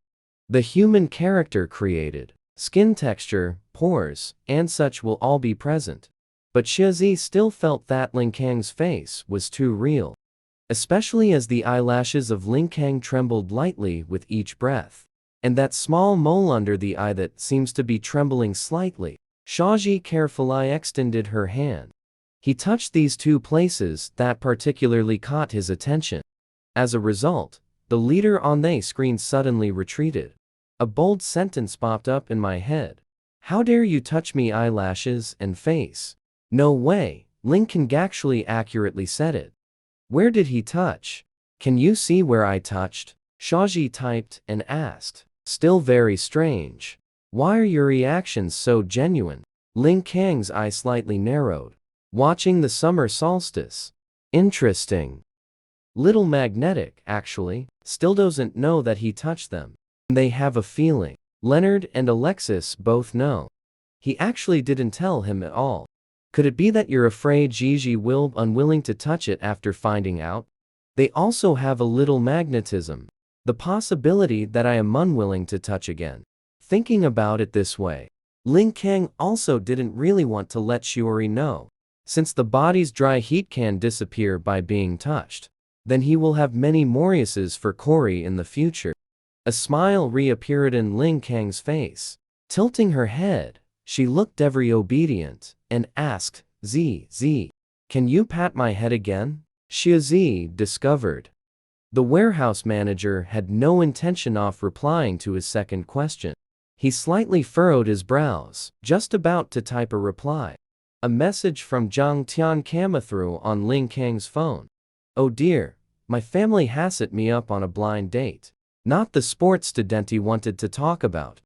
the human character created, skin texture, pores, and such will all be present. But Shiazi still felt that Ling Kang's face was too real. Especially as the eyelashes of Ling Kang trembled lightly with each breath. And that small mole under the eye that seems to be trembling slightly. Shaji carefully extended her hand. He touched these two places that particularly caught his attention. As a result, the leader on the screen suddenly retreated. A bold sentence popped up in my head. How dare you touch me eyelashes and face? No way, Ling Kang actually accurately said it. Where did he touch? Can you see where I touched? Shaji typed and asked. Still very strange. Why are your reactions so genuine? Ling Kang's eye slightly narrowed. Watching the summer solstice. Interesting. Little magnetic, actually, still doesn't know that he touched them. They have a feeling. Leonard and Alexis both know. He actually didn't tell him at all. Could it be that you're afraid Gigi will be unwilling to touch it after finding out? They also have a little magnetism. The possibility that I am unwilling to touch again. Thinking about it this way, Ling Kang also didn't really want to let Shiori know. Since the body's dry heat can disappear by being touched, then he will have many Moriuses for Cory in the future. A smile reappeared in Ling Kang's face. Tilting her head, she looked very obedient, and asked, Z, can you pat my head again? Shiazi discovered. The warehouse manager had no intention of replying to his second question. He slightly furrowed his brows, just about to type a reply. A message from Zhang Tian came through on Ling Kang's phone. Oh dear, my family has set me up on a blind date. Not the sports student he wanted to talk about.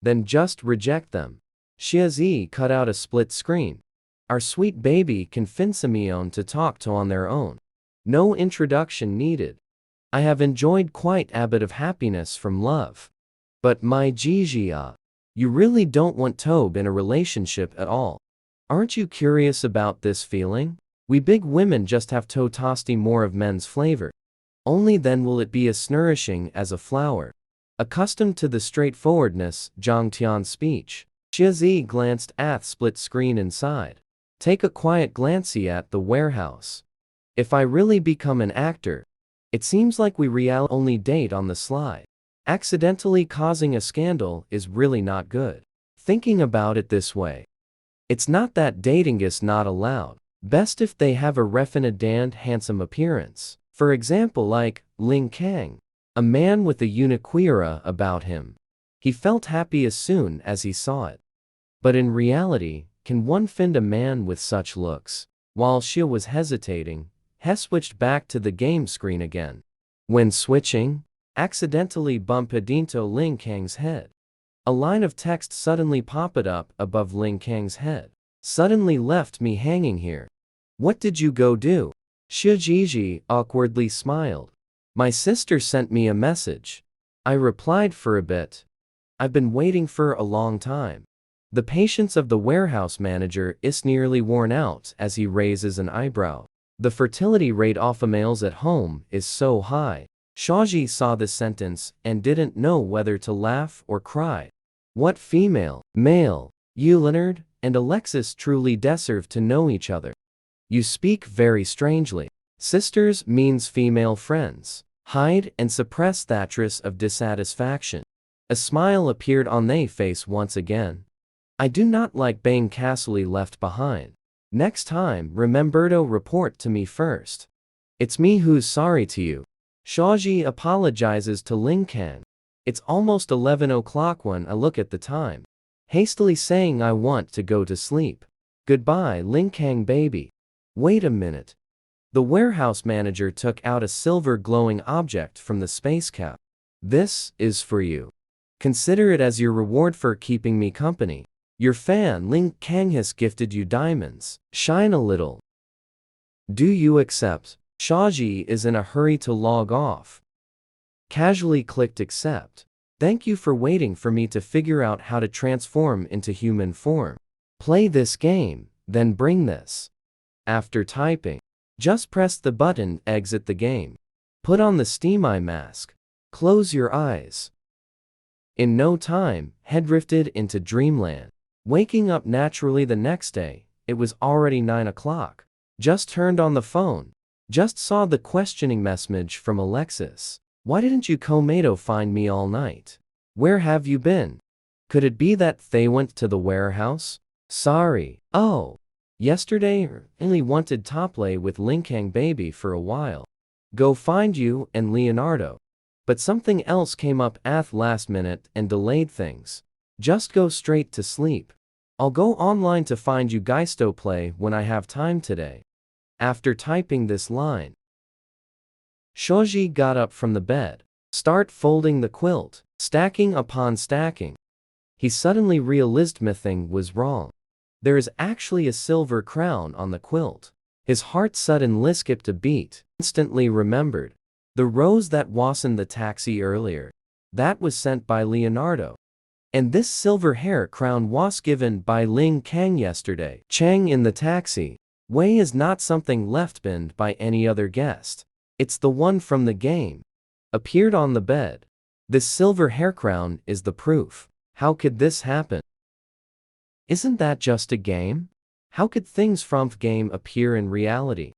Then just reject them. Shiazi cut out a split screen. Our sweet baby can fin Simeon to talk to on their own. No introduction needed. I have enjoyed quite a bit of happiness from love. But my Gigi, you really don't want Tobe in a relationship at all. Aren't you curious about this feeling? We big women just have to toasty more of men's flavor. Only then will it be as nourishing as a flower. Accustomed to the straightforwardness, Zhang Tian's speech, Shiazi glanced at the split screen inside. Take a quiet glance at the warehouse. If I really become an actor, it seems like we only date on the slide. Accidentally causing a scandal is really not good. Thinking about it this way, it's not that dating is not allowed. Best if they have a refined and handsome appearance. For example, like Ling Kang, a man with a unique aura about him. He felt happy as soon as he saw it. But in reality, can one find a man with such looks? While Xia was hesitating, he switched back to the game screen again. When switching, accidentally bumped into Ling Kang's head. A line of text suddenly popped up above Ling Kang's head. Suddenly left me hanging here. What did you go do? Shijiji awkwardly smiled. My sister sent me a message. I replied for a bit. I've been waiting for a long time. The patience of the warehouse manager is nearly worn out as he raises an eyebrow. The fertility rate of males at home is so high. Shaji saw this sentence and didn't know whether to laugh or cry. What female, male, you Leonard and Alexis truly deserve to know each other. You speak very strangely. Sisters means female friends. Hide and suppress that trace of dissatisfaction. A smile appeared on their face once again. I do not like being casually left behind. Next time, remember to report to me first. It's me who's sorry to you. Shaji apologizes to Ling Kang. It's almost 11 o'clock when I look at the time. hastily saying I want to go to sleep. Goodbye, Ling Kang baby. Wait a minute. The warehouse manager took out a silver glowing object from the space cap. This is for you. Consider it as your reward for keeping me company. Your fan Ling Kang has gifted you diamonds. Shine a little. Do you accept? Shaji is in a hurry to log off. Casually clicked accept. Thank you for waiting for me to figure out how to transform into human form. Play this game, then bring this. After typing, just press the button, exit the game. Put on the Steam Eye mask. Close your eyes. In no time, head drifted into dreamland. Waking up naturally the next day, it was already 9 o'clock. Just turned on the phone. Just saw the questioning message from Alexis. Why didn't you Komodo find me all night? Where have you been? Could it be that they went to the warehouse? Sorry. Oh. Yesterday, only wanted to play with Ling Kang baby for a while. Go find you and Leonardo. But something else came up at last minute and delayed things. Just go straight to sleep. I'll go online to find you guys to play when I have time today. After typing this line, Shoji got up from the bed. Start folding the quilt, stacking upon stacking. He suddenly realized something was wrong. There is actually a silver crown on the quilt. His heart suddenly skipped a beat, instantly remembered. The rose that was in the taxi earlier. That was sent by Leonardo. And this silver hair crown was given by Ling Kang yesterday. Chang in the taxi. Wei is not something left behind by any other guest. It's the one from the game. Appeared on the bed. This silver hair crown is the proof. How could this happen? Isn't that just a game? How could things from the game appear in reality?